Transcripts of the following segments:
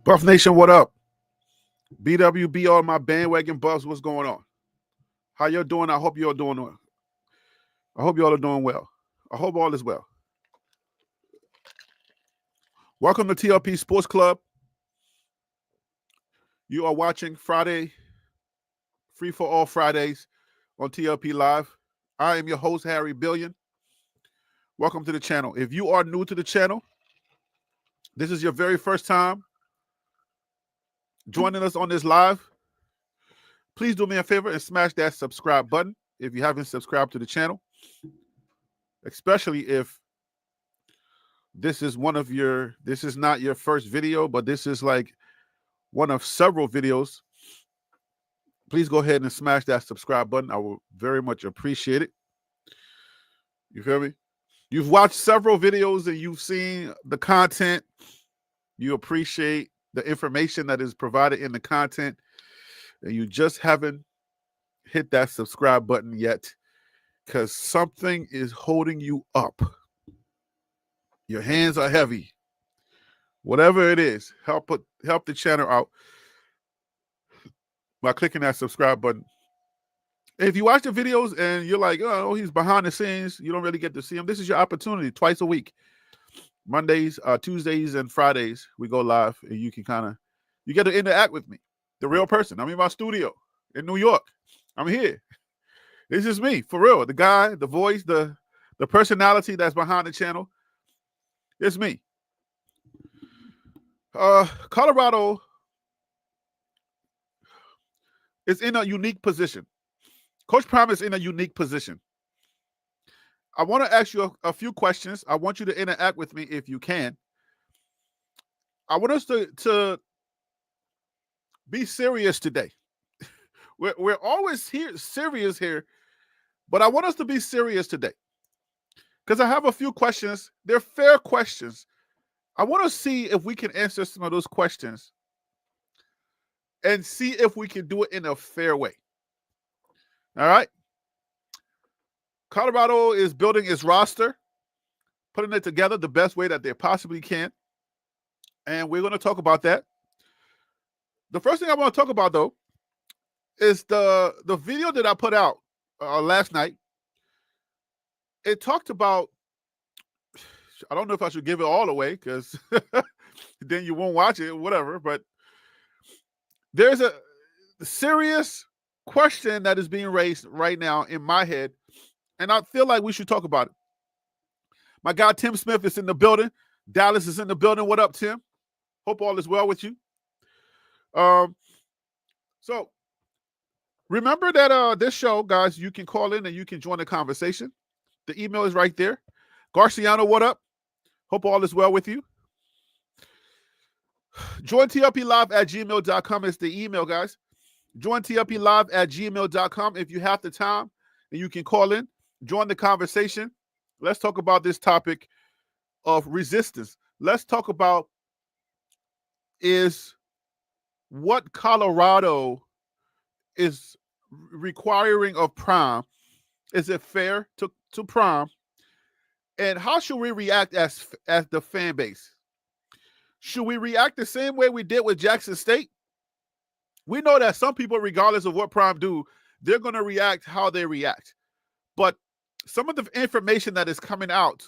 Buff Nation, what up? BWB, all my bandwagon buffs, what's going on? How y'all doing? I hope y'all doing well. I hope y'all are doing well. I hope all is well. Welcome to TLP Sports Club. You are watching Friday, Free for All Fridays on TLP Live. I am your host, Harry Billion. Welcome to the channel. If you are new to the channel, this is your very first time joining us on this live, please do me a favor and smash that subscribe button if you haven't subscribed to the channel, especially if this is not your first video, but this is like one of several videos. Please go ahead and smash that subscribe button. I will very much appreciate it. You feel me? You've watched several videos and you've seen the content. You appreciate the information that is provided in the content, and you just haven't hit that subscribe button yet because something is holding you up. Your hands are heavy. Whatever it is, help the channel out by clicking that subscribe button. If you watch the videos and you're like, oh, he's behind the scenes, you don't really get to see him, this is your opportunity. Twice a week, Mondays, Tuesdays, and Fridays, we go live, and you get to interact with me, the real person. I'm in my studio in New York. I'm here. This is me, for real. The guy, the voice, the personality that's behind the channel. It's me. Colorado is in a unique position. Coach Prime is in a unique position. I want to ask you a few questions. I want you to interact with me if you can. I want us to be serious today. We're always serious here, but I want us to be serious today because I have a few questions. They're fair questions. I want to see if we can answer some of those questions and see if we can do it in a fair way. All right? Colorado is building its roster, putting it together the best way that they possibly can. And we're going to talk about that. The first thing I want to talk about, though, is the video that I put out last night. It talked about, I don't know if I should give it all away because then you won't watch it, whatever. But there's a serious question that is being raised right now in my head, and I feel like we should talk about it. My guy Tim Smith is in the building. Dallas is in the building. What up, Tim? Hope all is well with you. So remember that this show, guys, you can call in and you can join the conversation. The email is right there. Garciano, what up? Hope all is well with you. Join TLPlive@gmail.com is the email, guys. Join TLPlive@gmail.com if you have the time and you can call in. Join the conversation. Let's talk about this topic of resistance. Let's talk about is what Colorado is requiring of Prime. Is it fair to Prime? And how should we react as the fan base? Should we react the same way we did with Jackson State? We know that some people, regardless of what Prime do, they're going to react how they react. But some of the information that is coming out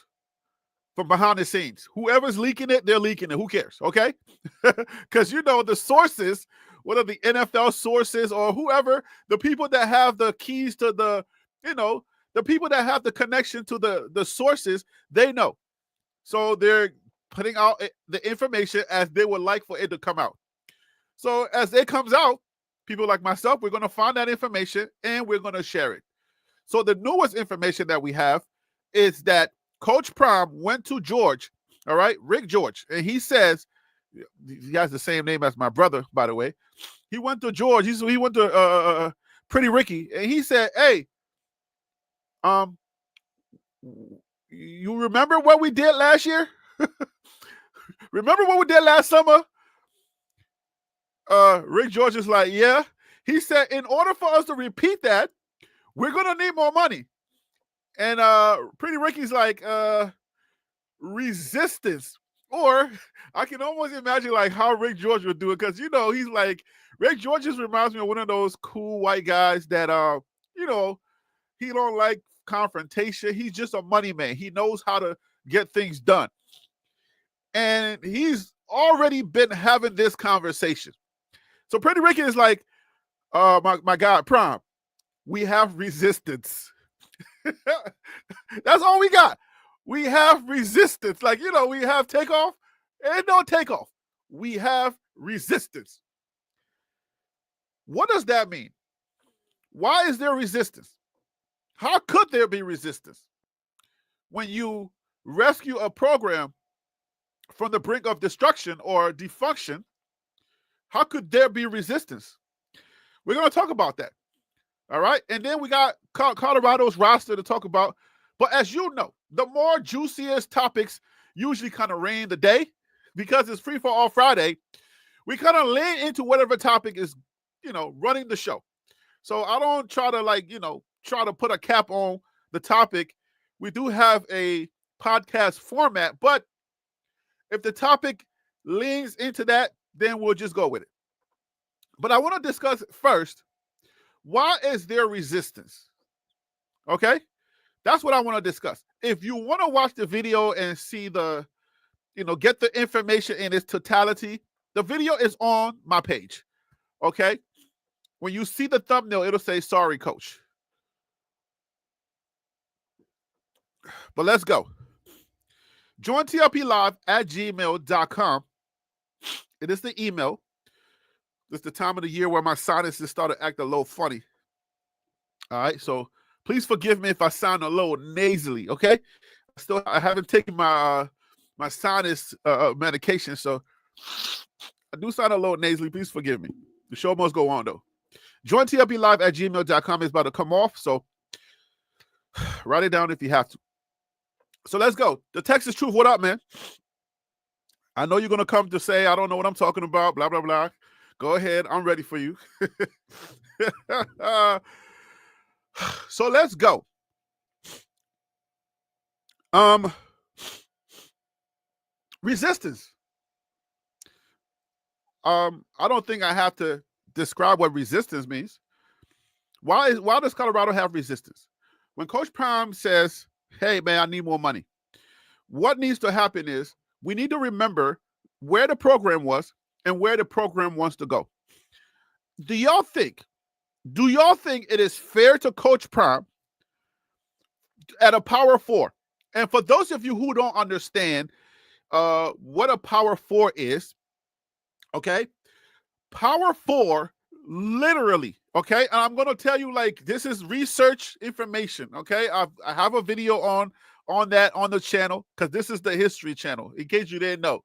from behind the scenes, whoever's leaking it, they're leaking it. Who cares? Okay? Because, the sources, whether the NFL sources or whoever, the people that have the keys to the people that have the connection to the sources, they know. So they're putting out the information as they would like for it to come out. So as it comes out, people like myself, we're going to find that information and we're going to share it. So the newest information that we have is that Coach Prime went to George, all right, Rick George, and he says, he has the same name as my brother, by the way. He went to George. He went to Pretty Ricky, and he said, hey, you remember what we did last year? Remember what we did last summer? Rick George is like, yeah. He said, in order for us to repeat that, we're going to need more money. And Pretty Ricky's like, resistance. Or I can almost imagine like how Rick George would do it, because he's like, Rick George just reminds me of one of those cool white guys that you know he don't like confrontation. He's just a money man. He knows how to get things done, and he's already been having this conversation. So Pretty Ricky is like, my God, Prime, we have resistance. That's all we got. We have resistance. Like, we have takeoff and no takeoff. We have resistance. What does that mean? Why is there resistance? How could there be resistance when you rescue a program from the brink of destruction or defunction? How could there be resistance? We're going to talk about that. All right. And then we got Colorado's roster to talk about. But as you know, the more juiciest topics usually kind of reign the day, because it's free for all Friday. We kind of lean into whatever topic is, running the show. So I don't try to try to put a cap on the topic. We do have a podcast format, but if the topic leans into that, then we'll just go with it. But I want to discuss first, why is there resistance? Okay? That's what I want to discuss. If you want to watch the video and see get the information in its totality, the video is on my page. Okay? When you see the thumbnail, it'll say, "Sorry, Coach." But let's go. Join tlplive@gmail.com. It is the email. It's the time of the year where my sinuses started acting a little funny. All right, so please forgive me if I sound a little nasally, okay? I haven't taken my sinus medication, so I do sound a little nasally. Please forgive me. The show must go on, though. Join tlplive@gmail.com is about to come off, so write it down if you have to. So let's go. The Texas Truth, what up, man? I know you're going to come to say, I don't know what I'm talking about, blah, blah, blah. Go ahead. I'm ready for you. So let's go. Resistance. I don't think I have to describe what resistance means. Why does Colorado have resistance? When Coach Prime says, "Hey man, I need more money," what needs to happen is we need to remember where the program was and where the program wants to go. Do y'all think it is fair to Coach Prime at a Power 4? And for those of you who don't understand what a Power 4 is, okay, Power 4 literally, okay, and I'm going to tell you, like, this is research information, okay? I have a video on that on the channel, because this is the history channel, in case you didn't know.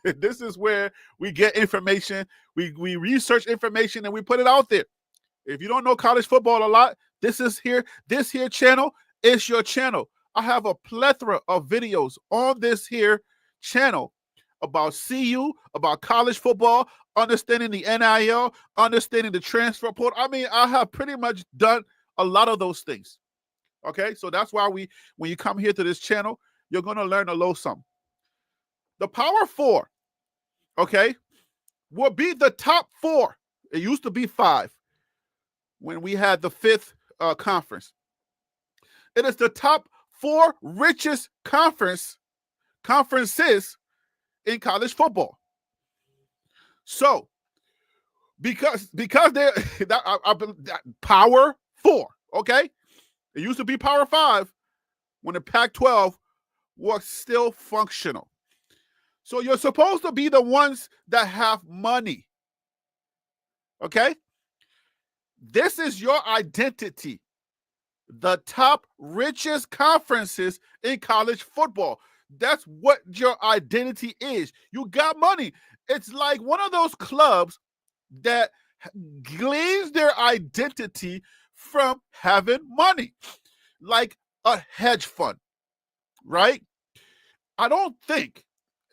This is where we get information. We research information and we put it out there. If you don't know college football a lot, this here channel is your channel. I have a plethora of videos on this here channel about CU, about college football, understanding the NIL, understanding the transfer portal. I mean, I have pretty much done a lot of those things. Okay, so that's why when you come here to this channel, you're going to learn a little something. The Power 4, okay, will be the top 4. It used to be 5 when we had the 5th conference. It is the top 4 richest conferences in college football. So, because they're Power 4, okay? It used to be Power 5 when the Pac-12 was still functional. So you're supposed to be the ones that have money, okay? This is your identity. The top richest conferences in college football. That's what your identity is. You got money. It's like one of those clubs that gleans their identity from having money, like a hedge fund, right? I don't think,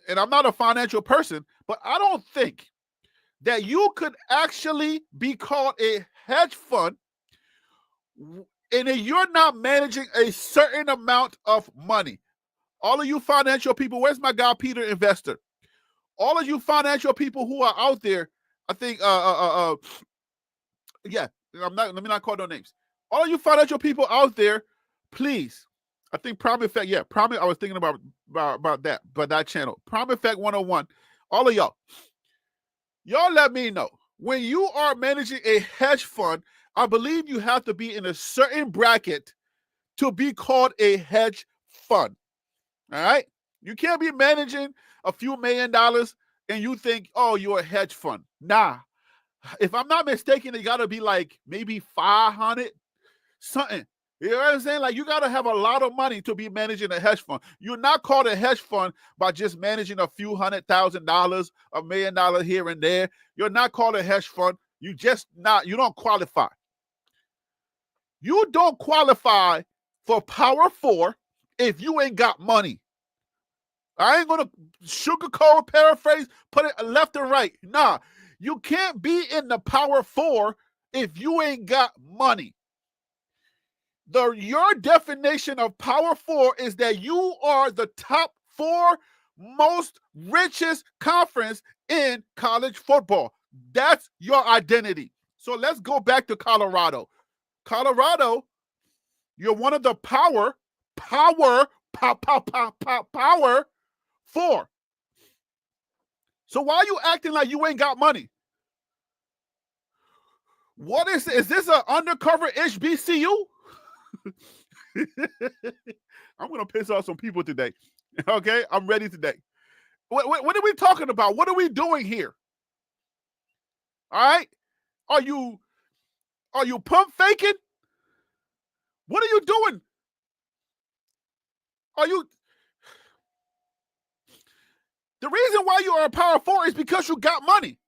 and I'm not a financial person, but I don't think that you could actually be called a hedge fund and you're not managing a certain amount of money. All of you financial people, where's my guy Peter Investor? All of you financial people who are out there, I think, yeah, let me not call no names. All of you financial people out there, please. I think Prime Effect, yeah, Prime. I was thinking about that channel, Prime Effect 101. All of y'all let me know when you are managing a hedge fund. I believe you have to be in a certain bracket to be called a hedge fund. All right, you can't be managing a few $1 million and you think, oh, you're a hedge fund. Nah, if I'm not mistaken, it got to be like maybe 500 something. You know what I'm saying? Like, you got to have a lot of money to be managing a hedge fund. You're not called a hedge fund by just managing a few $100,000, $1 million here and there. You're not called a hedge fund. You don't qualify. You don't qualify for Power 4 if you ain't got money. I ain't going to sugarcoat, paraphrase, put it left and right. Nah, you can't be in the Power 4 if you ain't got money. Your definition of Power 4 is that you are the top 4 most richest conference in college football. That's your identity. So let's go back to Colorado. Colorado, you're one of the Power 4. So why are you acting like you ain't got money? What is this an undercover HBCU? I'm going to piss off some people today. Okay? I'm ready today. What are we talking about? What are we doing here? All right? Are you pump faking? What are you doing? The reason why you are a Power 4 is because you got money.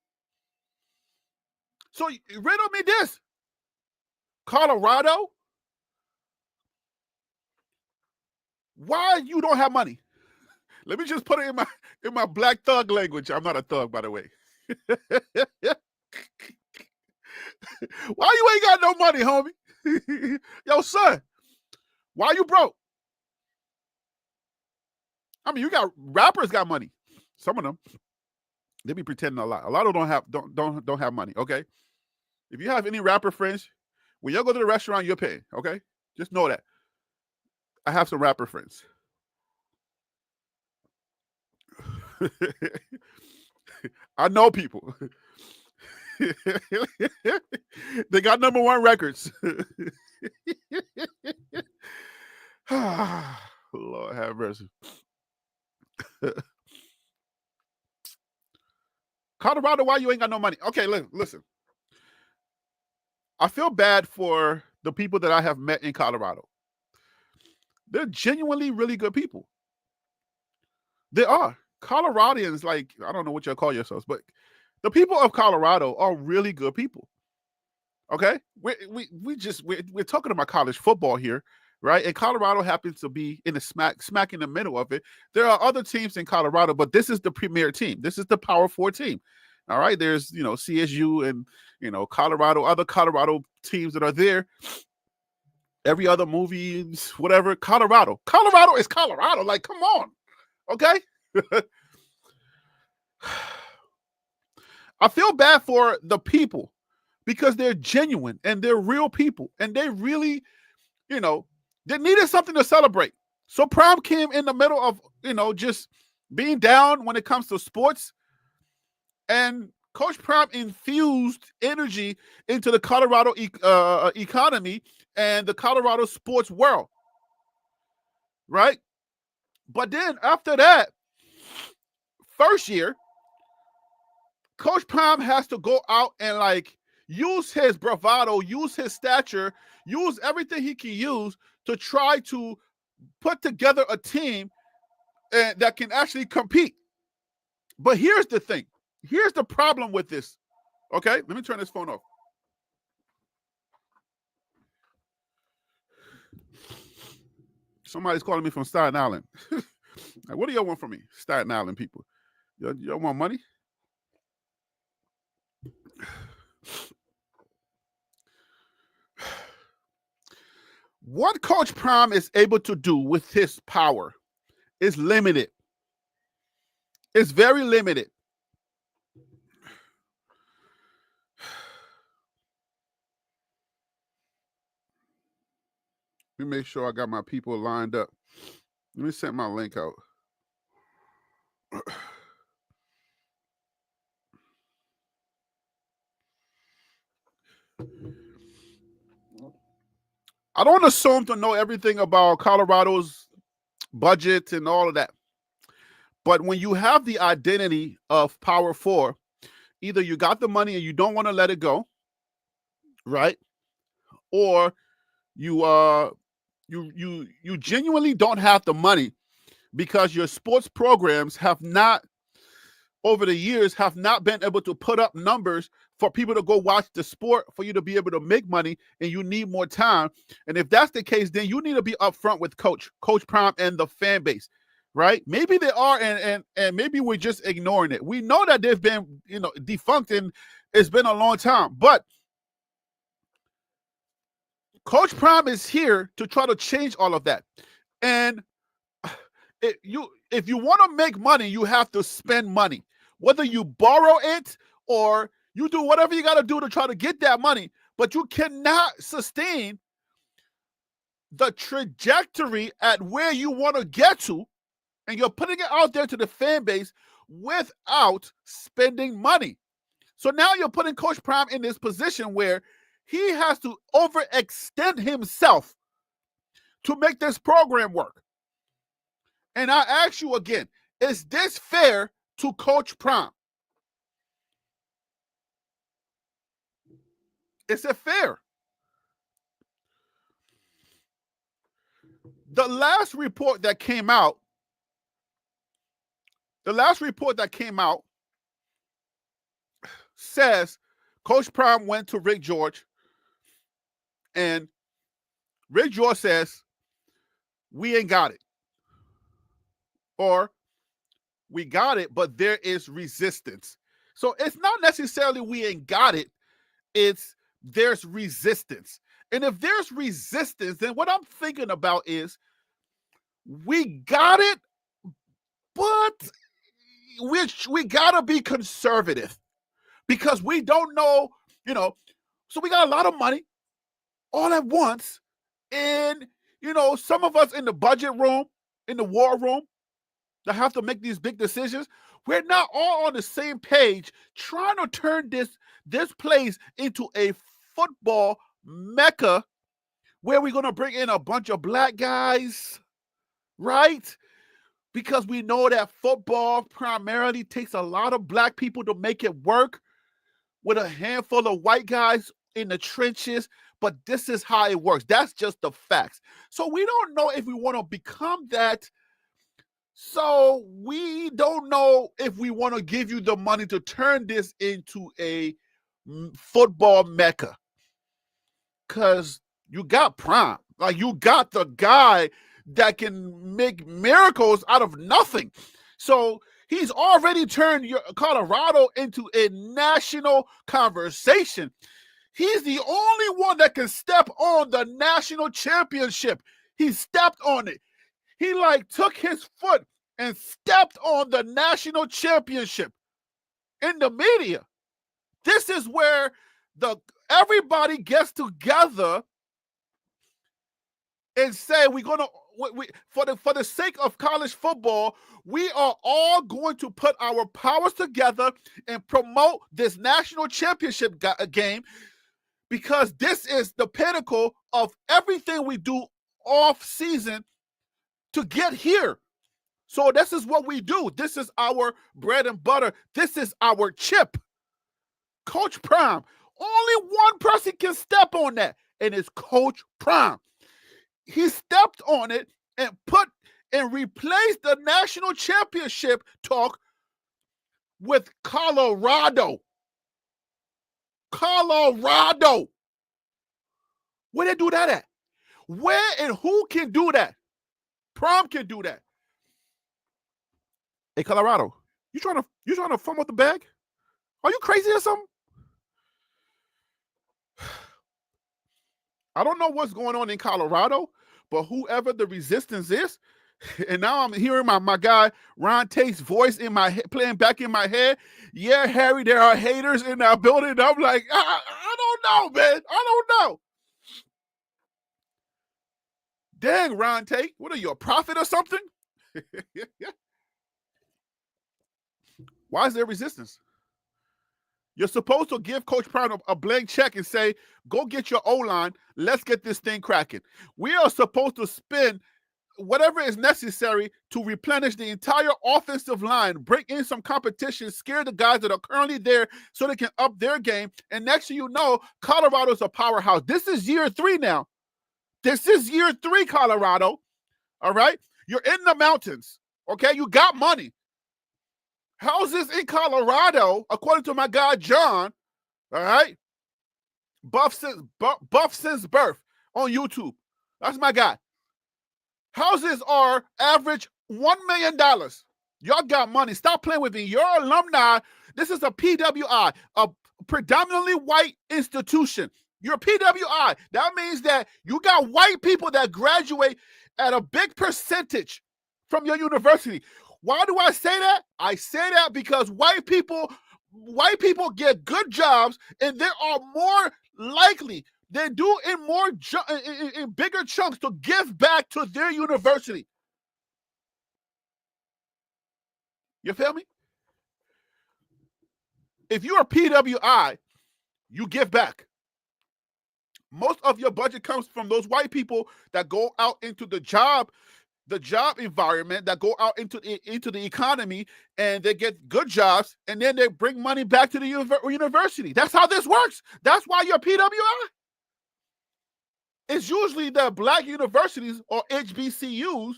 So riddle me this. Colorado, why you don't have money? Let me just put it in my black thug language. I'm not a thug, by the way. Why you ain't got no money, homie? Yo, son, why you broke? I mean, you got rappers got money. Some of them, they be pretending a lot. A lot of them don't have money. Okay, if you have any rapper friends, when y'all go to the restaurant, you're paying. Okay, just know that. I have some rapper friends. I know people. They got #1 records. Lord have mercy. Colorado, why you ain't got no money? Okay, listen. I feel bad for the people that I have met in Colorado. They're genuinely really good people. They are. Coloradians, like, I don't know what y'all call yourselves, but the people of Colorado are really good people. Okay? We're talking about college football here, right? And Colorado happens to be in the smack in the middle of it. There are other teams in Colorado, but this is the premier team. This is the Power 4 team. All right. There's, CSU and, Colorado, other Colorado teams that are there. Every other movie, whatever, Colorado. Colorado is Colorado. Like, come on. Okay. I feel bad for the people because they're genuine and they're real people. And they really, they needed something to celebrate. So Prime came in the middle of, just being down when it comes to sports. And Coach Prime infused energy into the Colorado economy and the Colorado sports world. Right? But then after that, first year, Coach Prime has to go out and use his bravado, use his stature, use everything he can use to try to put together a team that can actually compete. But here's the thing. Here's the problem with this. Okay, let me turn this phone off. Somebody's calling me from Staten Island. What do y'all want from me, Staten Island people? Y'all want money? What Coach Prime is able to do with his power is limited. It's very limited. Let me make sure I got my people lined up. Let me send my link out. I don't assume to know everything about Colorado's budget and all of that. But when you have the identity of Power Four, either you got the money and you don't want to let it go, right? Or you genuinely don't have the money because your sports programs have not, over the years, have not been able to put up numbers for people to go watch the sport, for you to be able to make money, and you need more time. And if that's the case, then you need to be upfront with Coach Prime and the fan base, right? Maybe they are, and maybe we're just ignoring it. We know that they've been, defunct, and it's been a long time. But Coach Prime is here to try to change all of that. And if you want to make money, you have to spend money. Whether you borrow it or you do whatever you got to do to try to get that money, but you cannot sustain the trajectory at where you want to get to, and you're putting it out there to the fan base without spending money. So now you're putting Coach Prime in this position where he has to overextend himself to make this program work. And I ask you again, is this fair to Coach Prime? Is it fair? The last report that came out says Coach Prime went to Rick George, and Rick George says, we ain't got it. Or we got it, but there is resistance. So it's not necessarily we ain't got it. It's there's resistance. And if there's resistance, then what I'm thinking about is we got it, but we got to be conservative because we don't know, so we got a lot of money all at once. And, some of us in the budget room, in the war room, that have to make these big decisions, we're not all on the same page trying to turn this place into a football mecca where we're going to bring in a bunch of black guys, right? Because we know that football primarily takes a lot of black people to make it work, with a handful of white guys in the trenches. But this is how it works. That's just the facts. So we don't know if we want to become that. So we don't know if we want to give you the money to turn this into a football mecca. Because you got Prime. Like, you got the guy that can make miracles out of nothing. So he's already turned Colorado into a national conversation. He's the only one that can step on the national championship. He stepped on it. He took his foot and stepped on the national championship in the media. This is where everybody gets together and say for the sake of college football, we are all going to put our powers together and promote this national championship game, because this is the pinnacle of everything we do off season to get here. So this is what we do. This is our bread and butter. This is our chip. Coach Prime. Only one person can step on that, and it's Coach Prime. He stepped on it and replaced the national championship talk with Colorado. Colorado. Where they do that at? Where and who can do that? Prime can do that. Hey, Colorado, you trying to fumble the bag? Are you crazy or something? I don't know what's going on in Colorado, but whoever the resistance is, And now I'm hearing my guy Ron Tate's voice in my head, playing back in my head. Yeah, Harry, there are haters in our building. I'm like, I don't know, man. I don't know. Dang, Ron Tate, what are you, a prophet or something? Why is there resistance? You're supposed to give Coach Prime a blank check and say, go get your O-line. Let's get this thing cracking. We are supposed to spend whatever is necessary to replenish the entire offensive line, bring in some competition, scare the guys that are currently there so they can up their game. And next thing you know, Colorado's a powerhouse. This is year 3 now. This is year 3, Colorado. All right? You're in the mountains. Okay? You got money. How's this in Colorado, according to my guy John, all right? Buff since birth on YouTube. That's my guy. Houses are average $1 million. Y'all got money. Stop playing with me. You're alumni. This is a PWI, a predominantly white institution. You're a PWI. That means that you got white people that graduate at a big percentage from your university. Why do I say that? I say that because white people get good jobs, and they are more likely, they do in bigger chunks to give back to their university. You feel me? If you're a PWI, you give back. Most of your budget comes from those white people that go out into the job environment, that go out into the economy, and they get good jobs, and then they bring money back to the university. That's how this works. That's why you're PWI. It's usually the black universities or HBCUs,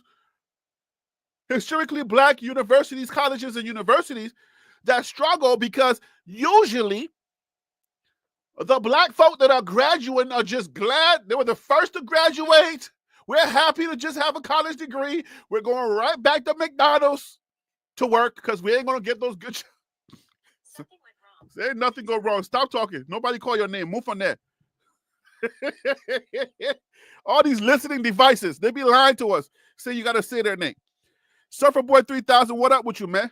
historically black universities, colleges, and universities that struggle because usually the black folk that are graduating are just glad they were the first to graduate. We're happy to just have a college degree. We're going right back to McDonald's to work because we ain't going to get those good jobs. Something went wrong. Say nothing go wrong. Stop talking. Nobody call your name. Move on that. All these listening devices, they be lying to us. Say you got to say their name. Surferboy 3000, what up with you, man?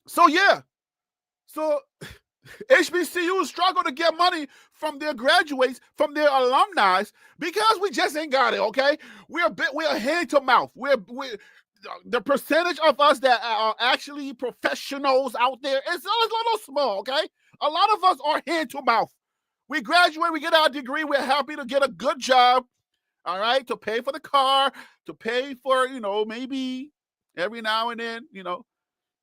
So, yeah. So, HBCUs struggle to get money from their graduates, from their alumni, because we just ain't got it, okay? We're hand to mouth. We're the percentage of us that are actually professionals out there is a little small, okay? A lot of us are hand to mouth. We graduate, we get our degree, we're happy to get a good job, all right, to pay for the car, to pay for, maybe every now and then, you're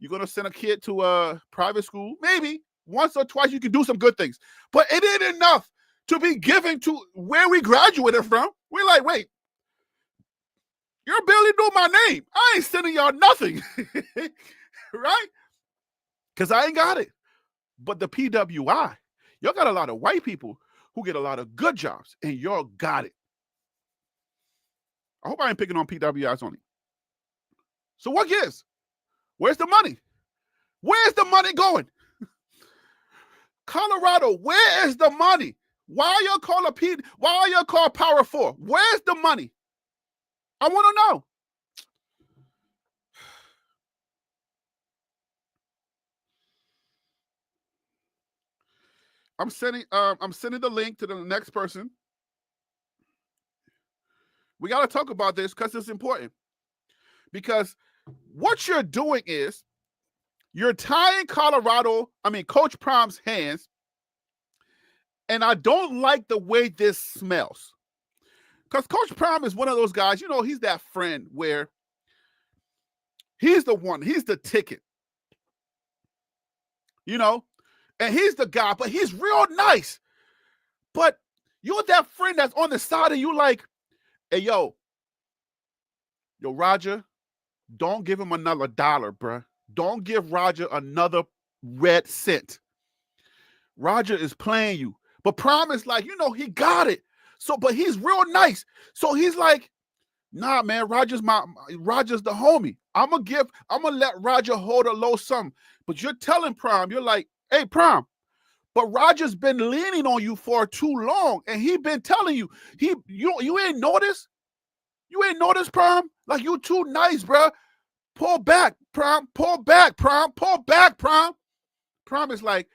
going to send a kid to a private school, maybe. Once or twice, you can do some good things. But it ain't enough to be given to where we graduated from. We're like, wait, you barely know my name. I ain't sending y'all nothing. Right? Because I ain't got it. But the PWI, y'all got a lot of white people who get a lot of good jobs, and y'all got it. I hope I ain't picking on PWIs only. So what gives? Where's the money? Where's the money going? Colorado, where is the money? Why are y'all called Power 4? Where's the money? I want to know. I'm sending the link to the next person. We got to talk about this because it's important. Because what you're doing is you're tying Coach Prime's hands, and I don't like the way this smells. Because Coach Prime is one of those guys, he's that friend where he's the ticket. And he's the guy, but he's real nice. But you're that friend that's on the side of you like, hey, yo, Roger, don't give him another $1, bruh. Don't give Roger another red cent. Roger is playing you. But Prime is like, he got it. So, but he's real nice. So he's like, nah, man, Roger's the homie. I'm gonna let Roger hold a low sum. But you're telling Prime, you're like, hey, Prime, but Roger's been leaning on you for too long. And he been telling you, you ain't noticed? You ain't noticed, Prime? Like, you too nice, bruh. Pull back, Prime. Pull back, Prime. Pull back, Prime. Prime is like,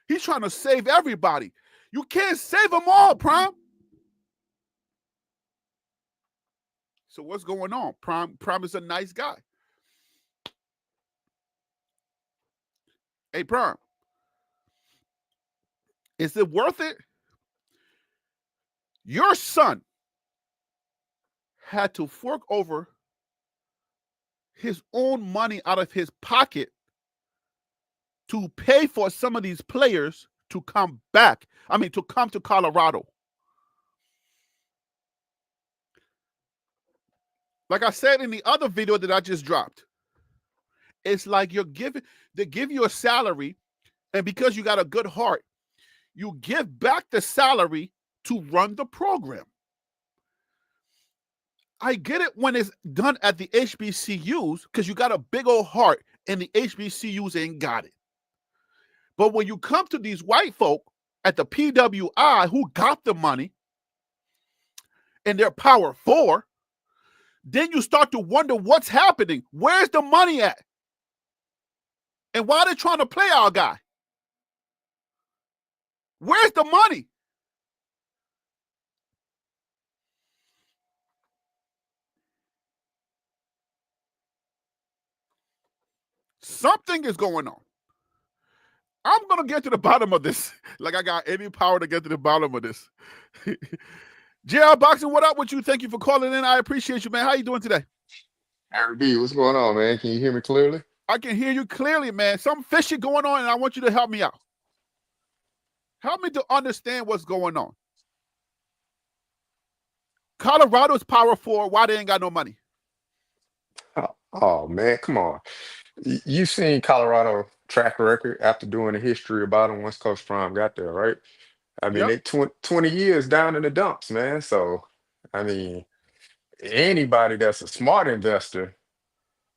he's trying to save everybody. You can't save them all, Prime. So what's going on? Prime is a nice guy. Hey, Prime, is it worth it? Your son had to fork over his own money out of his pocket to pay for some of these players to come back. I mean, to come to Colorado. Like I said in the other video that I just dropped, it's like they give you a salary, and because you got a good heart, you give back the salary to run the program. I get it when it's done at the HBCUs because you got a big old heart and the HBCUs ain't got it. But when you come to these white folk at the PWI who got the money and they're power four, then you start to wonder what's happening. Where's the money at? And why are they trying to play our guy? Where's the money? Something is going on. I'm going to get to the bottom of this. Like I got any power to get to the bottom of this. JR Boxing, what up with you? Thank you for calling in. I appreciate you, man. How you doing today? Harry B, what's going on, man? Can you hear me clearly? I can hear you clearly, man. Something fishy going on, and I want you to help me out. Help me to understand what's going on. Colorado's power four. Why they ain't got no money? Oh, man, come on. You've seen Colorado track record after doing a history about them once Coach Prime got there, right? I mean, Yep. they 20 years down in the dumps, man. So, I mean, anybody that's a smart investor,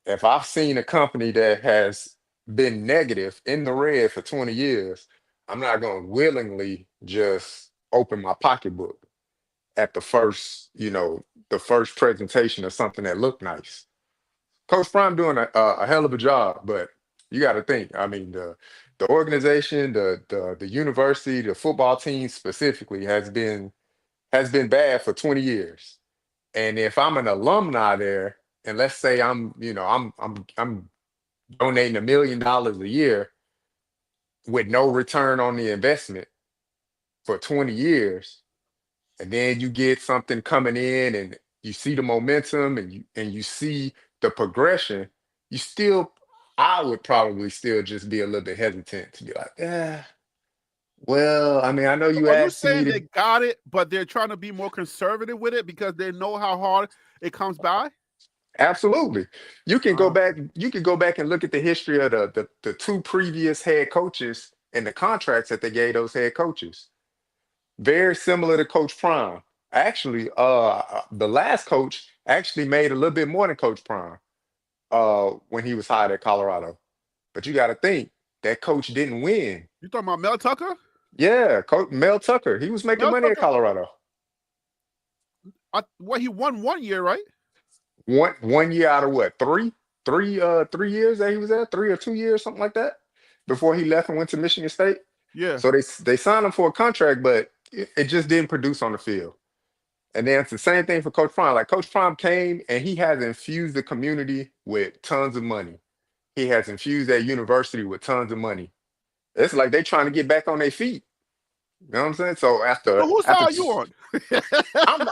if I've seen a company that has been negative in the red for 20 years, I'm not going to willingly just open my pocketbook at the first presentation of something that looked nice. Coach Prime doing a hell of a job, but you got to think. I mean, the organization, the university, the football team specifically has been bad for 20 years. And if I'm an alumni there, and let's say I'm donating $1 million a year with no return on the investment for 20 years, and then you get something coming in and you see the momentum and you see the progression, you still I would probably still just be a little bit hesitant to be like, yeah, well, I mean, I know you Are you asked me saying to. they got it, but they're trying to be more conservative with it because they know how hard it comes by? Absolutely. Uh, You can go back and look at the history of the two previous head coaches and the contracts that they gave those head coaches. Very similar to Coach Prime. Actually, the last coach actually made a little bit more than Coach Prime when he was hired at Colorado. But you got to think that coach didn't win. you talking about Mel Tucker? Yeah, Coach Mel Tucker, he was making Mel money at Tucker, Colorado. well, he won 1 year, right? One year out of what? Three years that he was at, 3 or 2 years, something like that, before he left and went to Michigan State. Yeah. So they signed him for a contract, but it just didn't produce on the field. And then it's the same thing for Coach Prime. Like Coach Prime came and he has infused the community with tons of money. He has infused that university with tons of money. It's like they trying to get back on their feet. You know what I'm saying? So So whose side after are you on? I'm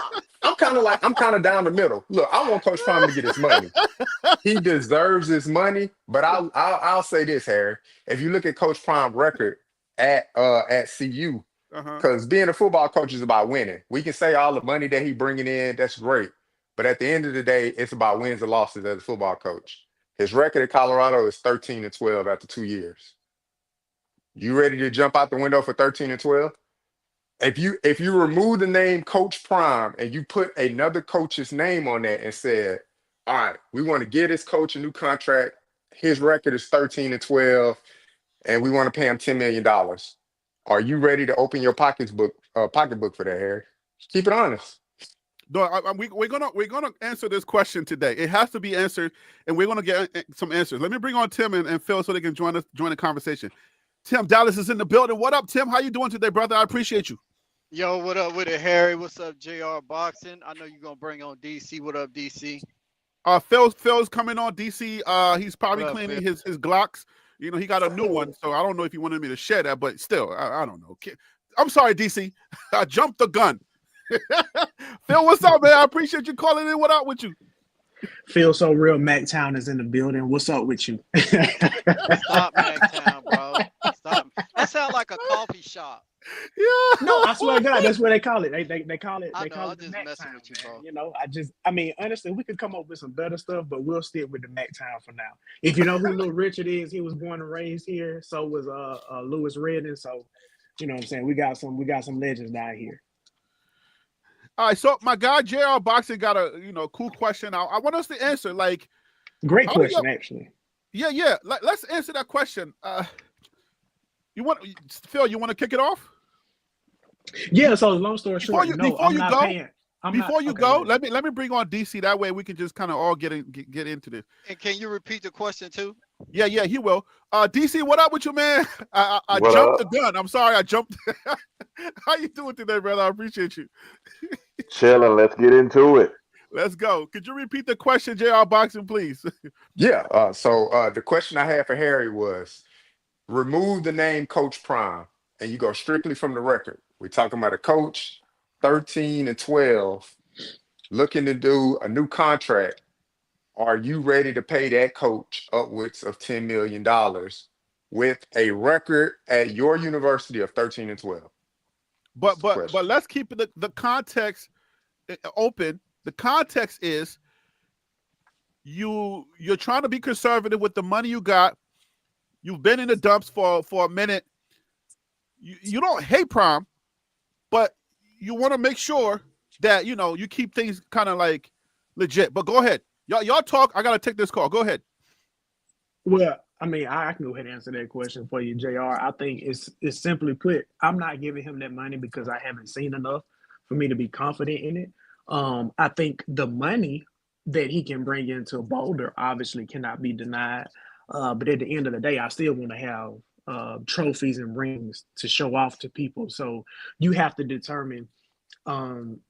I'm kind of down the middle. Look, I want Coach Prime to get his money. He deserves his money, but I'll say this, Harry. If you look at Coach Prime's record at CU, Uh-huh. because being a football coach is about winning. We can say all the money that he bringing in, that's great. But at the end of the day, it's about wins and losses as a football coach. His record at Colorado is 13-12 after 2 years. You ready to jump out the window for 13-12? If you remove the name Coach Prime and you put another coach's name on that and said, all right, we want to get this coach a new contract. His record is 13-12, and we want to pay him $10 million. Are you ready to open your pocketbook for that, Harry? Keep it honest. No, we're gonna answer this question today. It has to be answered, and we're gonna get some answers. Let me bring on Tim and Phil so they can join the conversation. Tim Dallas is in the building. What up, Tim? How you doing today, brother? I appreciate you. Yo, what up with it, Harry? What's up, JR Boxing? I know you're gonna bring on DC. What up, DC? Phil's coming on DC. He's What probably up, Phil? cleaning his Glocks. You know, he got a new one, so I don't know if he wanted me to share that, but still, I don't know. I'm sorry, DC. I jumped the gun. Phil, what's up, man? I appreciate you calling in. What up with you? Feel so real. MacTown is in the building. What's up with you? Stop, Magtown, bro. Stop. That sounds like a coffee shop. Yeah. No, I swear to God, that's what they call it. They call it. I They know. call I'm it the just messing MacTown, with you, man. bro. You know, I mean, honestly, we could come up with some better stuff, but we'll stick with the MacTown for now. If you know who Little Richard is, he was born and raised here. So was Lewis Redden. So, you know what I'm saying? We got some legends down here. All right, so my guy JR Boxing got a cool question. I want us to answer. Like, Great how do question, actually. yeah. Let's answer that question. Phil? You want to kick it off Yeah. So long story short, no, before I'm you not go? paying. Before you Okay, go, go ahead. let me bring on DC. That way we can just kind of all get into this. And can you repeat the question too? Yeah, he will. DC, what up with you, man? I What jumped up? the gun. I'm sorry, I jumped. How you doing today, brother? I appreciate you. Chilling. Let's get into it. Let's go. Could you repeat the question, JR Boxing, please? Yeah. So the question I had for Harry was remove the name Coach Prime and you go strictly from the record. We're talking about a coach, 13 and 12, looking to do a new contract. Are you ready to pay that coach upwards of $10 million with a record at your university of 13 and 12? That's But the but question. but let's keep the context open. The context is you're trying to be conservative with the money you got. You've been in the dumps for a minute. You don't hate Prime, but you want to make sure that you keep things kind of like legit. But go ahead. Y'all talk. I gotta take this call. Go ahead. Well, I mean, I can go ahead and answer that question for you, JR. I think it's simply put, I'm not giving him that money because I haven't seen enough for me to be confident in it. I think the money that he can bring into Boulder obviously cannot be denied. But at the end of the day, I still want to have trophies and rings to show off to people. So you have to determine um,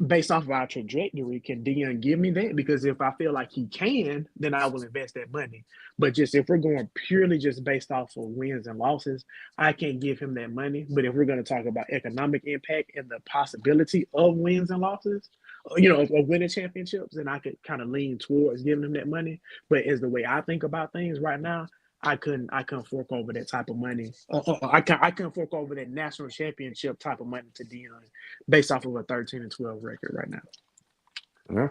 based off of our trajectory, can Deion give me that? Because if I feel like he can, then I will invest that money. But just if we're going purely just based off of wins and losses, I can't give him that money. But if we're going to talk about economic impact and the possibility of wins and losses, of winning championships, then I could kind of lean towards giving him that money. But as the way I think about things right now, I couldn't fork over that type of money. I couldn't fork over that national championship type of money to Deion based off of a 13 and 12 record right now. Yeah.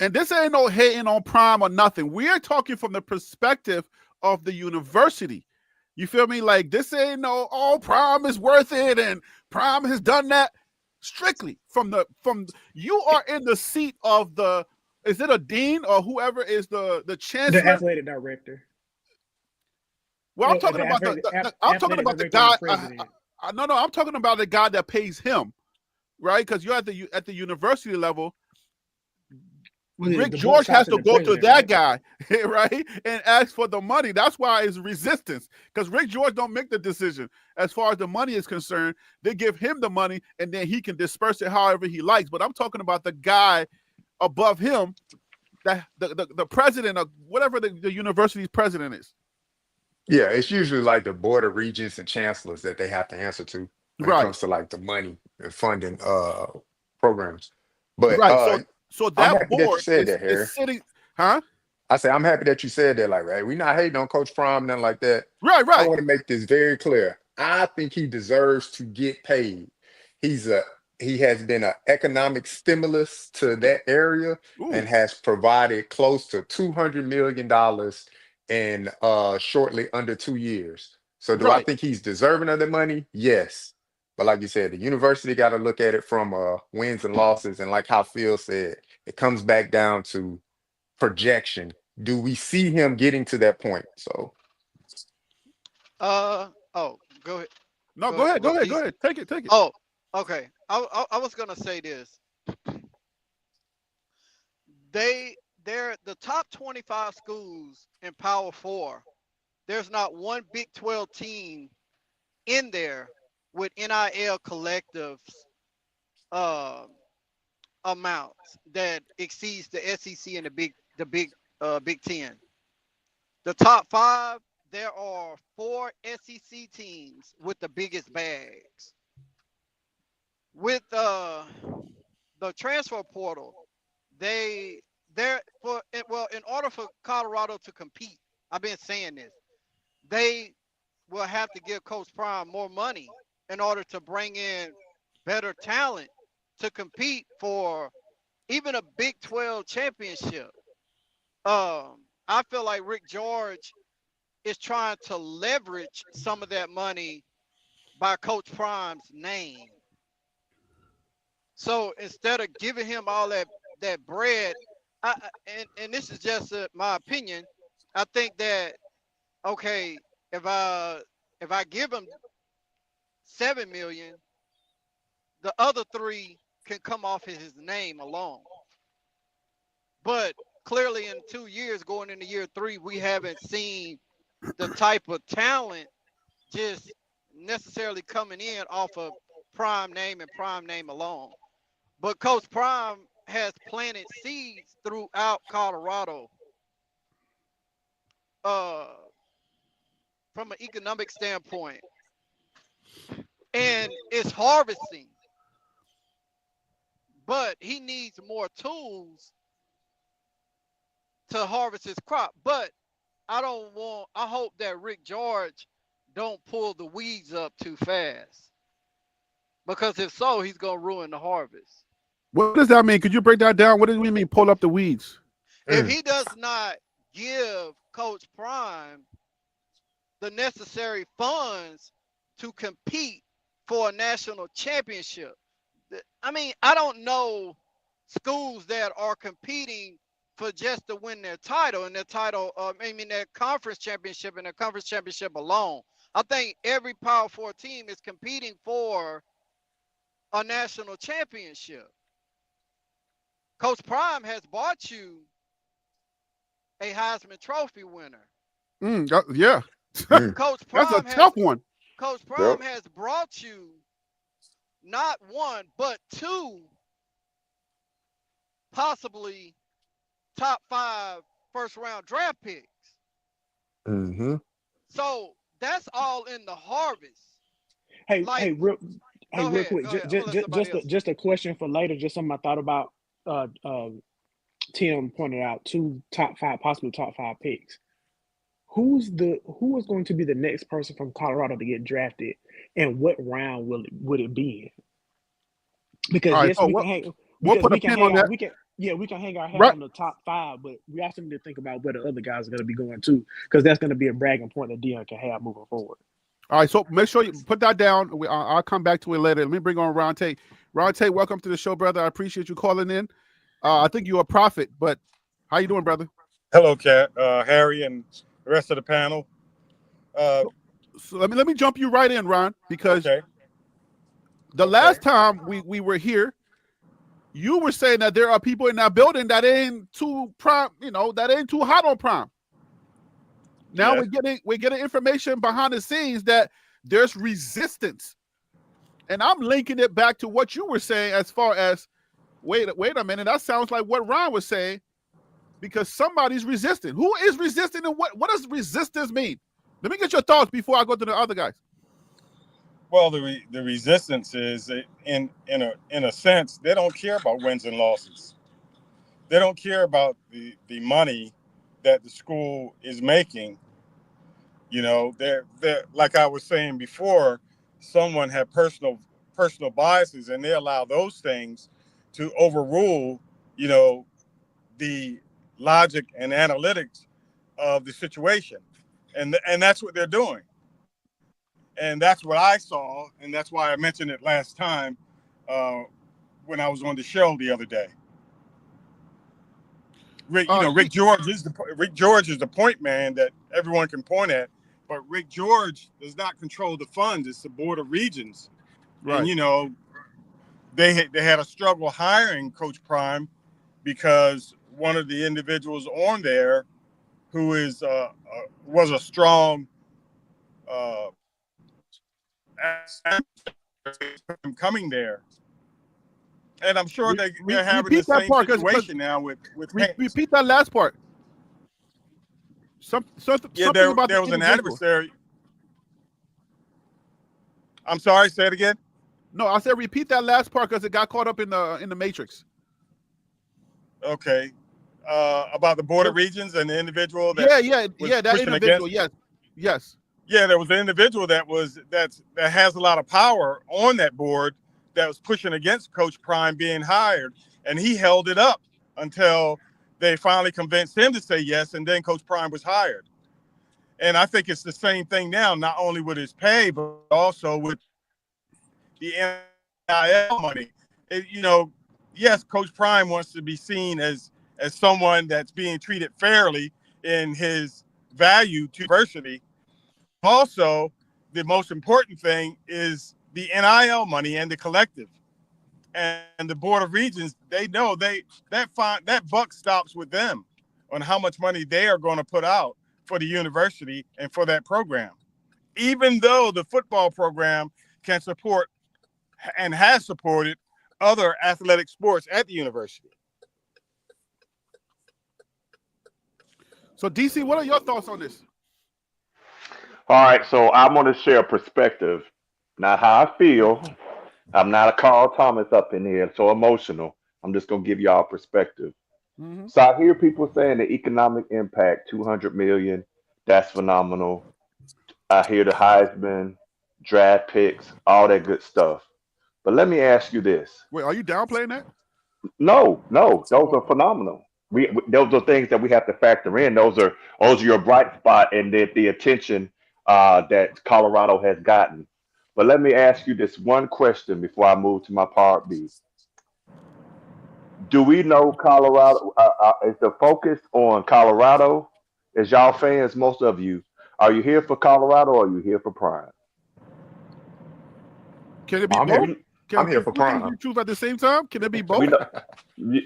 And this ain't no hating on Prime or nothing. We're talking from the perspective of the university. You feel me? Like this ain't Prime is worth it and Prime has done that. Strictly from you are in the seat of is it a dean or whoever is the The chancellor? athletic director. Well, I'm talking The about I'm talking athletic about the director and guy. the president. No, I'm talking about the guy that pays him, right? Because you're at the university level. Rick The board George has starts at to the go to president, that right? guy, right, and ask for the money. That's why it's resistance. Because Rick George don't make the decision as far as the money is concerned. They give him the money, and then he can disperse it however he likes. But I'm talking about the guy above him, that the president of whatever the university's president is. Yeah, it's usually like the board of regents and chancellors that they have to answer to when it Right, comes to like the money and funding programs. But right. So I'm that happy that you board said is that, Harry. sitting, huh? I say I'm happy that you said that. Like, right, we're not hating on Coach Prime, nothing like that. Right, I right. want to make this very clear. I think he deserves to get paid. He's a he has been an economic stimulus to that area Ooh, and has provided close to $200 million in shortly under 2 years. So do I right. think he's deserving of the money? Yes. But like you said, the university got to look at it from wins and losses. And like how Phil said, it comes back down to projection. Do we see him getting to that point? So Oh, go ahead. No, go ahead, Go go ahead, go DC. ahead. Take it. Oh, okay. I was gonna say this. they're the top 25 schools in Power 4. There's not one Big 12 team in there with NIL collectives uh, amounts that exceeds the SEC and the Big 10. The top 5, there are 4 SEC teams with the biggest bags. With the transfer portal, they're for well, in order for Colorado to compete, I've been saying this, they will have to give Coach Prime more money in order to bring in better talent to compete for even a Big 12 championship. I feel like Rick George is trying to leverage some of that money by Coach Prime's name. So instead of giving him all that bread, and this is just my opinion, I think that okay, if I give him 7 million, the other 3 can come off his name alone. But clearly, in 2 years, going into year 3, we haven't seen the type of talent just necessarily coming in off of Prime name and Prime name alone. But Coach Prime has planted seeds throughout Colorado uh, from an economic standpoint, and it's harvesting. But he needs more tools to harvest his crop. But I hope that Rick George don't pull the weeds up too fast. Because if so, he's going to ruin the harvest. What does that mean? Could you break that down? What do you mean pull up the weeds? If he does not give Coach Prime the necessary funds to compete for a national championship, I mean, I don't know schools that are competing for just to win their title and their conference championship and their conference championship alone. I think every Power 4 team is competing for a national championship. Coach Prime has bought you a Heisman Trophy winner. Yeah. Coach That's a Prime tough one. Coach Prime has brought you not 1, but 2, possibly top 5 first-round draft picks. Mm-hmm. So that's all in the harvest. Hey, real ahead, quick, go ahead. just a question for later. Just something I thought about. Tim pointed out 2 top 5, possibly top 5 picks. Who is going to be the next person from Colorado to get drafted, and what round would it be in? Because All right, yes, so we can hang. we'll Because put a we can pin hang on out. that. We can hang our hat Right. on the top 5, but we also need to think about where the other guys are going to be going too, because that's going to be a bragging point that Deion can have moving forward. All right, so make sure you put that down. I'll come back to it later. Let me bring on Ron Tate. Ron Tate, welcome to the show, brother. I appreciate you calling in. I think you're a prophet, but how you doing, brother? Hello, Cat, Harry, and the rest of the panel. So let me jump you right in, Ron, because Okay. the last time we were here, you were saying that there are people in that building that ain't too prime, that ain't too hot on Prime. Now Yes. we're getting information behind the scenes that there's resistance, and I'm linking it back to what you were saying as far as wait a minute, that sounds like what Ron was saying, because somebody's resisting. Who is resisting, and what does resistance mean? Let me get your thoughts before I go to the other guys. Well, the resistance is in a sense they don't care about wins and losses. They don't care about the money that the school is making. They're like I was saying before, someone had personal biases, and they allow those things to overrule, the logic and analytics of the situation, and that's what they're doing. And that's what I saw, and that's why I mentioned it last time when I was on the show the other day. Rick George is the point man that everyone can point at, but Rick George does not control the funds. It's the Board of Regents, right? And they had a struggle hiring Coach Prime because one of the individuals on there who is was a strong uh, coming there, and I'm sure they're having the Repeat that same part, because situation now with Pence. repeat that last part. Yeah, Something about the there was an individual. adversary. I'm sorry, say it again. No, I said repeat that last part because it got caught up in the matrix. Okay, about the border So, regions and the individual that was yeah. That pushing individual. against. Yes. Yeah, there was an individual that has a lot of power on that board that was pushing against Coach Prime being hired, and he held it up until they finally convinced him to say yes, and then Coach Prime was hired. And I think it's the same thing now, not only with his pay, but also with the NIL money. Yes, Coach Prime wants to be seen as someone that's being treated fairly in his value to diversity. Also, the most important thing is the NIL money and the collective. And the Board of Regents, they know that buck stops with them on how much money they are going to put out for the university and for that program. Even though the football program can support and has supported other athletic sports at the university. So DC, what are your thoughts on this? All right, so I'm going to share a perspective, not how I feel. I'm not a Carl Thomas up in here, so emotional. I'm just going to give y'all a perspective. Mm-hmm. So I hear people saying the economic impact, 200 million, that's phenomenal. I hear the Heisman, draft picks, all that good stuff. But let me ask you this. Wait, are you downplaying that? No, no, those Oh, are phenomenal. Those are things that we have to factor in. Those are your bright spot and the attention that Colorado has gotten. But let me ask you this one question before I move to my part B. Do we know Colorado? Is the focus on Colorado? As y'all fans, most of you, are you here for Colorado or are you here for Prime? can it be I'm both? here. We I'm Can here two for things Prime. be true at the same time? Can it be we both? know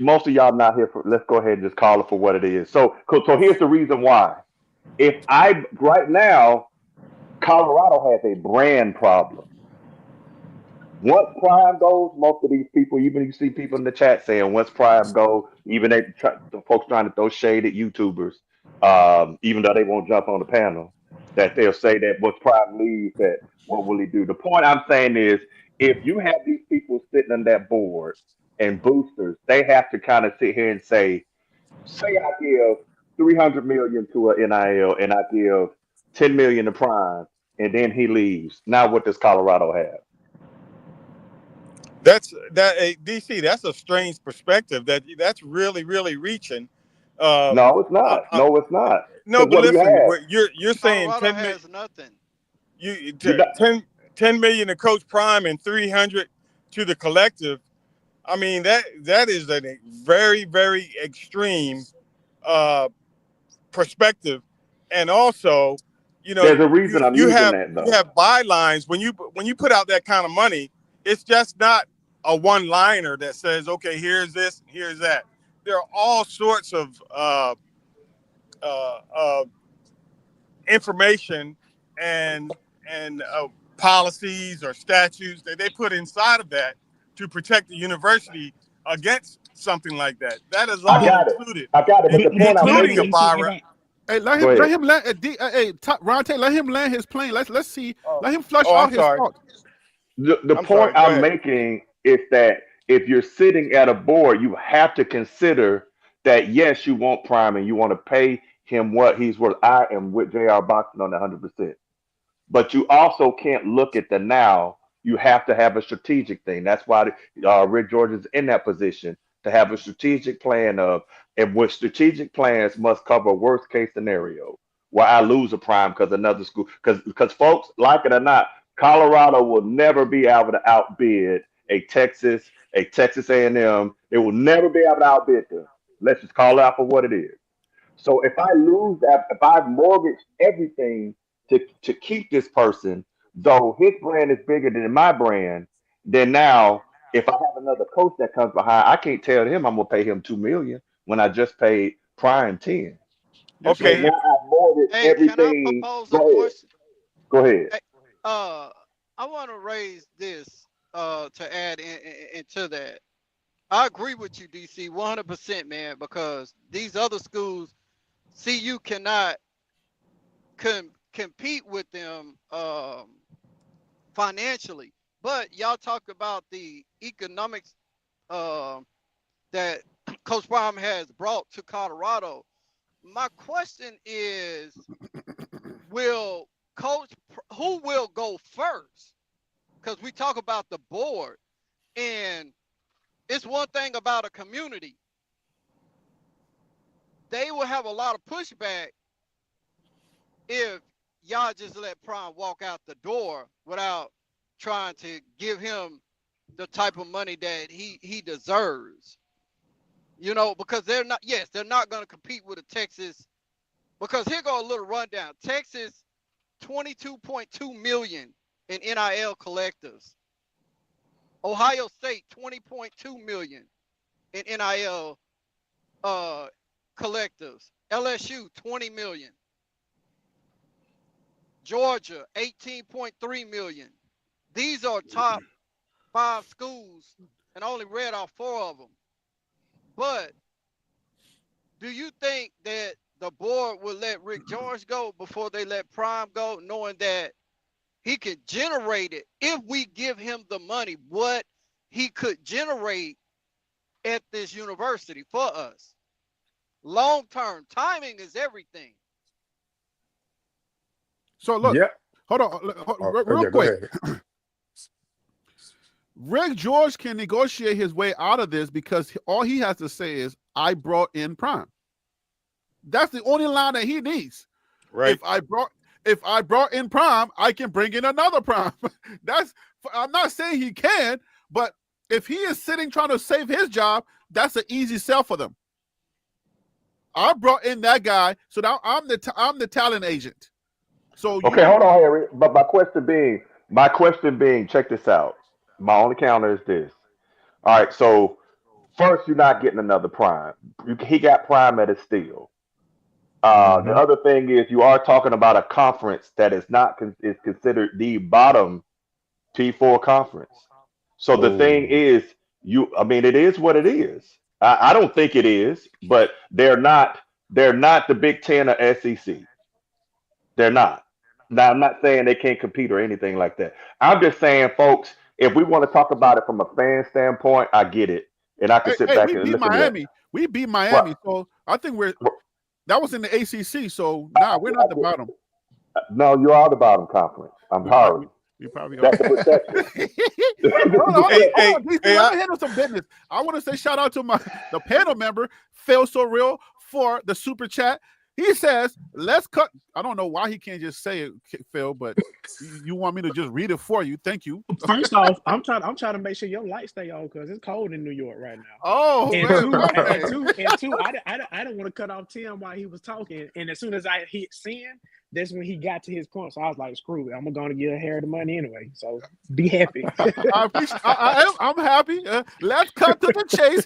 most of y'all not here for. Let's go ahead and just call it for what it is. So here's the reason why. If I right now, Colorado has a brand problem. Once Prime goes, most of these people, even you see people in the chat saying, once Prime goes, even the folks trying to throw shade at YouTubers, even though they won't jump on the panel, that they'll say that once Prime leaves, that what will he do? The point I'm saying is, if you have these people sitting on that board and boosters, they have to kind of sit here and say I give 300 million to an NIL and I give 10 million to Prime, and then he leaves. Now what does Colorado have? DC. That's a strange perspective. That's really reaching. Uh, No, it's I, not. I, No, it's not. no, Because but what do you listen, have? you're saying Colorado has nothing. you You got 10 million to Coach Prime and 300 to the collective. I mean that is a very extreme uh, perspective, and also, there's a reason I'm you using have that you though. have bylines when you put out that kind of money. It's just not a one liner that says, okay, here's this, here's that. There are all sorts of uh, uh, information and policies or statutes that they put inside of that to protect the university against something like that. That is I all got it. included, I got it. But the point I'm Hold on, including a making, DC. I buy. got. Hey, go let ahead. him land. Ron Tate, let him land his plane. Let's see. Let him flush Oh, I'm out his sorry. thought. The I'm point sorry. Go I'm ahead. making is that if you're sitting at a board, you have to consider that yes, you want Prime and you want to pay him what he's worth. I am with JR Boxing on 100%. But you also can't look at the now. You have to have a strategic thing. That's why Rick George is in that position to have a strategic plan of, and what strategic plans must cover worst case scenario where I lose a Prime because another school, because folks, like it or not, Colorado will never be able to outbid a Texas A&M. It will never be able to outbid them. Let's just call it out for what it is. So if I lose that, if I mortgage everything to keep this person, though his brand is bigger than my brand, then now if I have another coach that comes behind, I can't tell him I'm gonna pay him 2 million. when I just paid Prime 10. Yes, you So Okay. can. now I've mortgaged Hey, can I everything. propose a Go ahead. question? Go ahead. Hey, I want to raise this to add into that. I agree with you, DC, 100%, man, because these other schools, CU cannot compete with them financially. But y'all talk about the economics uh, that Coach Prime has brought to Colorado. My question is, will Coach, who will go first? Because we talk about the board, and it's one thing about a community. They will have a lot of pushback if y'all just let Prime walk out the door without trying to give him the type of money that he deserves. You know, because they're not, yes, they're not going to compete with a Texas. Because here go a little rundown. Texas, 22.2 million in NIL collectives. Ohio State, 20.2 million in NIL collectives. LSU, 20 million. Georgia, 18.3 million. These are top 5 schools, and I only read off 4 of them. But do you think that the board will let Rick George go before they let Prime go, knowing that he could generate it if we give him the money, what he could generate at this university for us? Long term, timing is everything. So look, Yeah. hold on, real Yeah, go quick. ahead. Rick George can negotiate his way out of this because all he has to say is, "I brought in Prime." That's the only line that he needs. Right. If I brought in Prime, I can bring in another Prime. I'm not saying he can, but if he is sitting trying to save his job, that's an easy sell for them. I brought in that guy, so now I'm the talent agent. So Okay, hold on, Harry. But my question being, check this out. My only counter is this. All right, so first, you're not getting another Prime. He got Prime at his steal. The Hmm. other thing is you are talking about a conference that is not is considered the bottom T4 conference. So the thing Oh, is, I mean, it is what it is. I don't think it is, but they're not the Big Ten or SEC. They're not. Now, I'm not saying they can't compete or anything like that. I'm just saying, folks, if we want to talk about it from a fan standpoint, I get it, and I can sit hey, back we and beat listen to that. Miami. We beat Miami. What? So I think what that was in the ACC. So we're I not the bottom. No, you are the bottom conference. I'm We sorry. probably are. That's a perception. This is Hold Hey, on, perception. hey, DC. hey, Let me handle some business. I want to say shout out to the panel member, Phil So Real, for the super chat. He says, "Let's cut." I don't know why he can't just say it, Phil, but you want me to just read it for you. Thank you. First off, I'm trying to make sure your lights stay on because it's cold in New York right now. Oh And man, two, my and man. two, I didn't want to cut off Tim while he was talking. And as soon as I hit send, that's when he got to his point. So I was like, screw it, I'm gonna give Harry the money anyway. So be happy. I appreciate. I'm happy. Let's cut to the chase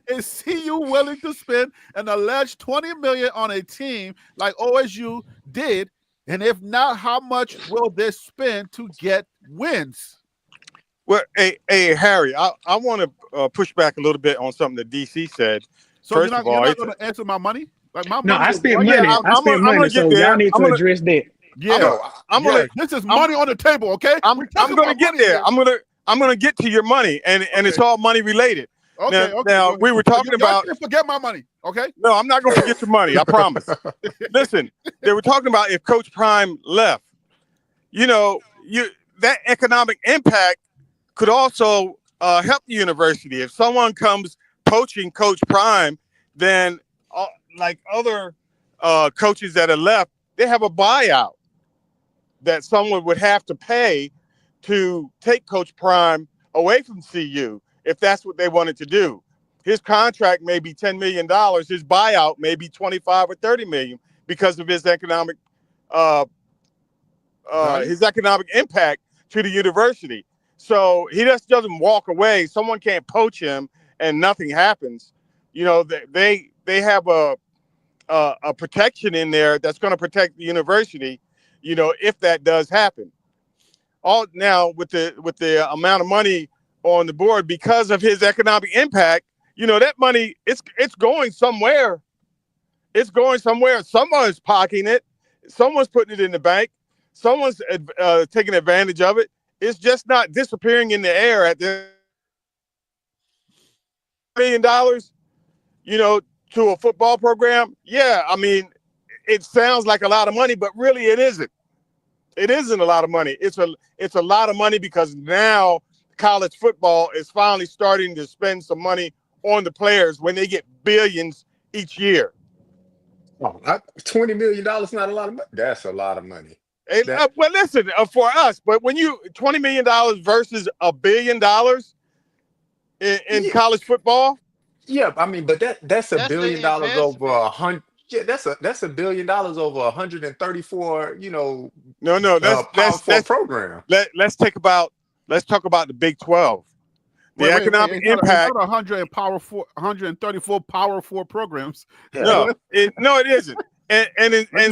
and see you willing to spend an alleged $20 million on a team like OSU did, and if not, how much will they spend to get wins? well, hey, Harry, I want to push back a little bit on something that DC said. So First of you're all, not going to answer my money? Like my No, money I is spent right yeah, money. here. I spent I'm money. gonna get So y'all there. need to address that. Yeah, I'm yeah. gonna, This is I'm, money on the table. Okay, we're I'm talking gonna about get money there. here. I'm gonna get to your money, and it's Okay, all money related. okay. Go Now ahead. we were So talking y'all about. can't forget my money. Okay. No, I'm not gonna forget your money. I promise. Listen, they were talking about if Coach Prime left. You know, that economic impact could also help the university. If someone comes poaching Coach Prime, then like other coaches that are left, they have a buyout that someone would have to pay to take Coach Prime away from CU if that's what they wanted to do. His contract may be $10 million. His buyout may be 25 or 30 million because of his uh, Value. economic impact to the university. So he just doesn't walk away. Someone can't poach him and nothing happens. You know, they they have a protection in there that's going to protect the university, if that does happen. All now with the amount of money on the board because of his economic impact, that money it's going somewhere. It's going somewhere. Someone's pocketing it. Someone's putting it in the bank. Someone's taking advantage of it. It's just not disappearing in the air at the $1 million, to a football program. Yeah, I mean, it sounds like a lot of money, but really it isn't. It isn't a lot of money. It's a lot of money because now college football is finally starting to spend some money on the players when they get billions each year. Oh, $20 million not a lot of money. That's a lot of money. Well, listen, for us, but when you $20 million versus $1 billion in college football. Yeah, I mean, but that's $1 That's the billion over investment. 100. Yeah, that's $1 billion over 134. No, Power Four program. let's talk about the Big 12. The Wait. economic It's not impact. 134 Power 4 programs. No, it isn't. And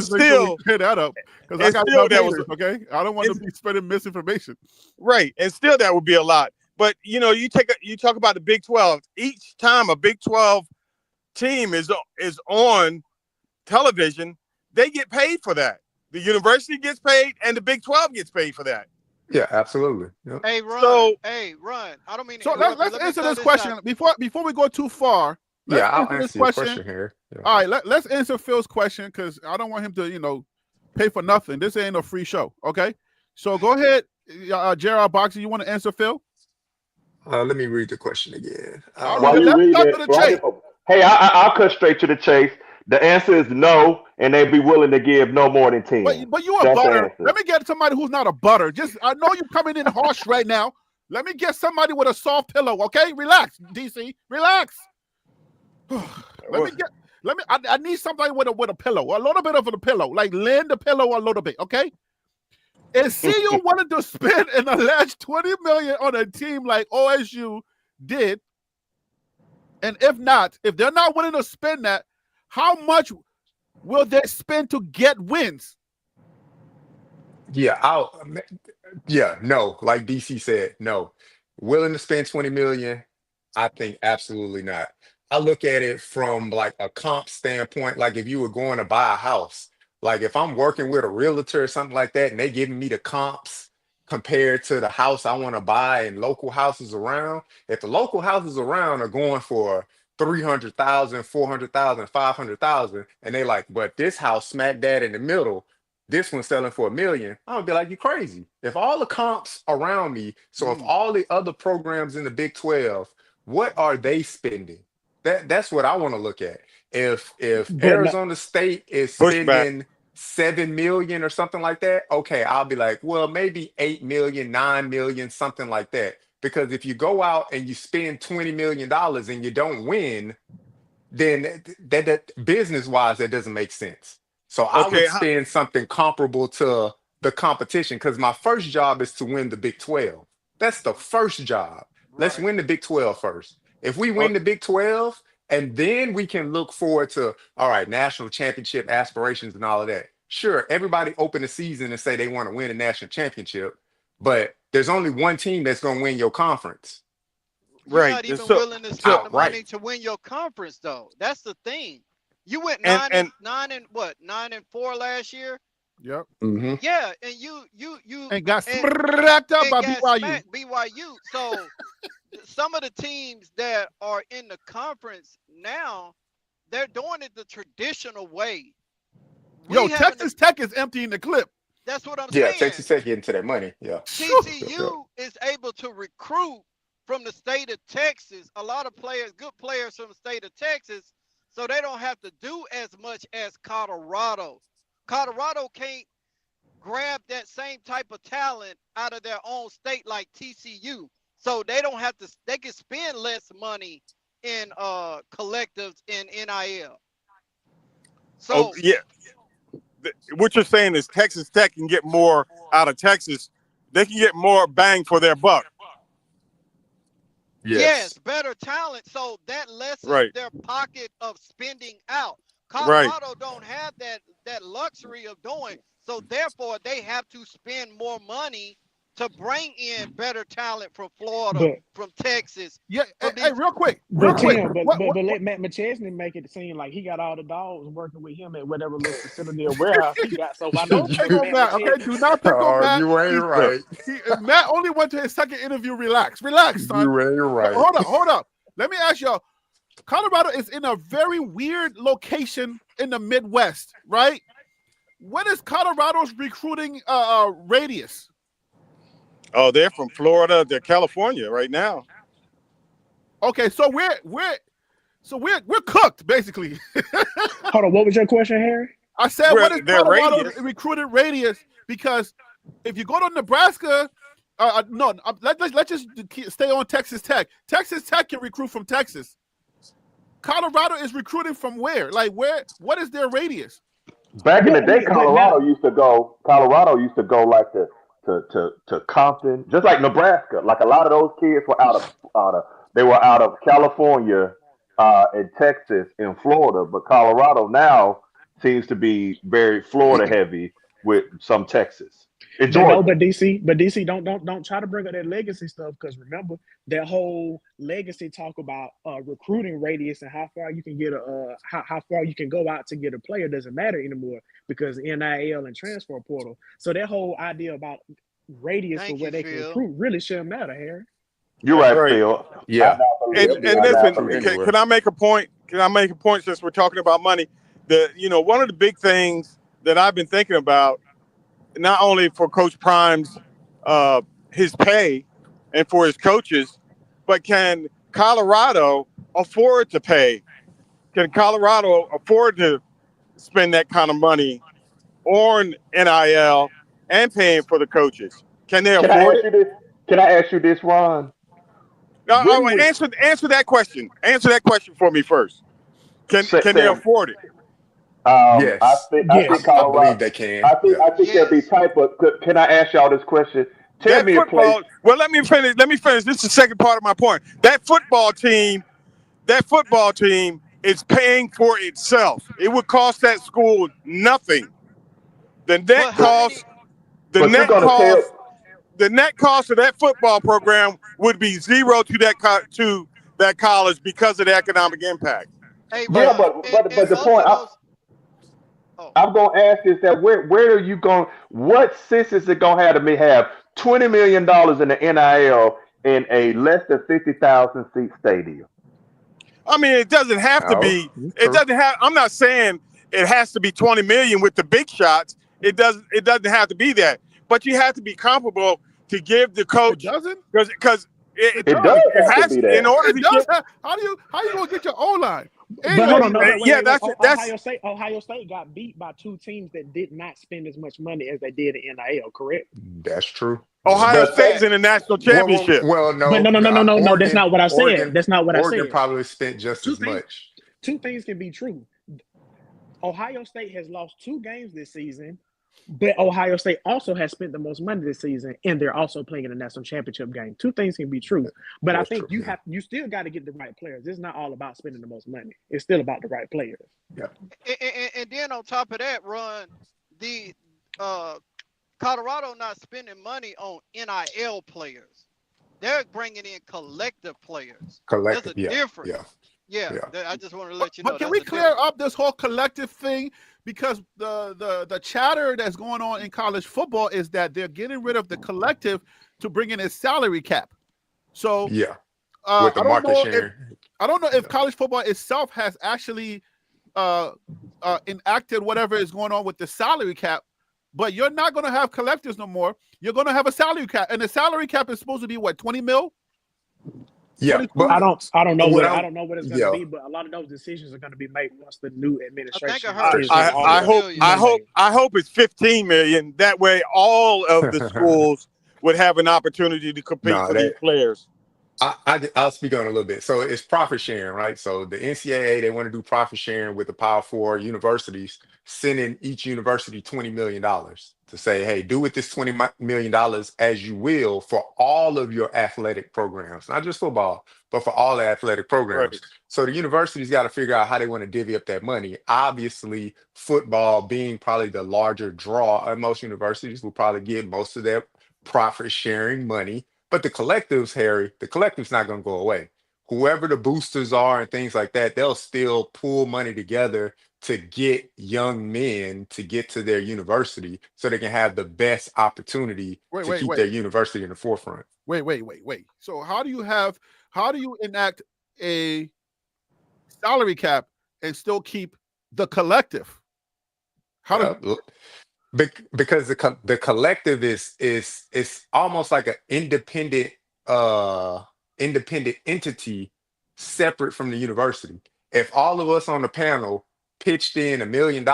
still clear that up because I and got still enough that was haters, okay? I don't want to be spreading misinformation. right, and still that would be a lot. But you talk about the Big 12. Each time a Big 12 team is on television, they get paid for that. The university gets paid, and the Big 12 gets paid for that. Yeah, absolutely. Yep. Hey, Run. So- Run. I don't mean to So interrupt you. let's Let me answer throw this question out. before we go too far. Let's Yeah, I'll answer this answer your question here. Yeah. All right, let's answer Phil's question because I don't want him to, pay for nothing. This ain't a free show, okay? So go ahead, Gerald Boxer. You want to answer Phil? Let me read the question again. All While right, you let's read cut it, to the chase. hey, I'll cut straight to the chase. The answer is no, and they'd be willing to give no more than 10. But you a That's the butter. answer. Let me get somebody who's not a butter. I know you're coming in harsh right now. Let me get somebody with a soft pillow, okay? Relax, DC. Relax. I need somebody with a pillow, a little bit of a pillow, like lend the pillow a little bit, okay? And see you wanted to spend an alleged $20 million on a team like OSU did, and if they're not willing to spend that, how much will they spend to get wins? Yeah, no. Like DC said, no. Willing to spend 20 million? I think absolutely not. I look at it from like a comp standpoint. Like if you were going to buy a house, like if I'm working with a realtor or something like that, and they giving me the comps compared to the house I want to buy and local houses around. If the local houses around are going for 300,000, 400,000, 500,000, and they like, but this house smack dab in the middle, this one's selling for $1 million. I would be like, you crazy. If all the comps around me, so if all the other programs in the Big 12, what are they spending? That's what I want to look at. If Arizona State is spending 7 million or something like that, okay, I'll be like, well, maybe 8 million, 9 million, something like that. Because if you go out and you spend $20 million and you don't win, then that business wise, that doesn't make sense. So I would spend something comparable to the competition because my first job is to win the Big 12. That's the first job. Let's win the Big 12 first. If we win the Big 12, and then we can look forward to, all right, national championship aspirations and all of that. Sure, everybody open the season and say they want to win a national championship, but there's only one team that's going to win your conference. You're not even willing to spend the money to win your conference, though. That's the thing. You went 9 and 4 last year. Yep. Mm-hmm. Yeah, and you and got smacked up by BYU. So some of the teams that are in the conference now, they're doing it the traditional way. Texas Tech is emptying the clip. That's what I'm saying. Yeah, Texas Tech getting to that money. Yeah. TCU is able to recruit from the state of Texas. A lot of good players from the state of Texas, so they don't have to do as much as Colorado. Colorado can't grab that same type of talent out of their own state like TCU. So they don't have to, they can spend less money in collectives in NIL. So what you're saying is Texas Tech can get more out of Texas. They can get more bang for their buck. Yes, Yes. better talent. So that lessens Right. their pocket of spending out. Right. Colorado don't have that luxury of doing. So therefore, they have to spend more money to bring in better talent from Florida, But from Texas, Yeah, from hey, these. real quick, real but quick. Tim, What but let Matt McChesney make it seem like he got all the dogs working with him at whatever little facility or warehouse he got. So why not don't just pick bring on Matt Matt, okay? McChesney? Do not pick on Oh, Matt. you ain't Yeah. right. Matt only went to his second interview. Relax, son. You ain't right. Hold up. Let me ask y'all. Colorado is in a very weird location in the Midwest, right? What is Colorado's recruiting radius? Oh, they're from Florida to California right now. Okay, so we're cooked basically. Hold on, what was your question, Harry? I said, Where what is their Colorado's radius. recruiting radius? Because if you go to Nebraska, no, let's just stay on Texas Tech. Texas Tech can recruit from Texas. Colorado is recruiting from where? Like where? What is their radius? Back in Well, the I day, mean, but now, Colorado used to go like to Compton, just like Nebraska. Like a lot of those kids were they were out of California, and Texas and Florida, but Colorado now seems to be very Florida heavy with some Texas and but no, Georgia. but DC, don't try to bring up that legacy stuff because remember that whole legacy talk about recruiting radius and how far you can get how far you can go out to get a player doesn't matter anymore because NIL and transfer portal. So that whole idea about radius for Thank where you, they can Phil. recruit really shouldn't matter, Harry. You're That's right, right. Phil. I Yeah. now believe And They'll be you. and I able to now listen, recruit believe you. anywhere. can I make a point? Can I make a point since we're talking about money? One of the big things that I've been thinking about, not only for Coach Prime's uh, his pay and for his coaches, but can Colorado afford to pay? Can Colorado afford to spend that kind of money on NIL and paying for the coaches? Can they Can I afford ask it? you this? Can I ask you this, Ron? When we Answer that question. Answer that question for me first. Can they Sam, afford it? Yes. I Yes. think I believe Colorado. they can. Yeah. I think there'll be Yes. type of. Can I ask y'all this question? Tell That me a place. football. Well, let me finish. Let me finish. This is the second part of my point. That football team is paying for itself. It would cost that school nothing. The net But how cost, many? the But you're net gonna tell. cost, the net cost of that football program would be zero to that college because of the economic impact. Hey, Yeah, Ron, but and the most point of those. Oh, I'm gonna ask is that where are you going? What sense is it gonna have to me have $20 million in the NIL in a less than 50,000 seat stadium? I mean, it doesn't have to Oh, be. It true. doesn't have. I'm not saying it has to be 20 million with the big shots. It doesn't. It doesn't have to be that. But you have to be comparable to give the It coach doesn't. because It It does. does it have to has be in that. order It to does. get. How you gonna get your O line? And But you hold gonna on, need no, that. no, Yeah, that's Ohio State, got beat by two teams that did not spend as much money as they did in NIL, correct? That's true. Yeah. Ohio The State is fact, in the national Well, championship. But no. no. That's Oregon, not what I said. Oregon, That's not what I Oregon said. probably spent just Two as things. much. Two things can be true. Ohio State has lost two games this season, but Ohio State also has spent the most money this season, and they're also playing in the national championship game. Two things can be true, but I That's think true. Yeah. you still got to get the right players. It's not all about spending the most money. It's still about the right players. Yeah. and then on top of that, Ron, the uh, Colorado not spending money on NIL players. They're bringing in collective players. There's a Collective. Yeah. difference. Yeah. Yeah, Yeah. I just want to But, let you know but can that's we a clear difference. up this whole collective thing? Because the chatter that's going on in college football is that they're getting rid of the collective to bring in a salary cap. So Yeah. With the market sharing. I don't know if Yeah. college football itself has actually enacted whatever is going on with the salary cap. But you're not going to have collectives no more. You're going to have a salary cap, and the salary cap is supposed to be what, 20 mil, Yeah. 22. But I don't know what I I'm, don't know what it's going to yeah, be, but a lot of those decisions are going to be made once the new I think I administration heard is in Christian. I Yeah. 15 office hope million. I hope Monday. I hope it's 15 million. That way, all of the schools would have an opportunity to compete No, for these players. I'll speak on it a little bit. So it's profit sharing, right? So the NCAA, they want to do profit sharing with the Power Four universities, sending each university $20 million to say, hey, do with this $20 million as you will for all of your athletic programs, not just football, but for all the athletic Right. programs. So the universities got to figure out how they want to divvy up that money. Obviously, football being probably the larger draw at most universities will probably get most of their profit sharing money, but the collectives, Harry, the collective's not going to go away. Whoever the boosters are and things like that, they'll still pull money together to get young men to get to their university so they can have the best opportunity Wait, to wait, keep wait, their university in the forefront. wait. So how do you enact a salary cap and still keep the collective? How does Well, because the collective is almost like an independent entity separate from the university. If all of us on the panel pitched in $1 million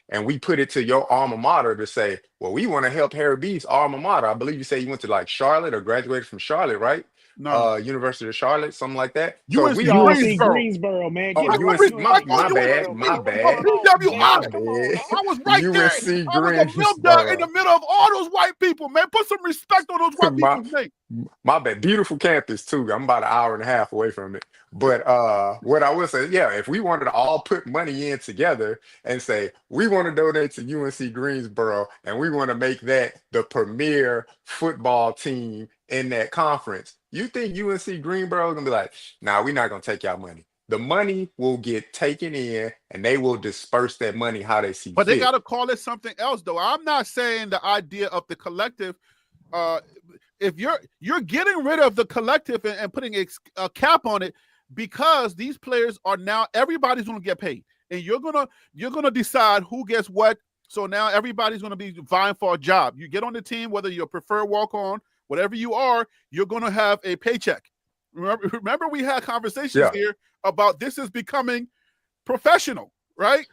and we put it to your alma mater to say, well, we want to help Harry B's alma mater. I believe you say you went to like Charlotte or graduated from Charlotte, right? no University of Charlotte, something like that. So if UNC we all UNC Greensboro? Greensboro, man. Oh, Get it I right. UNC, respect UNC on my bad, Greensboro, my man. Come bad, on, my JR. PWI. Come on, bad. now. I was right there. UNC I was a milk dud in Greensboro. the middle of all those white people, man. Put some respect on those white My people's name. my bad. Beautiful campus too. I'm about an hour and a half away from it. But what I would say, yeah, if we wanted to all put money in together and say we want to donate to UNC Greensboro and we want to make that the premier football team in that conference, you think UNC Greensboro is gonna be like, nah, we're not gonna take y'all money. The money will get taken in and they will disperse that money how they see But they got fit. to call it something else, though. I'm not saying the idea of the collective. If you're getting rid of the collective and putting a cap on it because these players are now everybody's going to get paid, and you're gonna decide who gets what. So now everybody's going to be vying for a job. You get on the team, whether you're a preferred walk on, whatever you are, you're going to have a paycheck. Remember, we had conversations Yeah. here about this is becoming professional, right?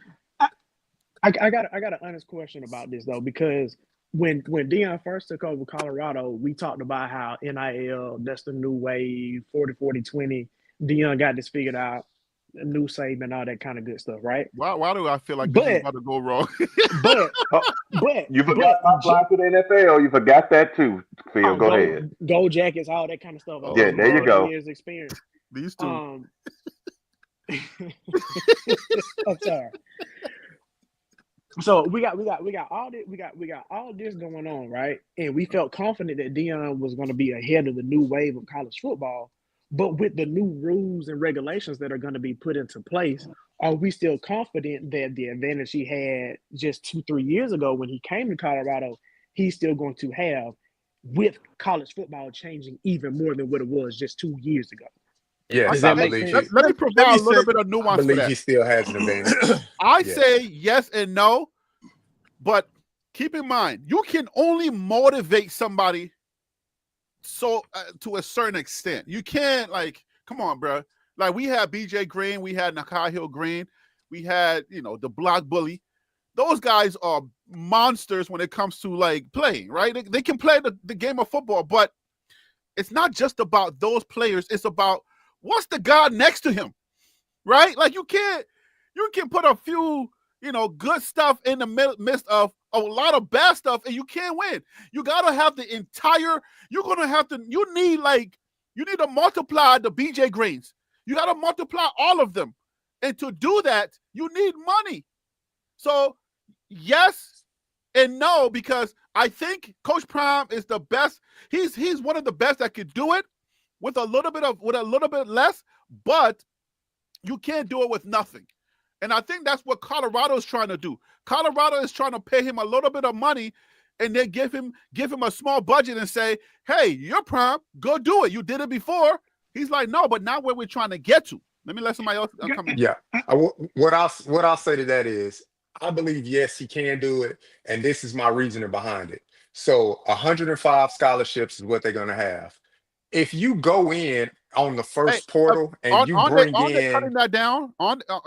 I got an honest question about this though, because when Deion first took over Colorado, we talked about how NIL, that's the new wave, 40-40-20. Deion got this figured out, a new Saban, all that kind of good stuff, right? Why do I feel like this is But about to go wrong? but Oh, but you forgot top line to the NFL. You forgot that too, Phil. Go ahead. Go Jackets, all that kind of stuff. Oh, Yeah, there you Lord. go. Years experience. These two. I'm sorry. So we got all this going on, right? And we felt confident that Deion was going to be ahead of the new wave of college football. But with the new rules and regulations that are going to be put into place, are we still confident that the advantage he had just 2-3 years ago when he came to Colorado, he's still going to have with college football changing even more than what it was just 2 years ago? Yes, Does I that make believe sense? he Let me provide a little bit of I nuance for believe that. he still has an advantage. I Yeah. say yes and no, but keep in mind, you can only motivate somebody so to a certain extent. You can't come on, bro. Like we had BJ Green, we had Nakai Hill Green, we had the block bully. Those guys are monsters when it comes to playing, right? They can play the game of football, but it's not just about those players. It's about what's the guy next to him, right? Like you can put a few good stuff in the midst of a lot of bad stuff, and you can't win. You gotta have the entire. You need to multiply the BJ Greens. You gotta multiply all of them, and to do that, you need money. So yes and no, because I think Coach Prime is the best. He's one of the best that could do it with a little bit less, but you can't do it with nothing. And I think that's what Colorado is trying to do. Colorado is trying to pay him a little bit of money and then give him a small budget and say, hey, you're Prime, go do it. You did it before. He's like, no, but not where we're trying to get to. Let me let somebody else come in. Yeah. What I'll say to that is, I believe yes, he can do it, and this is my reasoning behind it. So 105 scholarships is what they're gonna have. If you go in on the first portal and you bring Aren't they in, cutting that down?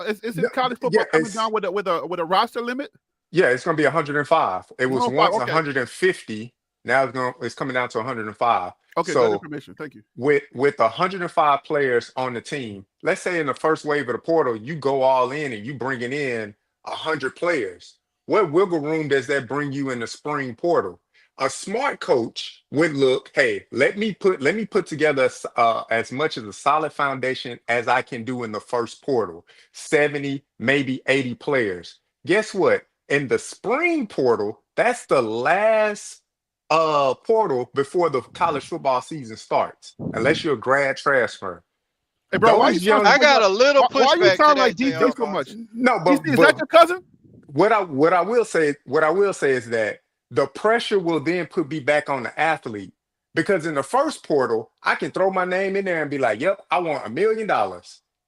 Is No, college football yeah, coming it's down with a roster limit? yeah, it's gonna be 105. It was 105, once okay. 150, Now it's coming down to 105. Okay, good So information. Thank you. with 105 players on the team, let's say in the first wave of the portal, you go all in and you bringing in 100 players. What wiggle room does that bring you in the spring portal? A smart coach would look, hey, let me put together as much as a solid foundation as I can do in the first portal, 70, maybe 80 players. Guess what? In the spring portal, that's the last portal before the college football season starts, unless you're a grad transfer. Hey, bro, why you Those sound young I so got a little why you pushback to sound like that, DC JR so much? Boston. no, DC, is that but your cousin? what I will say is that the pressure will then be back on the athlete, because in the first portal I can throw my name in there and be like, "Yep, I want $1 million."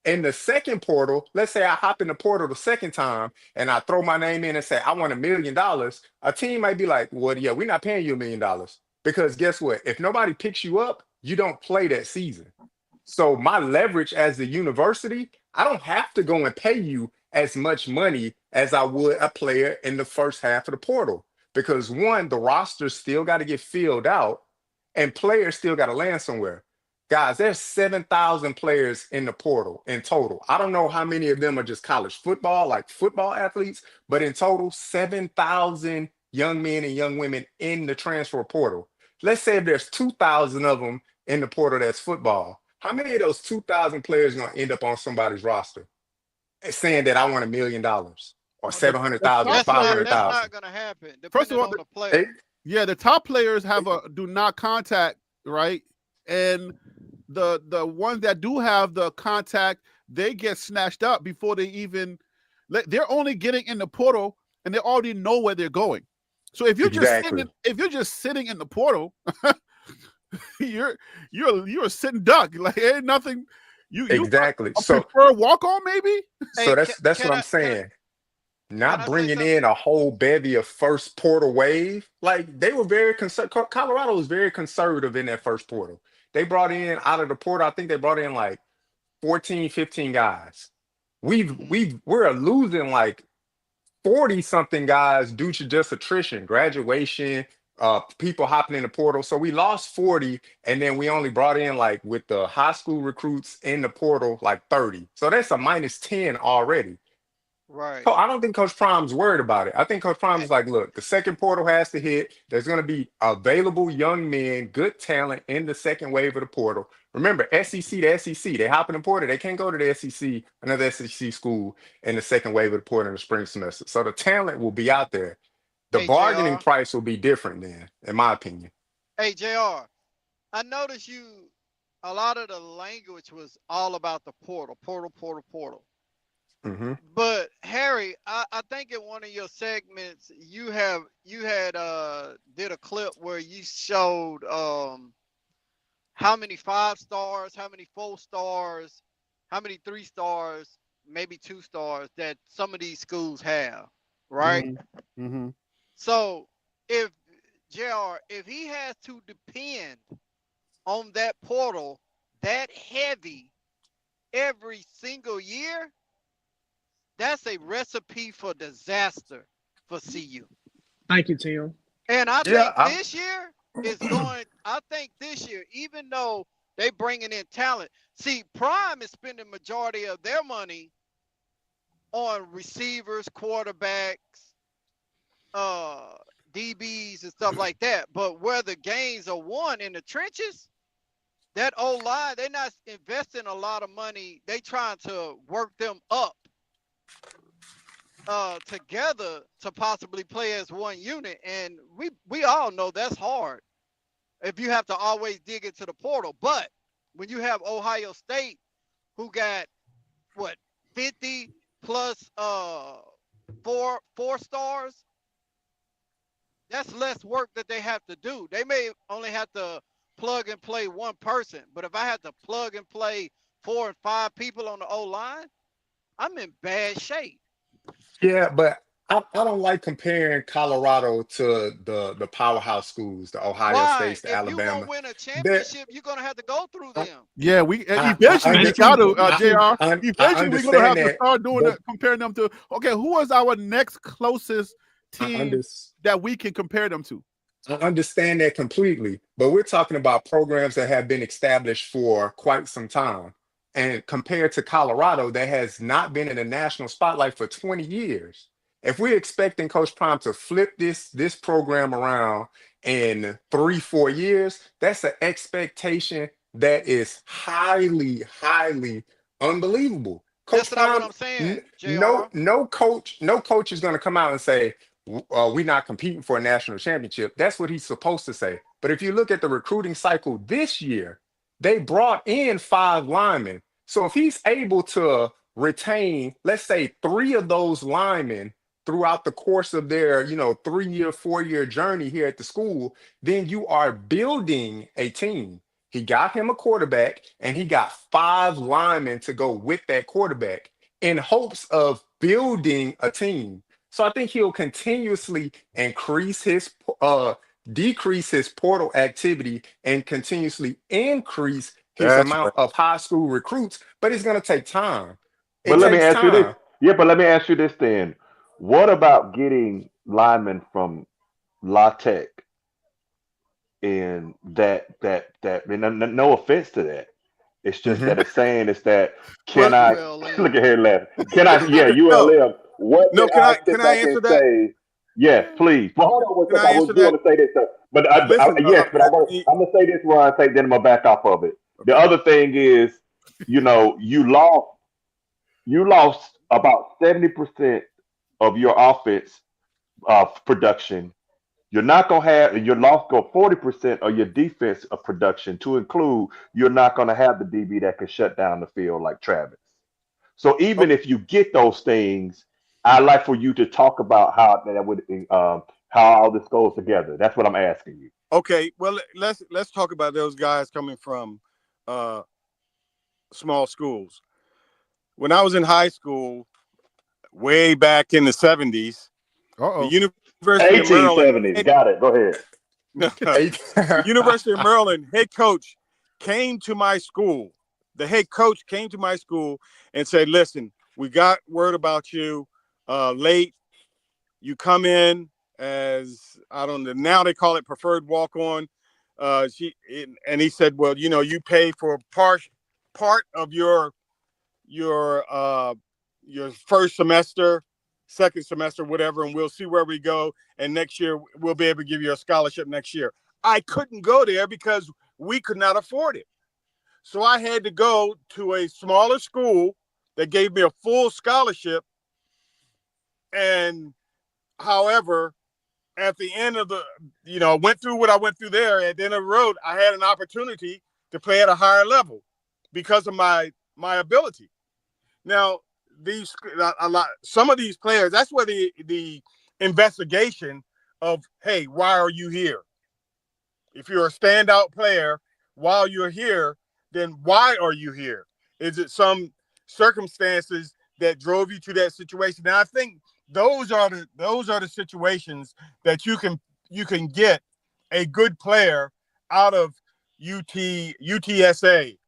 In the second portal, let's say I hop in the portal the second time and I throw my name in and say I want $1 million. A team might be like, "Well, yeah, we're not paying you $1 million," because guess what? If nobody picks you up, you don't play that season. So my leverage as the university, I don't have to go and pay you as much money as I would a player in the first half of the portal. Because one, the roster still got to get filled out and players still got to land somewhere. Guys, there's 7,000 players in the portal in total. I don't know how many of them are just college football, like football athletes, but in total, 7,000 young men and young women in the transfer portal. Let's say if there's 2,000 of them in the portal that's football. How many of those 2,000 players going to end up on somebody's roster saying that I want $1 million or The, the 700,000 or top That's not players, 500,000? gonna happen, first of depending all, on the Hey, player. yeah, the top players have a do not contact, right? And the ones that do have the contact, they get snatched up before they even they're only getting in the portal and they already know where they're going. So exactly. if you're just sitting in the portal, you're a sitting duck. Like ain't nothing you Exactly. a So preferred walk on maybe? so Hey, that's can what I I'm saying. can Not I say bringing something? in a whole bevy of first portal wave. Like they were very conservative. Colorado was very conservative in that first portal. They brought in out of the portal, I think they brought in like 14, 15 guys. Mhm. We're losing like 40 something guys due to just attrition, graduation, people hopping in the portal. So we lost 40, and then we only brought in, like, with the high school recruits in the portal, like 30. So that's a minus 10 already. Right. So I don't think Coach Prime's worried about it. I think Coach Prime Eh, is like, look, the second portal has to hit. There's going to be available young men, good talent in the second wave of the portal. Remember, SEC to SEC, they hop in the portal. They can't go to the SEC, another SEC school in the second wave of the portal in the spring semester. So the talent will be out there. The Hey, bargaining Jr. price will be different then, in my opinion. Hey, Jr. I noticed a lot of the language was all about the portal, portal, portal, portal. Hmm. But Harry, I think in one of your segments you had did a clip where you showed how many 5 stars, how many 4 stars, how many 3 stars, maybe 2 stars that some of these schools have, right? Mm-hmm. So if if he has to depend on that portal that heavy every single year, that's a recipe for disaster for CU. Thank you, Tim. And I Yeah, think this year is going. I think this year, even though they bringing in talent, see, Prime is spending majority of their money on receivers, quarterbacks, uh, DBs, and stuff like that. But where the gains are won in the trenches, that O line, they're not investing a lot of money. They trying to work them up together to possibly play as one unit. And we all know that's hard if you have to always dig into the portal. But when you have Ohio State, who got what 50 plus four stars, that's less work that they have to do. They may only have to plug and play one person, but if I had to plug and play 4 and 5 people on the O line, I'm in bad shape. yeah, but I don't like comparing Colorado to the powerhouse schools, the Ohio Why? States, the If you want Alabama. to win a They're, championship, you're gonna have to go through I, them. Yeah, we I eventually we Thank you. got understand. to Thank you. Jr. I Eventually, we're gonna understand have to that, start doing but that, comparing them to. Okay, who is our next closest I team understand. that we can compare them to? I understand that completely, but we're talking about programs that have been established for quite some time. And compared to Colorado, that has not been in the national spotlight for 20 years. If we're expecting Coach Prime to flip this program around in 3, 4 years, that's an expectation that is highly, highly unbelievable. Coach That's not what Prime, I'm saying, no, Jr. no coach is going to come out and say, we're not competing for a national championship. That's what he's supposed to say. But if you look at the recruiting cycle this year, they brought in 5 linemen. So if he's able to retain, let's say, 3 of those linemen throughout the course of their, 3 year, 4 year journey here at the school, then you are building a team. He got him a quarterback and he got 5 linemen to go with that quarterback in hopes of building a team. So I think he'll continuously increase his decrease his portal activity and continuously increase his That's amount right. of high school recruits, but it's going to take time. It But let me takes ask you this. time. Yeah, but let me ask you this then. What about getting linemen from La Tech and that and no offense to that. It's just Mhm. that it's saying it's that Well, can I look ULM. at here laughing. Can I yeah, no, ULM. What no. did Can I I sit can I back and answer that? say? Yes, please. But hold on one Can second. I I was answer going that? to say this stuff. But Listen, yes, but I'm gonna say this, Ron, take then I'm gonna back off of it. The okay. other thing is, you lost about 70% of your offense production. You're not gonna have your loss go 40% of your defense of production to include you're not gonna have the DB that can shut down the field like Travis. So even Okay. if you get those things, I'd like for you to talk about how that would how all this goes together. That's what I'm asking you. Okay. Well, let's talk about those guys coming from uh, small schools. When I was in high school, way back in the '70s, the Uh-oh. University of Maryland 1870s. Got it. Go ahead. the Eight. University of Maryland head coach came to my school. The head coach came to my school and said, "Listen, we got word about you late. You come in as I don't know. Now they call it preferred walk on." And he said, "Well, you pay for part of your uh, your first semester, second semester, whatever, and we'll see where we go. And next year we'll be able to give you a scholarship next year." I couldn't go there because we could not afford it. So I had to go to a smaller school that gave me a full scholarship. And however, at the end of went through what I went through there. At the end of the road, I had an opportunity to play at a higher level because of my ability. Now, some of these players, that's where the investigation of, hey, why are you here? If you're a standout player while you're here, then why are you here? Is it some circumstances that drove you to that situation? And I think those are the situations that you can get a good player out of UTSA,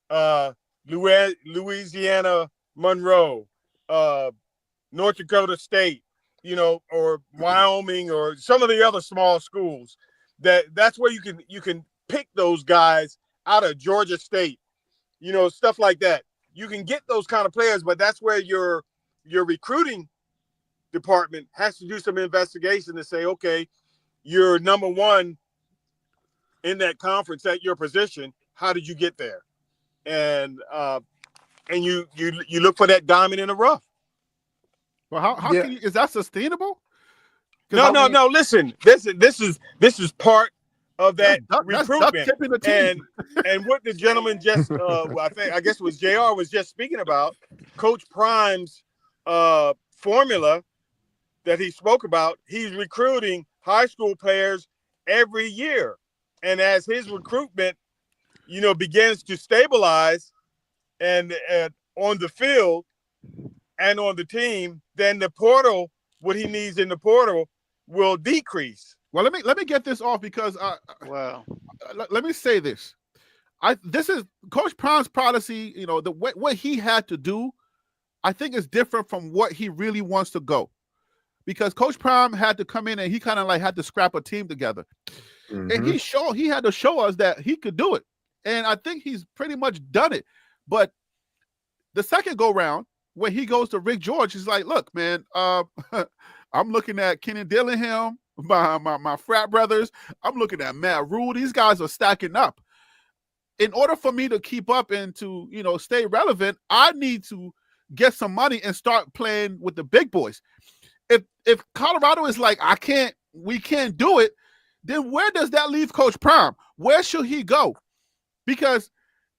uh, Louisiana Monroe, uh, North Dakota State, or Wyoming, or some of the other small schools. That's where you can pick those guys out of Georgia State, stuff like that. You can get those kind of players, but that's where your recruiting department has to do some investigation to say, okay, you're number one in that conference at your position. How did you get there? And you look for that diamond in the rough. Well, how Yeah, can you? Is that sustainable? Because I I mean, no. Listen, this is part of that Mhm. recruitment. That's Duck duct tipping the team. And what the gentleman just I guess it was Jr. was just speaking about, Coach Prime's formula that he spoke about. He's recruiting high school players every year, and as his recruitment begins to stabilize and on the field and on the team, then the portal, what he needs in the portal, will decrease. Well, let me get this off because Well, let me say this. This is Coach Prime's policy. The what he had to do, I think, is different from what he really wants to go. because Coach Prime had to come in and he kind of like had to scrap a team together. And he had to show us that he could do it. And I think he's pretty much done it. But the second go round, when he goes to Rick George, he's like, look, man, I'm looking at Kenny Dillingham, my frat brothers. I'm looking at Matt Rule. These guys are stacking up. In order for me to keep up and to, stay relevant, I need to get some money and start playing with the big boys. If Colorado is like, we can't do it, then where does that leave Coach Prime? Where should he go? Because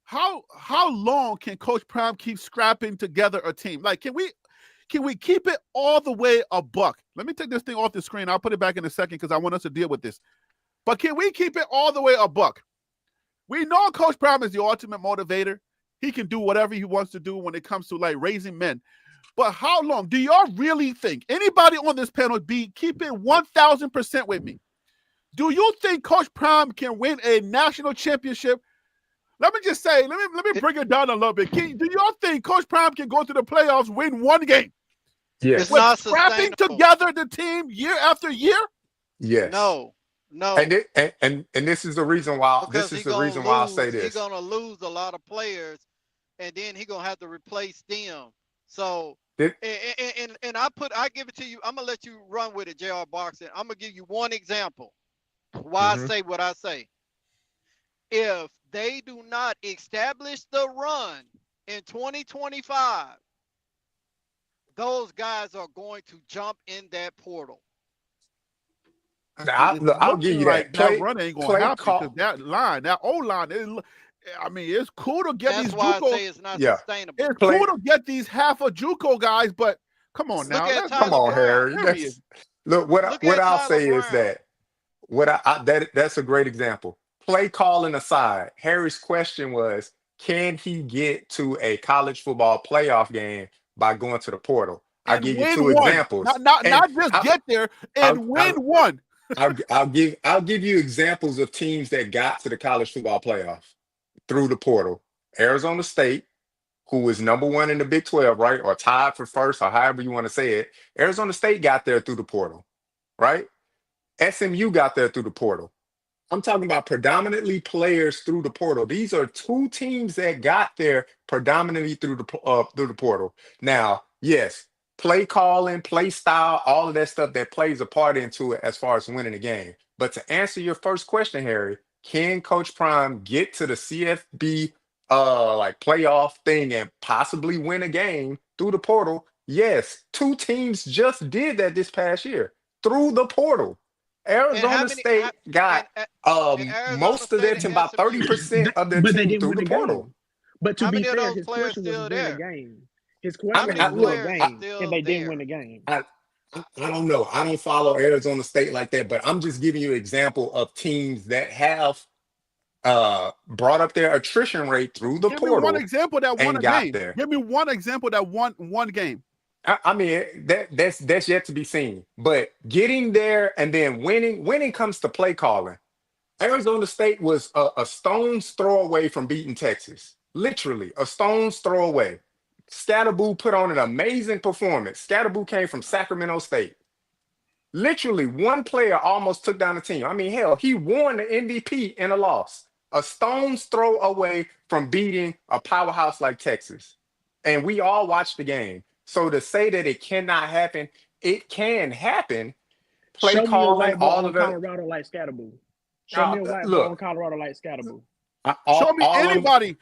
how long can Coach Prime keep scrapping together a team? Like, can we keep it all the way a buck? Let me take this thing off the screen. I'll put it back in a second because I want us to deal with this. But can we keep it all the way a buck? We know Coach Prime is the ultimate motivator. He can do whatever he wants to do when it comes to like raising men. But how long? Do y'all really think, anybody on this panel, keep it 1,000% with me? Do you think Coach Prime can win a national championship? Let me just say, let me bring it down a little bit. Do y'all think Coach Prime can go to the playoffs, win one game? Yes. It's not scrapping sustainable. together the team year after year? Yes. No. And this is the reason why. Because This is the reason why I say this. He's gonna lose a lot of players, and then he's gonna have to replace them. So and I give it to you. I'm gonna let you run with it, JR Boxing. I'm gonna give you one example why I say what I say. If they do not establish the run in 2025, those guys are going to jump in that portal. I'll give you that. That run ain't gonna happen because that O-line, it's cool to get these JUCO. That's why I say it's not sustainable. It's cool to get these half a JUCO guys, but come on now. Come on, Harry. What I'll say is that that's a great example. Play calling aside, Harry's question was, can he get to a college football playoff game by going to the portal? I'll give you two examples. Not just get there and win one. I'll give you examples of teams that got to the college football playoff through the portal. Arizona State, who was number one in the Big 12, right? Or tied for first, or however you want to say it. Arizona State got there through the portal, right? SMU got there through the portal. I'm talking about predominantly players through the portal. These are two teams that got there predominantly through the portal. Now, yes, play calling, play style, all of that stuff that plays a part into it as far as winning the game. But to answer your first question, Harry, can Coach Prime get to the CFB playoff thing and possibly win a game through the portal? Yes, two teams just did that this past year through the portal. Arizona State got most of their team, about 30% of their team through the portal. But to be fair, his question was win the game. His question was win the game, and they didn't win the game. I don't know. I don't follow Arizona State like that, but I'm just giving you an example of teams that have brought up their attrition rate through the portal. Give me one example that won a game. There. Give me one example that won one game. That's yet to be seen. But getting there and then winning comes to play calling. Arizona State was a stone's throw away from beating Texas. Literally, a stone's throw away. Scatterboo put on an amazing performance. Scatterboo came from Sacramento State. Literally, one player almost took down the team. Hell, he won the MVP in a loss. A stone's throw away from beating a powerhouse like Texas. And we all watched the game. So to say that it cannot happen, it can happen. Play calling, all of that. Colorado like Scatterboo. Show me a white ball on Colorado like Scatterboo. Show me anybody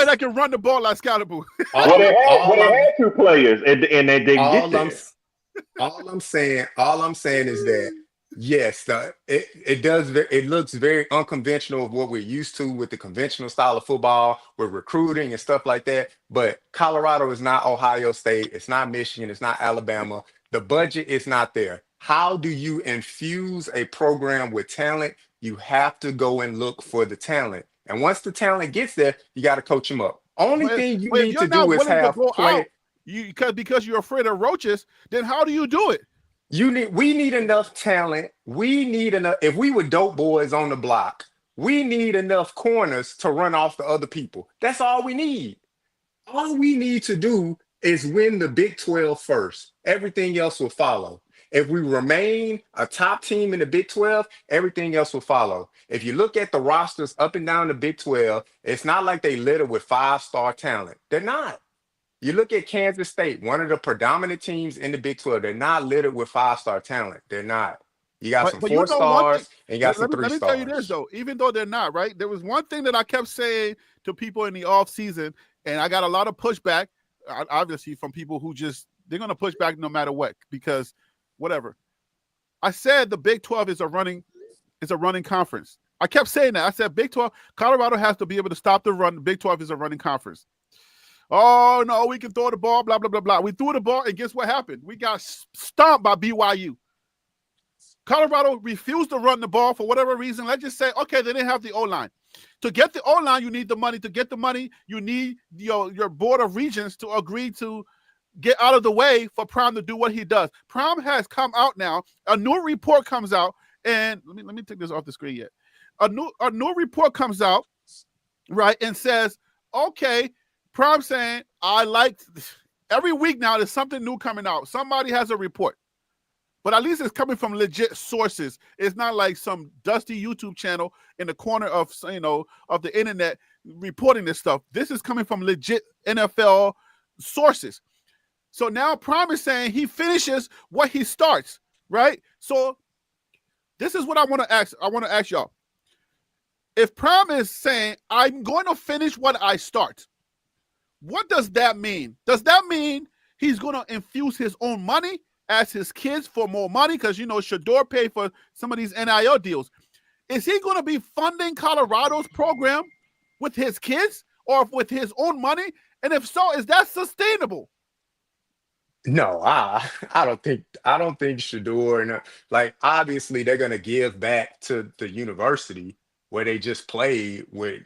that can run the ball like Scatterboo. They had two players, and they didn't get there. All I'm saying is that yes, it looks very unconventional of what we're used to with the conventional style of football, with recruiting and stuff like that. But Colorado is not Ohio State, it's not Michigan, it's not Alabama. The budget is not there. How do you infuse a program with talent? You have to go and look for the talent. And once the talent gets there, you got to coach them up. Only thing you need to do is have play. Because you're afraid of roaches, then how do you do it? We need enough talent. We need enough. If we were dope boys on the block, we need enough corners to run off the other people. That's all we need. All we need to do is win the Big 12 first. Everything else will follow. If we remain a top team in the Big 12, everything else will follow. If you look at the rosters up and down the Big 12, it's not like they litter with 5-star talent. They're not. You look at Kansas State, one of the predominant teams in the Big 12. They're not littered with 5-star talent. They're not. You got some But 4 you know one thing. stars and you got some Let me 3 let me tell you this stars. though. Even though they're not right, there was one thing that I kept saying to people in the off season, and I got a lot of pushback, obviously from people who just they're gonna push back no matter what because whatever. I said the Big 12 is a running conference. I kept saying that. I said Big 12, Colorado has to be able to stop the run. The Big 12 is a running conference. Oh no, we can throw the ball, blah blah blah blah. We threw the ball, and guess what happened? We got stomped by BYU. Colorado refused to run the ball for whatever reason. Let's just say, okay, they didn't have the O-line. To get the O-line, you need the money. To get the money, you need your board of regents to agree to get out of the way for Prime to do what he does. Prime has come out now. A new report comes out, and let me take this off the screen yet. A new report comes out, right, and says, okay, Prime saying, I like every week now there's something new coming out. Somebody has a report. But at least it's coming from legit sources. It's not like some dusty YouTube channel in the corner of of the internet reporting this stuff. This is coming from legit NFL sources. So now Prime is saying he finishes what he starts, right? So this is what I want to ask. I want to ask y'all. If Prime is saying, I'm going to finish what I start, what does that mean? Does that mean he's going to infuse his own money? Ask his kids for more money because Shador paid for some of these NIL deals. Is he going to be funding Colorado's program with his kids or with his own money? And if so, is that sustainable? No, I don't think Shador and obviously they're gonna give back to the university where they just played with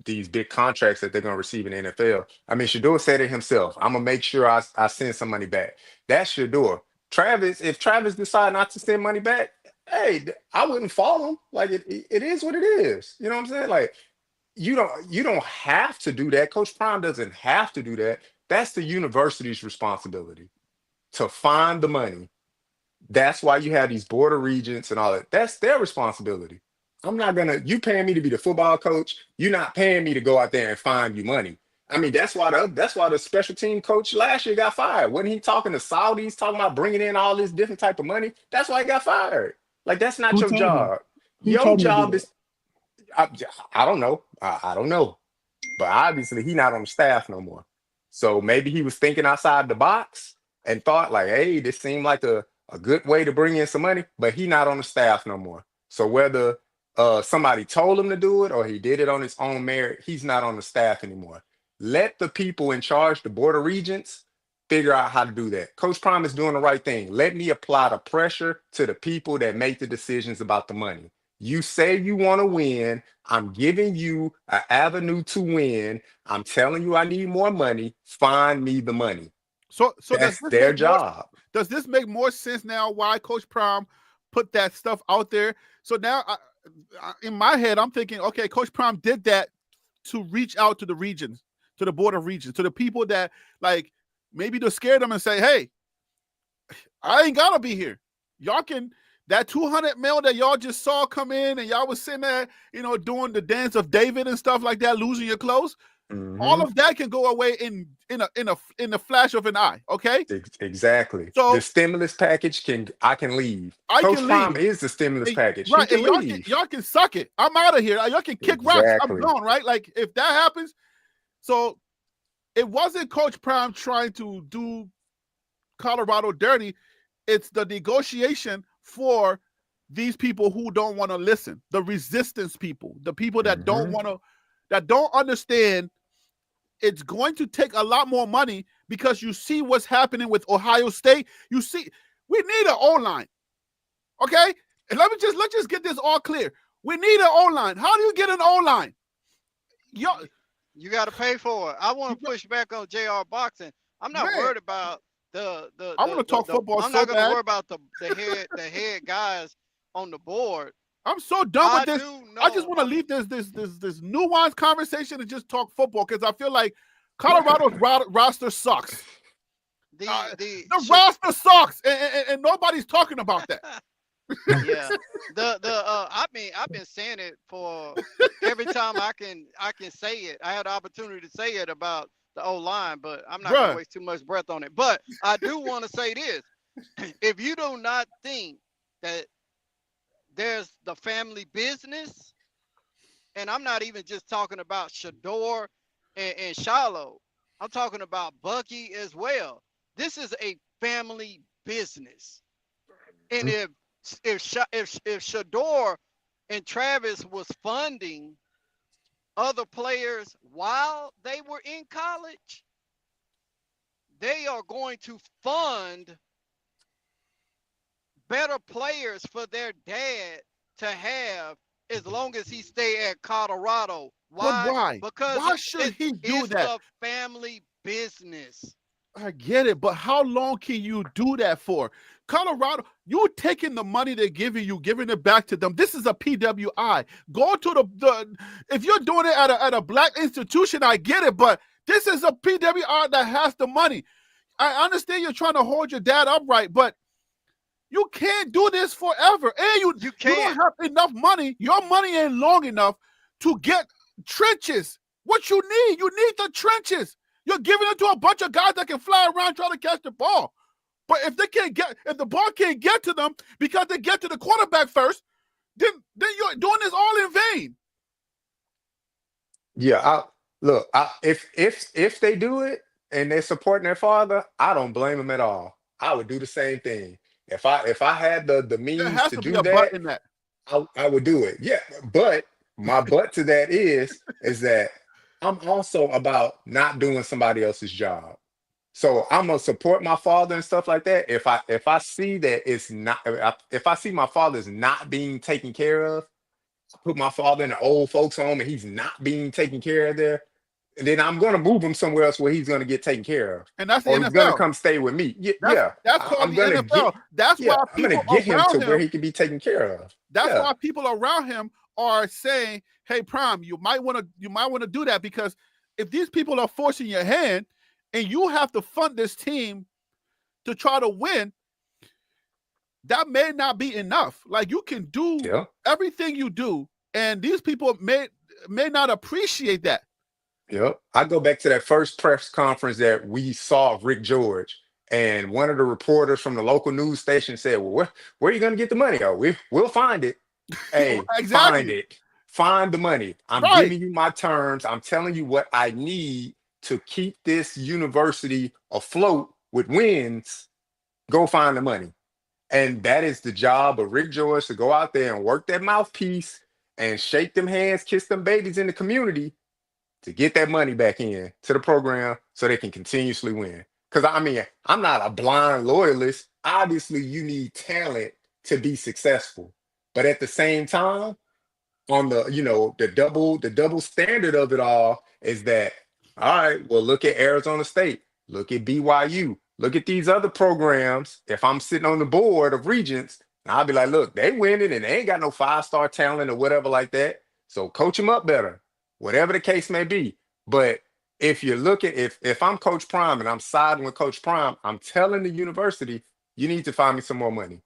these big contracts that they're gonna receive in the NFL. I mean, Shador said it himself. I'm gonna make sure I send some money back. That's Shador. If Travis decide not to send money back, hey, I wouldn't fault him. Like it is what it is. You know what I'm saying? Like you don't have to do that. Coach Prime doesn't have to do that. That's the university's responsibility to find the money. That's why you have these board of regents and all that. That's their responsibility. You paying me to be the football coach. You're not paying me to go out there and find you money. I mean, that's why the special team coach last year got fired. Wasn't he talking to Saudis, talking about bringing in all this different type of money? That's why he got fired. Like, that's not Who your told him? job. Who Your told him to do job that? is, I don't know. I don't know. But obviously, he's not on the staff no more. So maybe he was thinking outside the box and thought like, hey, this seemed like a good way to bring in some money, but he not on the staff no more. So whether somebody told him to do it or he did it on his own merit, he's not on the staff anymore. Let the people in charge, the board of regents, figure out how to do that. Coach Prime is doing the right thing. Let me apply the pressure to the people that make the decisions about the money. You say you want to win. I'm giving you an avenue to win. I'm telling you I need more money. Find me the money. So that's their job. Does this make more sense now why Coach Prime put that stuff out there? So now in my head, I'm thinking, okay, Coach Prime did that to reach out to the regions, to the board of regents, to the people that like maybe to scare them and say, hey, I ain't gotta be here. Y'all can, that 200 mil that y'all just saw come in and y'all was sitting there, doing the dance of David and stuff like that, losing your clothes. Mhm. All of that can go away in a flash of an eye. Okay. Exactly. So the stimulus package I can leave. I Coach can Prime leave. is the stimulus package. Right. He And can leave. y'all can suck it. I'm out of here. Y'all can kick rocks. I'm Exactly. gone. Right. Like if that happens. So it wasn't Coach Prime trying to do Colorado dirty. It's the negotiation for these people who don't want to listen, the resistance people, the people that don't want to, that don't understand it's going to take a lot more money because you see what's happening with Ohio State. You see, we need an O-line. Okay? And let's just get this all clear. We need an O-line. How do you get an O-line? You got to pay for it. I want to push back on JR Boxing. I'm not worried about the I want to talk football. I'm not going to worry about the head guys on the board. I'm so done with this. I just want to leave this nuanced conversation and just talk football because I feel like Colorado's roster sucks. The roster sucks, and nobody's talking about that. Yeah. I've been saying it for every time I can say it. I had the opportunity to say it about the O line, but I'm not gonna Bruh, waste too much breath on it. But I do want to say this: if you do not think that there's the family business, and I'm not even just talking about Shador and Shiloh, I'm talking about Bucky as well. This is a family business, and if Shador and Travis was funding other players while they were in college, they are going to fund better players for their dad to have as long as he stay at Colorado. but Why? why? Because Why should he do it's that? the family business. I get it, but how long can you do that for? Colorado, you taking the money they're giving you, giving it back to them. This is a PWI. Go to the if you're doing it at a black institution, I get it, but this is a PWI that has the money. I understand you're trying to hold your dad upright, but you can't do this forever. And You you can't. don't have enough money. Your money ain't long enough to get trenches. What you need the trenches. You're giving it to a bunch of guys that can fly around trying to catch the ball. But if the ball can't get to them because they get to the quarterback first, then you're doing this all in vain. Yeah, if they do it and they're supporting their father, I don't blame them at all. I would do the same thing. If I had the There means has to to be do a that, button in that. I would do it. Yeah, but my but to that is that I'm also about not doing somebody else's job. So I'm gonna support my father and stuff like that. If I see that it's not, if I see my father is not being taken care of, put my father in an old folks home and he's not being taken care of there, and then I'm gonna move him somewhere else where he's gonna get taken care of, And that's the or he's gonna NFL. come stay with me. Yeah, That's yeah. that's I, called I'm the gonna get, NFL. That's yeah, why I'm gonna people get him to around where him he can be taken care of. That's Yeah, why people around him are saying, "Hey, Prime, you might want to do that because if these people are forcing your hand and you have to fund this team to try to win, that may not be enough. Like you can do yeah. everything you do, and these people may not appreciate that." Yep. I go back to that first press conference that we saw of Rick George, and one of the reporters from the local news station said, "Well, where are you going to get the money? Oh, we'll find it. Hey, find Exactly. it. Find the money. I'm Right. giving you my terms. I'm telling you what I need to keep this university afloat with wins. Go find the money." And that is the job of Rick George, to go out there and work that mouthpiece and shake them hands, kiss them babies in the community to get that money back in to the program so they can continuously win. Because I mean, I'm not a blind loyalist. Obviously, you need talent to be successful. But at the same time, on the double standard of it all is that, all right, well, look at Arizona State, look at BYU, look at these other programs. If I'm sitting on the board of regents, I'll be like, look, they winning and they ain't got no 5-star talent or whatever like that, so coach them up better, whatever the case may be. But if you look at, if I'm Coach Prime and I'm siding with Coach Prime, I'm telling the university, you need to find me some more money.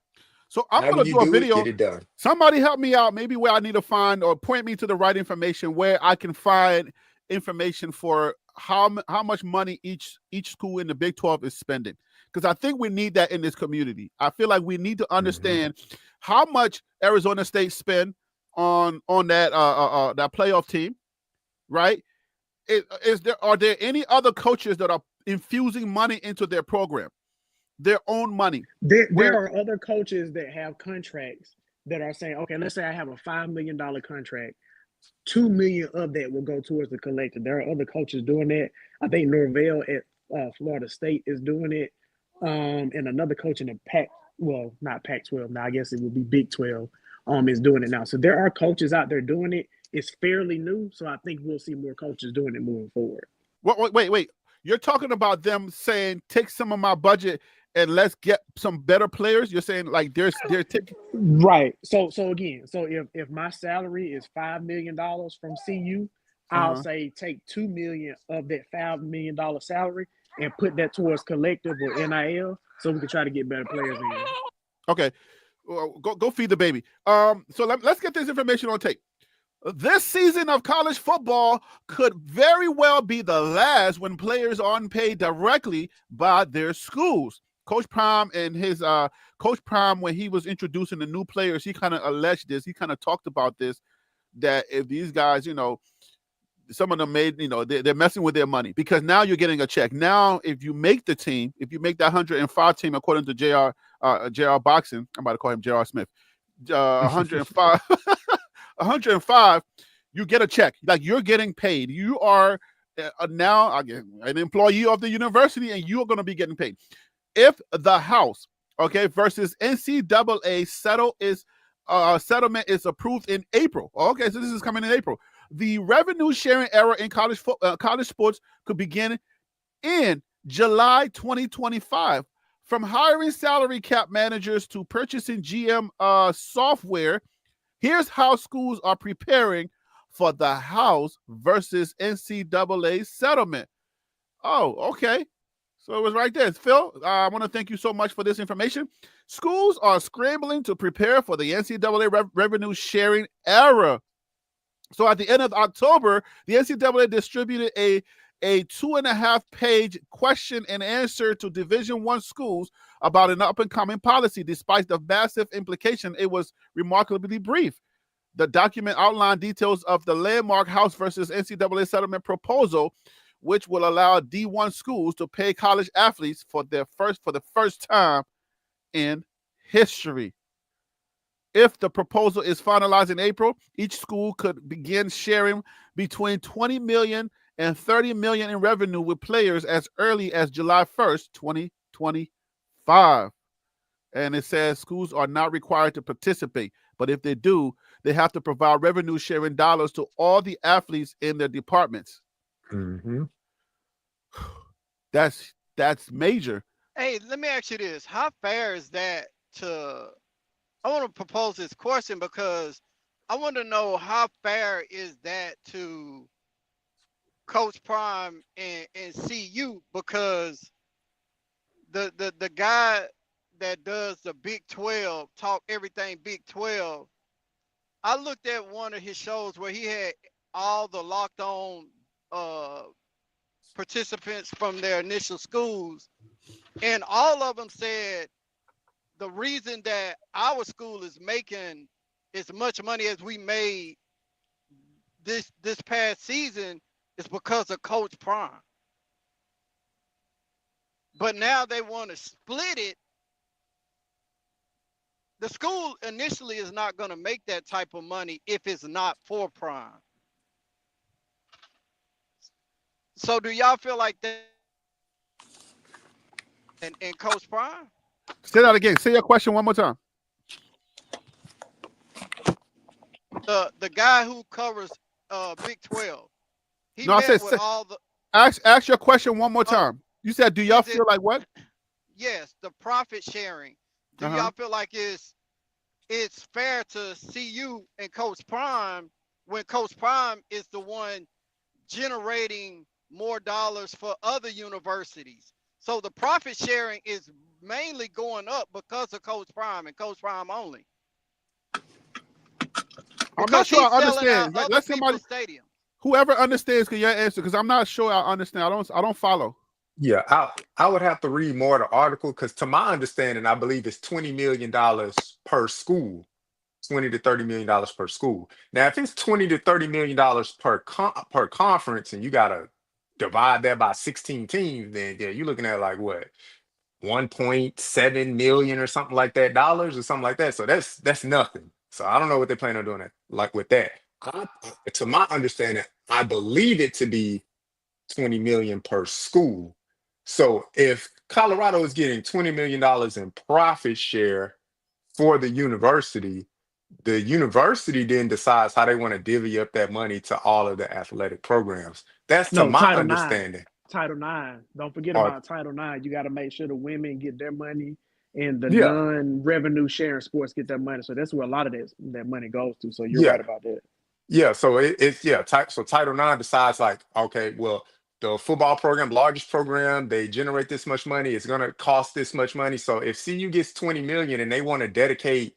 So I'm However gonna you do a do it, get video. it done. Somebody help me out, maybe where I need to find or point me to the right information where I can find information for how much money each school in the Big 12 is spending. Because I think we need that in this community. I feel like we need to understand how much Arizona State spend on that that playoff team, right? Are there any other coaches that are infusing money into their program, their own money? There are other coaches that have contracts that are saying, okay, let's say I have a $5 million contract. 2 million of that will go towards the collective. There are other coaches doing that. I think Norvell at Florida State is doing it. And another coach in the not Pac-12. Now I guess it would be Big 12 is doing it now. So there are coaches out there doing it. It's fairly new. So I think we'll see more coaches doing it moving forward. Wait. You're talking about them saying, take some of my budget and let's get some better players. You're saying like they're taking right. So again, if my salary is $5 million from CU, I'll say take $2 million of that $5 million salary and put that towards collective or NIL so we can try to get better players in. Okay, well, go feed the baby. So let's get this information on tape. This season of college football could very well be the last when players aren't paid directly by their schools. Coach Prime and his Coach Prime, when he was introducing the new players, he kind of alleged this. He kind of talked about this, that if these guys, some of them made, they're messing with their money, because now you're getting a check. Now, if you make the team, if you make that 105 team, according to JR Boxing, I'm about to call him JR Smith, 105, 105, you get a check. Like, you're getting paid. You are now an employee of the university, and you're going to be getting paid. If the House, versus NCAA settlement is approved in April. Okay, so this is coming in April. The revenue sharing era in college sports could begin in July 2025. From hiring salary cap managers to purchasing GM software, here's how schools are preparing for the House versus NCAA settlement. Oh, okay. So it was right there. Phil, I want to thank you so much for this information. Schools are scrambling to prepare for the NCAA revenue sharing era. So at the end of October, the NCAA distributed a 2.5-page question and answer to Division I schools about an up-and-coming policy. Despite the massive implication, it was remarkably brief. The document outlined details of the landmark House versus NCAA settlement proposal, which will allow D1 schools to pay college athletes for the first time in history. If the proposal is finalized in April, each school could begin sharing between $20 million and $30 million in revenue with players as early as July 1st, 2025. And it says schools are not required to participate, but if they do, they have to provide revenue sharing dollars to all the athletes in their departments. Mm-hmm. That's major. Hey, let me ask you this. How fair is that I want to propose this question because I want to know how fair is that to Coach Prime and CU, because the guy that does the Big 12, talk everything Big 12, I looked at one of his shows where he had all the locked on participants from their initial schools, and all of them said the reason that our school is making as much money as we made this past season is because of Coach Prime. But now they want to split it. The school initially is not going to make that type of money if it's not for Prime. So do y'all feel like that and Coach Prime? Say that again. Say your question one more time. The guy who covers Big 12. He No, I said all the ask your question one more time. You said, do y'all feel like what? Yes, the profit sharing. Do y'all feel like it's fair to CU and Coach Prime when Coach Prime is the one generating more dollars for other universities? So the profit sharing is mainly going up because of Coach Prime and Coach Prime only. I'm not sure I understand. Let somebody stadium. Whoever understands can your answer, because I'm not sure I understand. I don't follow. Yeah, I would have to read more of the article, because to my understanding, I believe it's $20 million per school, $20 to $30 million per school. Now, if it's $20 to $30 million per conference, and you gotta divide that by 16 teams, then yeah, you're looking at like what, 1.7 million or something like that dollars or something like that. So that's nothing. So I don't know what they plan on doing with that. To my understanding, I believe it to be 20 million per school. So if Colorado is getting $20 million in profit share for the university then decides how they want to divvy up that money to all of the athletic programs. That's to my understanding. Title IX. Don't forget about Title IX. You got to make sure the women get their money and the non-revenue sharing sports get their money. So that's where a lot of that money goes to. So you're right about that. Yeah. So so Title IX decides like, okay, well, the football program, largest program, they generate this much money. It's going to cost this much money. So if CU gets 20 million and they want to dedicate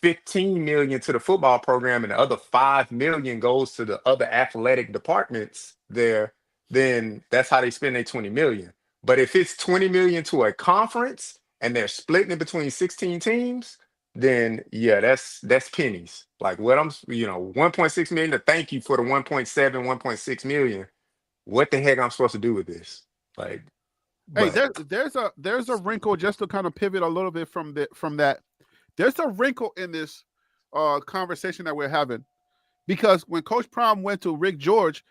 15 million to the football program and the other 5 million goes to the other athletic departments there, then that's how they spend their 20 million. But if it's 20 million to a conference and they're splitting it between 16 teams, then yeah, that's pennies. Like what 1.6 million to thank you for the 1.7, 1.6 million. What the heck I'm supposed to do with this? Like, Hey, but there's a wrinkle, just to kind of pivot a little bit from that. There's a wrinkle in this conversation that we're having, because when Coach Prime went to Rick George,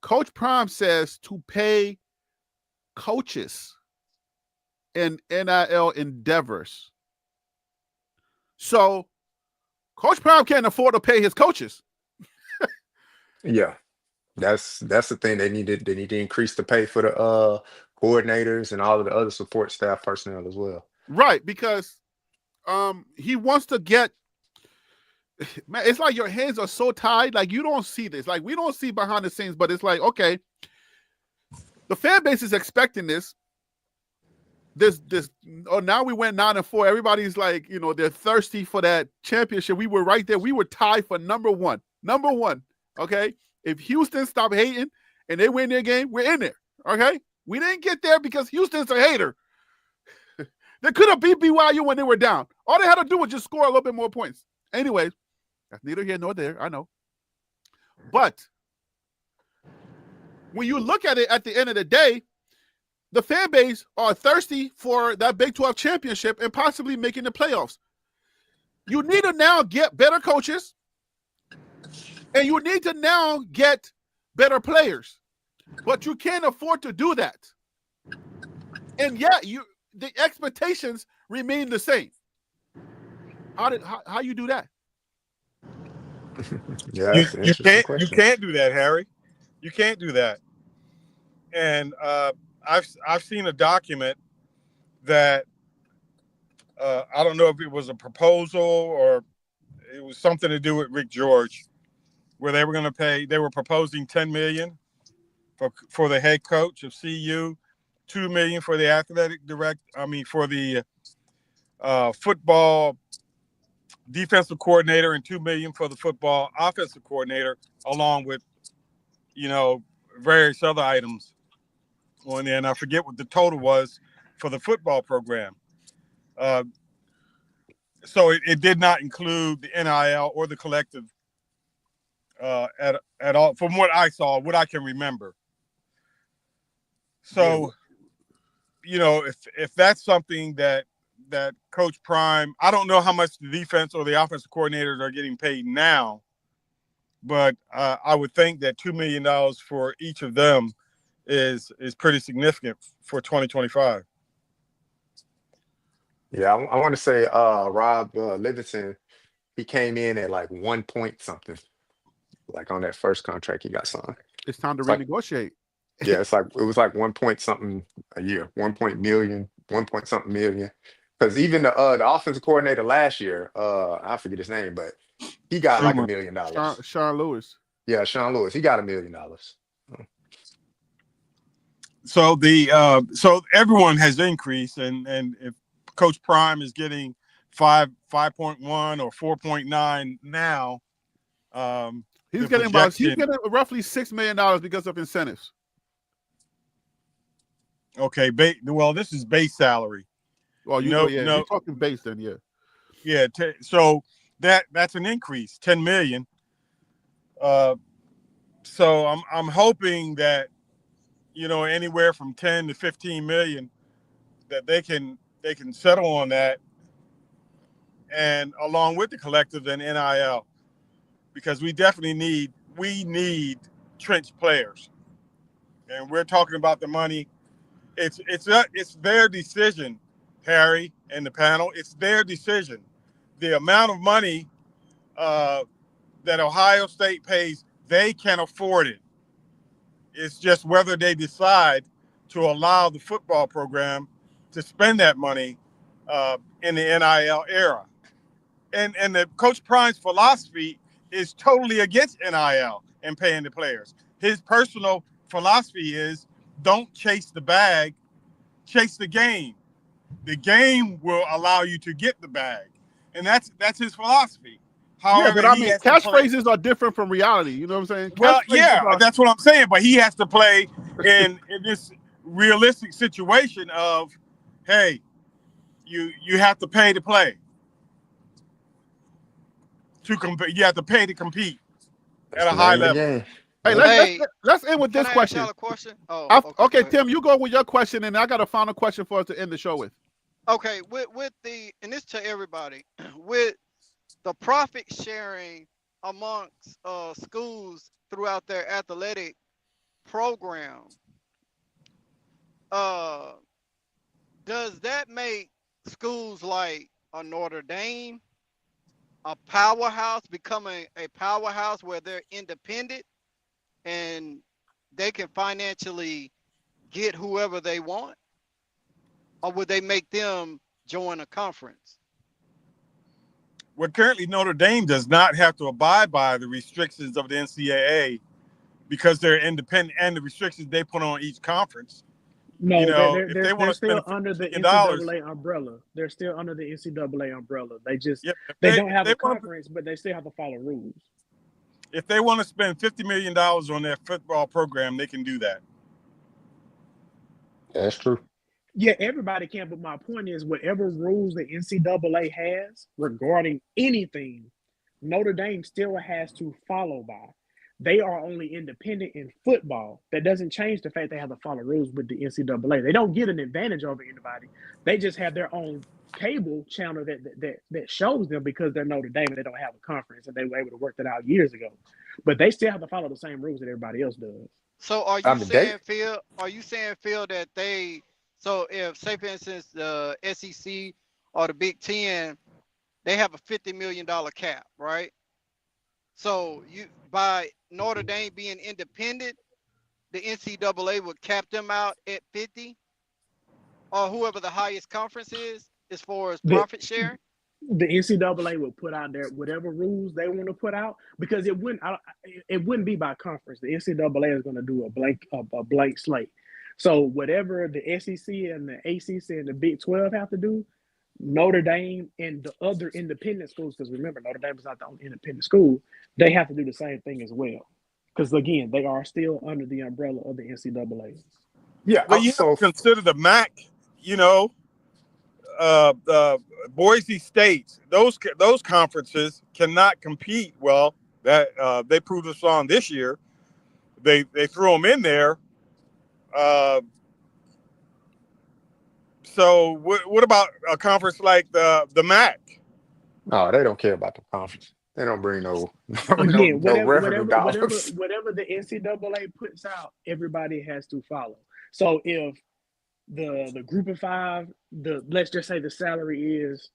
Coach Prime says to pay coaches in NIL endeavors. So Coach Prime can't afford to pay his coaches. yeah, that's the thing. They need to increase the pay for the coordinators and all of the other support staff personnel as well. Right, because he wants to get, man, it's like your hands are so tied, like you don't see this. Like we don't see behind the scenes, but it's like, okay, the fan base is expecting this. Now we went 9-4. Everybody's like, they're thirsty for that championship. We were right there. We were tied for number one. Okay. If Houston stopped hating and they win their game, we're in there. Okay. We didn't get there because Houston's a hater. They could have beat BYU when they were down. All they had to do was just score a little bit more points. Anyways, that's neither here nor there. I know. But when you look at it at the end of the day, the fan base are thirsty for that Big 12 championship and possibly making the playoffs. You need to now get better coaches, and you need to now get better players. But you can't afford to do that. And yet the expectations remain the same. How you do that? Yeah, that's an interesting question. You can't do that, Harry. You can't do that. And I've seen a document that I don't know if it was a proposal or it was something to do with Rick George, where they were proposing $10 million for the head coach of CU, $2 million for the athletic director. For the football defensive coordinator, and $2 million for the football offensive coordinator, along with various other items on there. And I forget what the total was for the football program. So it did not include the NIL or the collective at all, from what I saw, what I can remember. So, if that's something that Coach Prime, I don't know how much the defense or the offensive coordinators are getting paid now, but I would think that $2 million for each of them is pretty significant for 2025. Yeah, I want to say Rob Livingston, he came in at like 1 point something, like on that first contract he got signed. It's time to It's like- renegotiate. Yeah, it was like 1 point something a year, 1 point something million. Because even the offensive coordinator last year, I forget his name, but he got like $1 million. Sean Lewis. Yeah, Sean Lewis, he got $1 million. So so everyone has increased, and if Coach Prime is getting 5.1 or 4.9 now, he's getting roughly $6 million because of incentives. Okay, well, this is base salary. Well, you're talking base then, yeah. Yeah, so that's an increase, 10 million. So I'm hoping that anywhere from 10 to 15 million that they can settle on that, and along with the collective and NIL, because we definitely need trench players, and we're talking about the money. It's their decision, Harry and the panel. It's their decision. The amount of money that Ohio State pays, they can afford it. It's just whether they decide to allow the football program to spend that money in the NIL era. And the Coach Prime's philosophy is totally against NIL and paying the players. His personal philosophy is don't chase the bag, chase the game. The game will allow you to get the bag, and that's his philosophy. Yeah, However, but I he mean, has to play. catchphrases are different from reality. You know what I'm saying? Well, Catchphrases yeah, are. that's what I'm saying. But he has to play in this realistic situation of, hey, you have to pay to play to compete. You have to pay to compete That's at a the high name of the level. game. Hey, Yep. Hey, let's end with can this I ask question. y'all a question? Oh, okay, go Okay, ahead. Tim, you go with your question, and I got a final question for us to end the show with. Okay, with the and this to everybody, with the profit sharing amongst schools throughout their athletic program, uh, does that make schools like a Notre Dame a powerhouse, becoming a powerhouse where they're independent and they can financially get whoever they want, or would they make them join a conference? Well, currently Notre Dame does not have to abide by the restrictions of the NCAA because they're independent and the restrictions they put on each conference. No, If they want they're to spend still $50 under the million, NCAA umbrella. They're still under the NCAA umbrella. They just yeah, they don't if have they a want to conference, but they still have to follow rules. if they want to spend $50 million on their football program, they can do that. That's true. Yeah, everybody can, but my point is, whatever rules the NCAA has regarding anything, Notre Dame still has to follow by. They are only independent in football. That doesn't change the fact they have to follow rules with the NCAA. They don't get an advantage over anybody. They just have their own cable channel that shows them because they're Notre Dame and they don't have a conference and they were able to work that out years ago. But they still have to follow the same rules that everybody else does. So are I you mean, they saying, Phil? Are you saying, Phil, that they? So if, say, for instance, the SEC or the Big Ten, they have a $50 million cap, right? So you, by Notre Dame being independent, the NCAA would cap them out at 50, or whoever the highest conference is as far as The profit sharing. the NCAA will put out their whatever rules they want to put out because it wouldn't be by conference. The NCAA is going to do a blank slate. So whatever the SEC and the ACC and the Big 12 have to do, Notre Dame and the other independent schools, because remember Notre Dame is not the only independent school, they have to do the same thing as well. Because again, they are still under the umbrella of the NCAA. yeah. Well, you have So to consider the MAC. You know, Boise State. Those conferences cannot compete. Well, that they proved us on this year. They threw them in there. Uh, so what about a conference like the MAC? no, they don't care about the conference. They don't bring Again, no revenue dollars. whatever the NCAA puts out, everybody has to follow. So if the group of five, the let's just say the salary is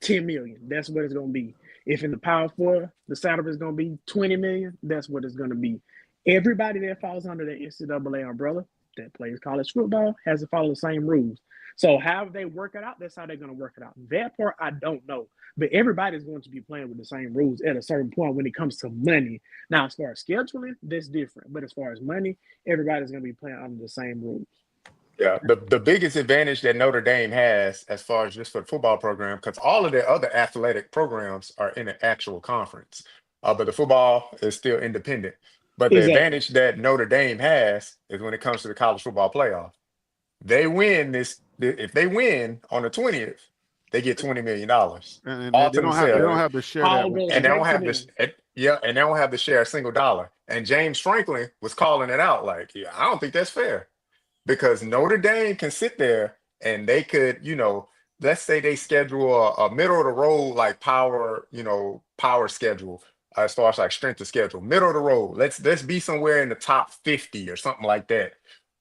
10 million, that's what it's gonna be. If in the power four, the salary is gonna be 20 million, that's what it's gonna be. Everybody that falls under the NCAA umbrella that plays college football has to follow the same rules. So how they work it out, that's how they're gonna work it out. That part I don't know. But everybody's going to be playing with the same rules at a certain point when it comes to money. Now, as far as scheduling, that's different. But as far as money, everybody's going to be playing under the same rules. Yeah, the biggest advantage that Notre Dame has, as far as just for the football program, because all of their other athletic programs are in an actual conference, but the football is still independent. But the Exactly. advantage that Notre Dame has is when it comes to the college football playoff. They win this. If they win on the 20th, they get $20 million And all they to don't have they Yep. don't themselves, have to share that All with goes and they anybody. don't straight to have this. them. Yeah, and they don't have to share a single dollar. And James Franklin was calling it out like, yeah, I don't think that's fair because Notre Dame can sit there and they could, let's say they schedule a middle of the road like power, power schedule as far as like strength of schedule, middle of the road. Let's be somewhere in the top 50 or something like that.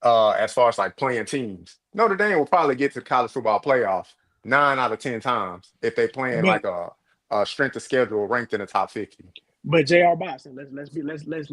As far as like playing teams, Notre Dame will probably get to the college football playoff 9 out of 10 times if they playing But like a strength of schedule ranked in the top 50. but J.R. Boston,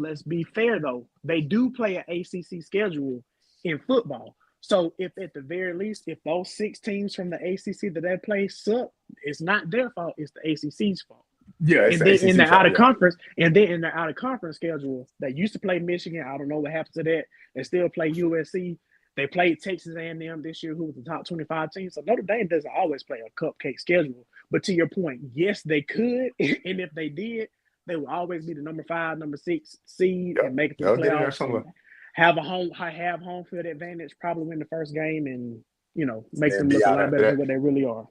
let's be fair though. They do play an ACC schedule in football. So if at the very least, if those 6 teams from the ACC that they play suck, it's not their fault. It's the ACC's fault. Yeah, it's And the then in ACC the out trial. of Yeah. conference, and then in the out of conference schedule, they used to play Michigan. I don't know what happened to that. They still play USC. They played Texas A&M this year, who was the top 25 team. So Notre Dame doesn't always play a cupcake schedule. But to your point, yes, they could, and if they did, they would always be the number 5, number 6 seed and Yep. make it to the They'll get in there playoffs and somewhere. have home field advantage, probably win the first game, and make And them be look a out lot after better that. than what they really are.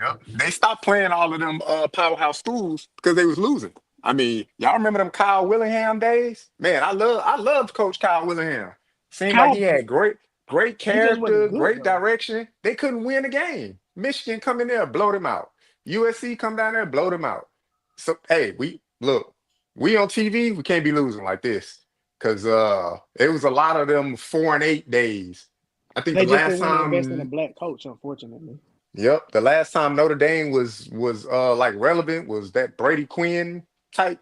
Yep. They stopped playing all of them powerhouse schools because they was losing. I mean, y'all remember them Kyle Willingham days? Man, I loved Coach Kyle Willingham. Seemed like he Kyle, had great he just character, wasn't good great though. direction. They couldn't win a game. Michigan come in there, blow them out. USC come down there, blow them out. So hey, we on TV, we can't be losing like this. Cause it was a lot of them 4-8 days. I think the They just last didn't want to invest in a time black coach, unfortunately. Yep. The last time Notre Dame was like relevant was that Brady Quinn type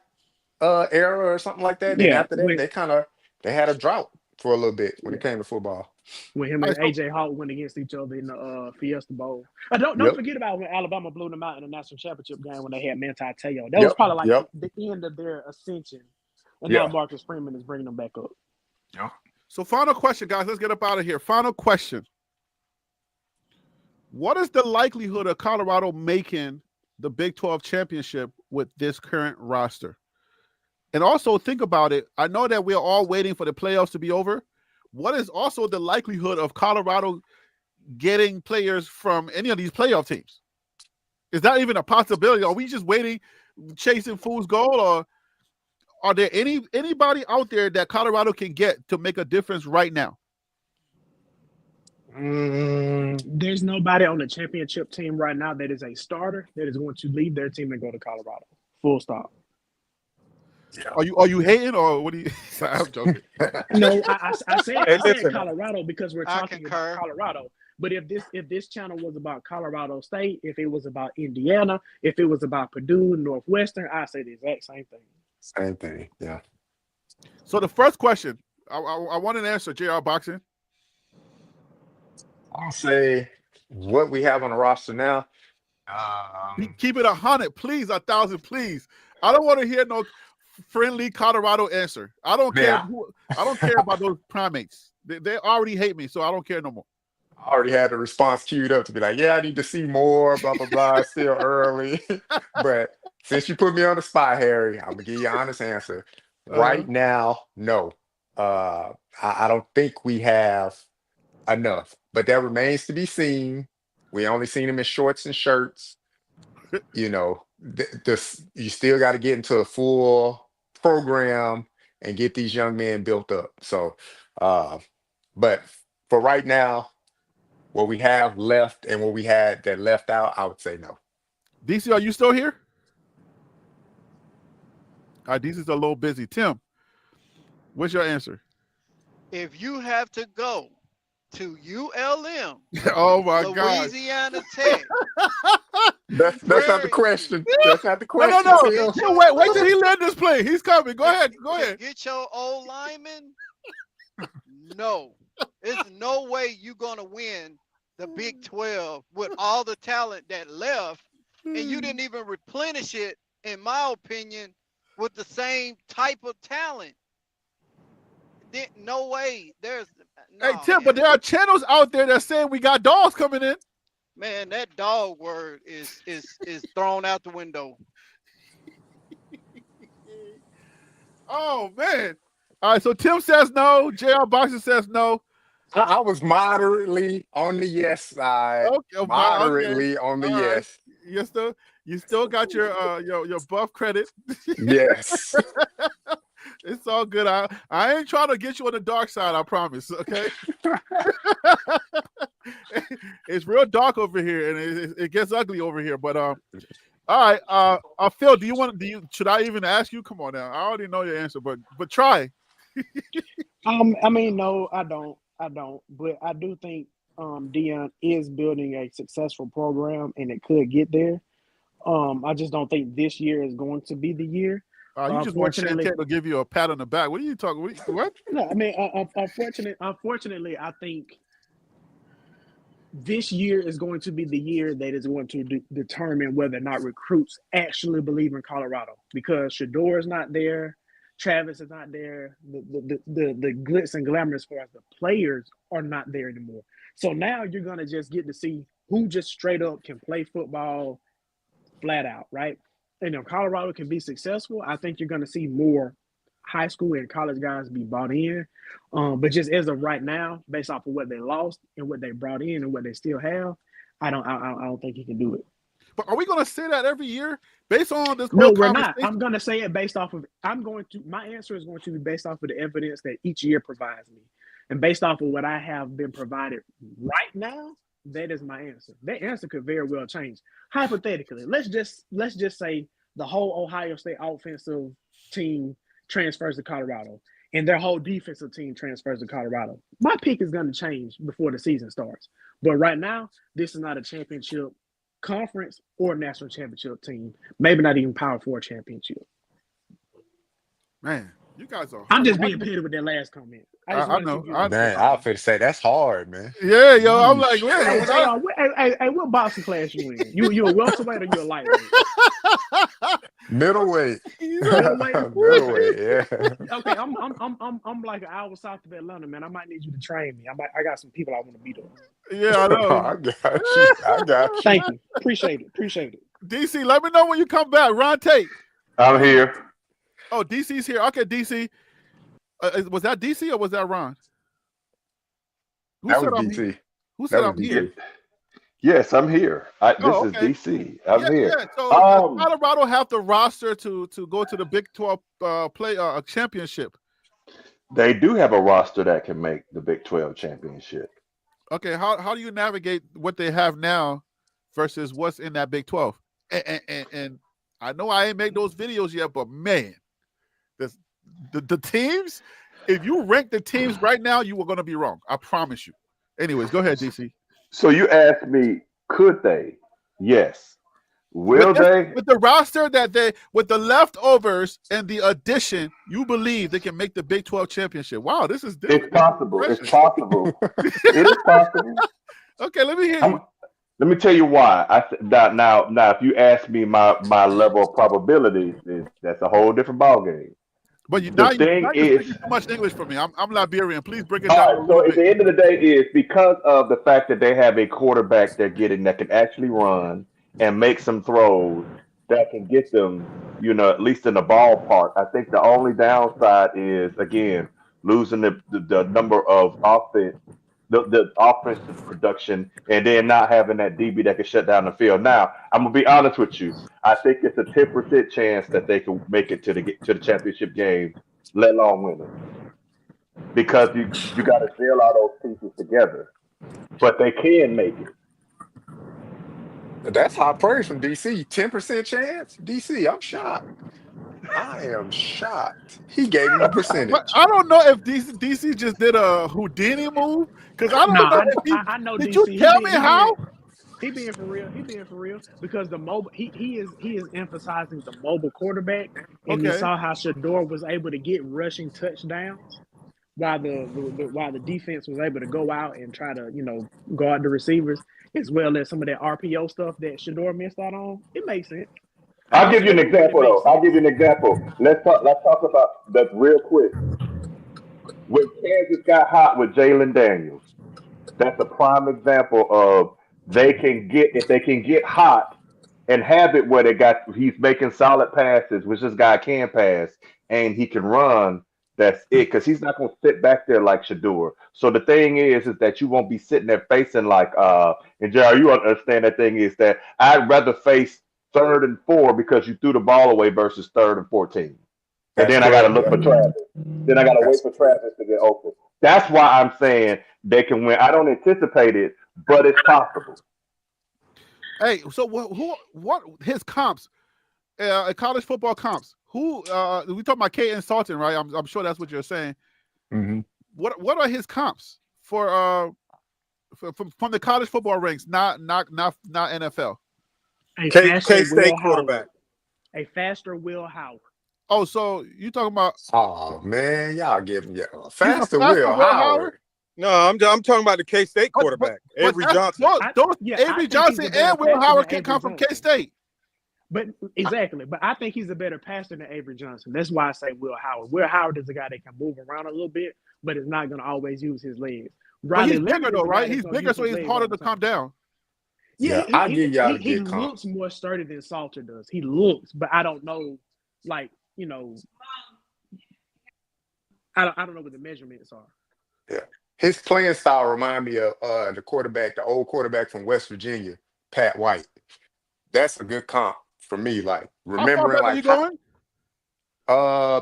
era or something like that. Then Yeah, after that, they had a drought for a little bit when yeah, it came to football. when him All and right, so AJ Hawk went against each other in the Fiesta Bowl. Don't Yep. forget about when Alabama blew them out in the national championship game when they had Manti Te'o. That was Yep. probably like Yep. the end of their ascension, and now Yeah. Marcus Freeman is bringing them back up. Yep. so final question, guys. Let's get up out of here. Final question. What is the likelihood of Colorado making the Big 12 championship with this current roster? And also think about it. I know that we're all waiting for the playoffs to be over. What is also the likelihood of Colorado getting players from any of these playoff teams? Is that even a possibility? Are we just waiting, chasing fool's gold, or are there anybody out there that Colorado can get to make a difference right now? There's nobody on the championship team right now that is a starter that is going to leave their team and go to Colorado. Full stop. Yeah. Are you hating, or what do you? I'm joking. No, I said Hey, I said listen. Colorado because we're I talking concur. about Colorado. But if this channel was about Colorado State, if it was about Indiana, if it was about Purdue, Northwestern, I say the exact same thing. Same thing. Yeah. So the first question, I want an answer. JR Boxing. I'll say what we have on the roster now. Keep it 100, please. 1,000, please. I don't want to hear no friendly Colorado answer. I don't care. Man, I don't care about those primates. They already hate me, so I don't care no more. I already had the response queued up to be like, yeah, I need to see more, blah, blah, blah. It's still early. But since you put me on the spot, Harry, I'm gonna give you an honest answer. Right now, no. I don't think we have enough, but that remains to be seen. We only seen him in shorts and shirts. You know, you still got to get into a full program and get these young men built up. So, but for right now, what we have left and what we had that left out, I would say no. DC, are you still here? All right, DC's a little busy. Tim, what's your answer? If you have to go to ULM, Oh my God. Louisiana Tech, That's not the question. That's not the question. No. Tim. Wait till he land this plane. He's coming. Go ahead. get your old lineman. No, there's no way you're gonna win the Big 12 with all the talent that left, and you didn't even replenish it, in my opinion, with the same type of talent. No way. There's no. Hey Tim, but there are channels out there that saying we got dogs coming in. Man, that dog word is thrown out the window. Oh man. All right, so Tim says no. JR Boxer says no. I was moderately on the yes side. Okay, Moderately on the All right. yes. You still got your buff credit. Yes. It's all good. I ain't trying to get you on the dark side, I promise. Okay. It's real dark over here, and it gets ugly over here. But all right. Phil, should I even ask you? Come on now. I already know your answer, but try. I mean, no, I don't. But I do think Deion is building a successful program, and it could get there. I just don't think this year is going to be the year. You just want Chantel to give you a pat on the back. What are you talking? What? No, I mean, unfortunately, I think this year is going to be the year that is going to determine whether or not recruits actually believe in Colorado, because Shador is not there, Travis is not there, the glitz and glamour as far as the players are not there anymore. So now you're going to just get to see who just straight up can play football flat out, right? And if Colorado can be successful, I think you're going to see more high school and college guys be bought in. But just as of right now, based off of what they lost and what they brought in and what they still have, I don't think he can do it. But are we going to say that every year based on this? No, whole we're not. conversation? I'm going to say it based off of. My answer is going to be based off of the evidence that each year provides me, and based off of what I have been provided right now. That is my answer. That answer could very well change. Hypothetically, let's just say the whole Ohio State offensive team transfers to Colorado, and their whole defensive team transfers to Colorado. My pick is going to change before the season starts. But right now, this is not a championship conference or national championship team. Maybe not even Power 4 championship. Man, you guys are. I'm just being petty with that last comment. I know. Man, I was finna say that's hard, man. Yeah, yo, I'm like, man. Hey, what boxing class you in? You a welterweight or you a lightweight? Middleweight. Middleweight, yeah. Okay, I'm like an hour south of Atlanta, man. I might need you to train me. I got some people I want to beat up. Yeah, I know. I got you. Thank you. Appreciate it. DC, let me know when you come back. Ron Tate. I'm here. Oh, DC's here. Okay, DC. Was that DC or was that Ron? That was DC. Who said I'm DC. here? Yes, I'm here. This okay. is DC. I'm here. Yeah. So does Colorado have the roster to go to the Big 12 championship? They do have a roster that can make the Big 12 championship. Okay, how do you navigate what they have now versus what's in that Big 12? And I know I ain't made those videos yet, but man, the teams, if you rank the teams right now, you are going to be wrong. I promise you. Anyways, go ahead, DC. So you asked me, could they? Yes. Will they? With the roster with the leftovers and the addition, you believe they can make the Big 12 championship? Wow, this is different. It's possible. It's possible. It is possible. Okay, let me hear you. Let me tell you why. Now, if you ask me my level of probability, that's a whole different ballgame. But you're speaking too much English for me. I'm Liberian. Please break it down. So at the end of the day, is because of the fact that they have a quarterback they're getting that can actually run and make some throws that can get them, at least in the ballpark. I think the only downside is, again, losing the number of offense, the offensive production, and then not having that DB that can shut down the field. Now, I'm gonna be honest with you. I think it's a 10% chance that they can make it to the championship game, let alone win it, because you got to gel all those pieces together. But they can make it. That's high praise from DC. 10% chance? DC, I'm shocked. I am shocked. He gave him a percentage. But I don't know if DC just did a Houdini move, because I don't know. I know. Did DC, you tell me how? He being for real. Because the mobile, he is emphasizing the mobile quarterback, and you saw how Shador was able to get rushing touchdowns, while the defense was able to go out and try to guard the receivers, as well as some of that RPO stuff that Shador missed out on. It makes sense. I'll give you an example, though. Let's talk about that real quick. When Kansas got hot with Jalen Daniels, that's a prime example of if they can get hot and have it where he's making solid passes, which this guy can pass and he can run. That's it, because he's not going to sit back there like Shador. So the thing is that you won't be sitting there facing like and Jerry, you understand that thing is that I'd rather face 3rd and 4 because you threw the ball away versus 3rd and 14. And then I got to look for Travis. Then I got to wait for Travis to get open. That's why I'm saying they can win. I don't anticipate it, but it's possible. Hey, so what his comps, college football comps? Who we talking about? Caden Salton, right? I'm sure that's what you're saying. Mm-hmm. What are his comps for from the college football ranks, not NFL? K-State quarterback. A faster Will Howard. Oh, so you talking about? Oh man, y'all give him faster Will Howard. No, I'm talking about the K-State quarterback, Avery Johnson. Those I Avery think Johnson he's a better and Will passer Howard than can come Avery from Johnson. K-State. But exactly, but I think he's a better passer than Avery Johnson. That's why I say Will Howard. Will Howard is a guy that can move around a little bit, but is not going to always use his legs. But he's Leonard bigger is though, a guy right? that's He's gonna bigger, use so his he's legs harder all the to calm time. down. Yeah, I give y'all he a good comp. looks more sturdy than Salter does. He looks, but I don't know, like, you know, I don't know what the measurements are. Yeah. His playing style remind me of the old quarterback from West Virginia, Pat White. That's a good comp for me. Like How far remembering back are you going?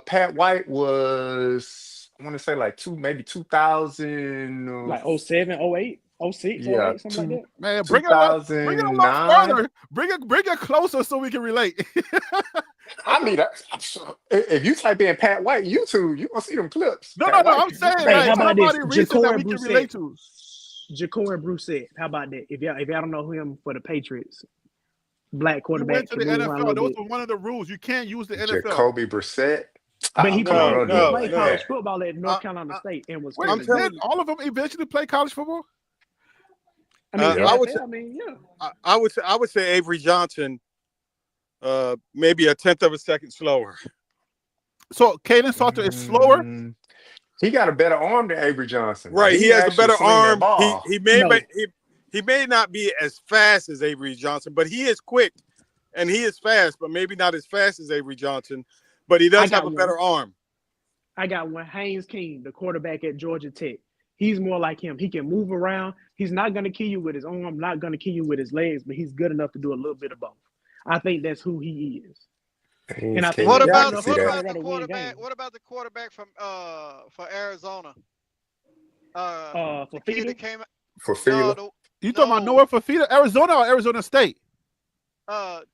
Pat White was, I want to say like maybe 2000, Like 07, 08, 06, yeah, 08, something like that. Man, bring it a little 2009. further. Bring it closer so we can relate. I mean, if you type in Pat White YouTube, you gonna see them clips. No, Pat White. I'm saying Hey, like how about this? somebody recent that we can Brissett. relate to. Jacory Brissett. How about that? If y'all don't know him for the Patriots, black He quarterback. went to the can move around a NFL. little Those bit. are one of the rules. You can't use the NFL. Jacoby Brissett. But he don't do it like played college that. football at North Carolina State and was. Wait, I'm telling did all of them eventually play college football? I mean, Yeah. NFL, I would say Avery Johnson, maybe a tenth of a second slower. So Caden Salter is slower. He got a better arm than Avery Johnson. Right, he has a actually better swing that arm. ball. He may not be as fast as Avery Johnson, but he is quick and he is fast, but maybe not as fast as Avery Johnson. But he does have a better arm. I got one. Haynes King, the quarterback at Georgia Tech. He's more like him. He can move around. He's not going to kill you with his arm, not going to kill you with his legs, but he's good enough to do a little bit of both. I think that's who he is. And I think What he's about good enough the for Colorado to win quarterback? games. What about the quarterback from for Arizona? For The kid Fila? that came. For Fila. You talking about Noah Fafita, Arizona or Arizona State? The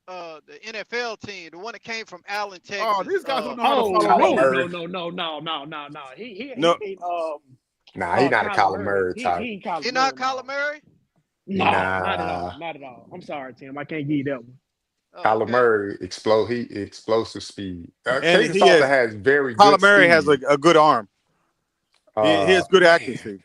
NFL team, the one that came from Allen, Texas. Oh, these guys don't know how Oh, to follow Kyler rules. Murray. No. He No. ain't, Nah, he's not a Kyler Murray He type. ain't Kyler He not Murray, Kyler Murray? No, Nah. not at all. I'm sorry, Tim. I can't give you that one. Oh, Kyler okay. Murray explosive speed. And Caden he Salter is- has very Kyler good Murray speed. has a good arm. He has good accuracy.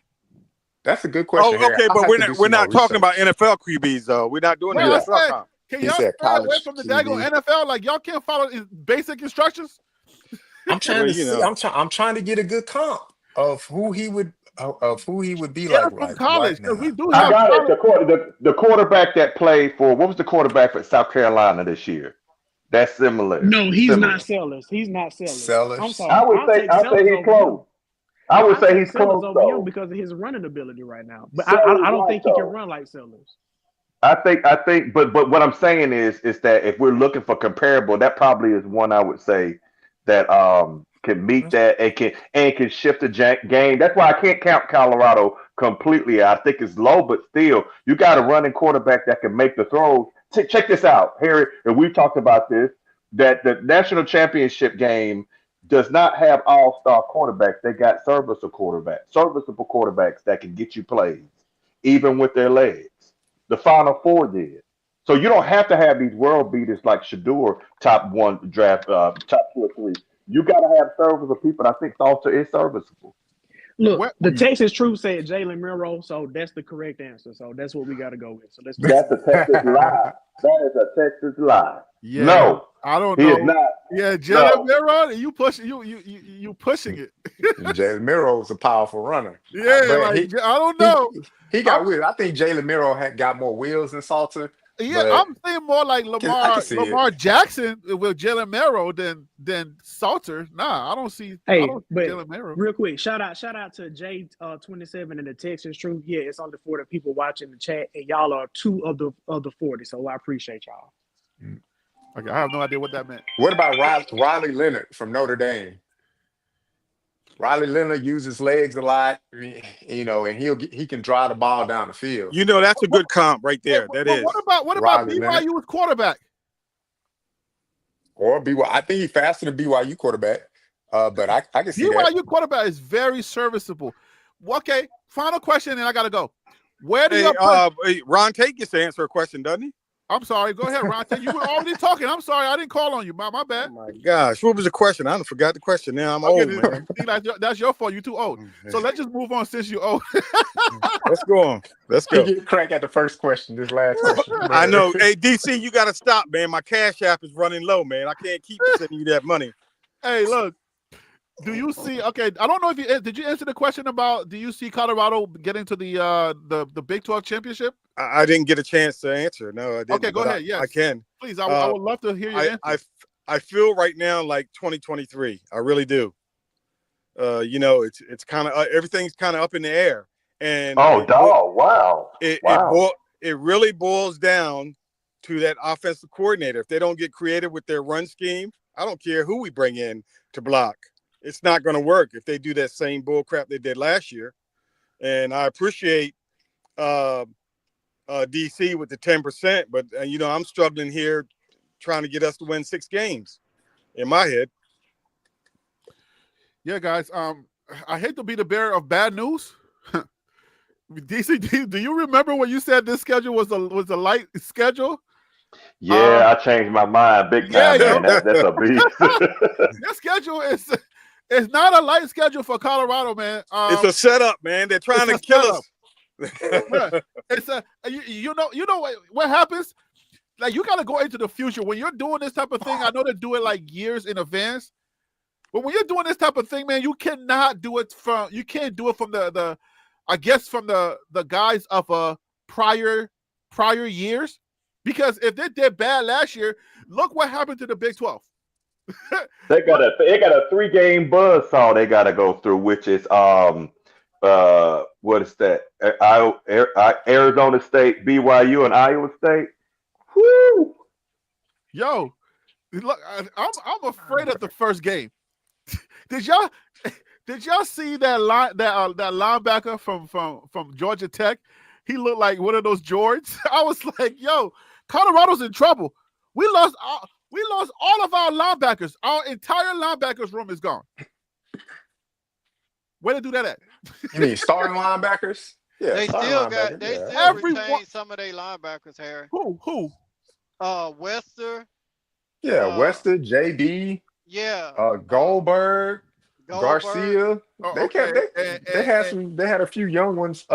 That's a good question. Harry. Okay, I'll but have to do we're some not more talking about research. NFL QBs though. We're not doing the Well, I NFL said, comp. can He y'all said stay away college from the QB. daggone NFL? Like y'all can't follow basic instructions. I'm trying Well, to you see. know. I'm trying to get a good comp of who he would be Yeah, like from right college because now. we do I have got it. college. The quarterback that played for what was the quarterback for South Carolina this year? That's similar. No, he's Similar. not Sellers. He's not Sellers. Sellers. I'm sorry. I would I'll say take Sellers he's over close. him. I would I'll say take he's Sellers close over him though. because of his running ability right now. But Sellers I don't right, think he can though. run like Sellers. I think, but what I'm saying is that if we're looking for comparable, that probably is one I would say that can meet that and can shift the game. That's why I can't count Colorado completely. I think it's low, but still, you got a running quarterback that can make the throws. Check this out, Harry, and we've talked about this. That the national championship game does not have all-star quarterbacks. They got serviceable quarterbacks that can get you plays, even with their legs. The Final Four did. So you don't have to have these world beaters like Shador top one draft, top 2 or 3. You got to have serviceable people. And I think Salter is serviceable. Look, the Texas Truth said Jalen Milroe, so that's the correct answer. So that's what we got to go with. So let's. That's a Texas lie. That is a Texas lie. Yeah, No, I don't he know. is not. Yeah, Jalen No. Milroe, you pushing you pushing it. Jalen Miro is a powerful runner. Yeah, But like I don't know. he got wheels. I think Jalen Miro had got more wheels than Salter. Yeah, but I'm thinking more like I can see Lamar Jackson with Jalen Milroe than Salter. Nah, I don't see. Hey, I don't see but Jalen Milroe. real quick, shout out to J27 and the Texas Truth. Yeah, it's only 40 people watching the chat, and y'all are 2 of the 40. So I appreciate y'all. Okay, I have no idea what that meant. What about Riley Leonard from Notre Dame? Riley Leonard uses legs a lot, you know, and he can drive the ball down the field. You know, that's a good comp right there. What about Riley Leonard. BYU's quarterback? Or BYU. I think he's faster than BYU quarterback. But I can see that. BYU quarterback is very serviceable. Okay, final question, and I gotta go. Where do Hey, you put? Ron Tate gets to answer a question, doesn't he? I'm sorry. Go ahead, Ron. You were already talking. I'm sorry. I didn't call on you. My Oh bad. my gosh, what was the question? I forgot the question. Now I'm Okay, old, man. see, that's your fault. You're too old. So let's just move on since you're old. Let's go on. Let's He go. get crack at the first question. This last question. I know. Hey, DC, you got to stop, man. My Cash App is running low, man. I can't keep sending you that money. Hey, look. Do you see? Okay, I don't know if did you answer the question about do you see Colorado getting to the Big 12 championship? I didn't get a chance to answer. No, I didn't. Okay, go ahead. Yes, I can. Please, I would love to hear your answer. I feel right now like 2023. I really do. It's kind of everything's kind of up in the air, and wow. It really boils down to that offensive coordinator. If they don't get creative with their run scheme, I don't care who we bring in to block. It's not going to work if they do that same bull crap they did last year. And I appreciate DC with the 10%, but I'm struggling here trying to get us to win 6 games in my head. Yeah, guys. I hate to be the bearer of bad news. DC, do you remember when you said this schedule was a light schedule? Yeah, I changed my mind big time, man. That's a beast. This schedule is not a light schedule for Colorado, man. It's a setup, man. They're trying to kill us. It's you know what happens? Like, you got to go into the future when you're doing this type of thing. I know they do it like years in advance, but when you're doing this type of thing, man, you can't do it from the I guess from the guys of prior years, because if they did bad last year, look what happened to the Big 12. They got a 3-game buzzsaw they got to go through, which is what is that? Arizona State, BYU, and Iowa State. Whoo! Yo, look, I'm afraid of the first game. Did y'all see that linebacker from Georgia Tech? He looked like one of those Georges. I was like, yo, Colorado's in trouble. We lost all of our linebackers. Our entire linebackers room is gone. Where they do that at? You mean starting linebackers? Yeah, They still retain some of their linebackers, Harry. Who? Wester. Yeah, Wester, JB. Yeah. Goldberg. Garcia. Okay. They had a few young ones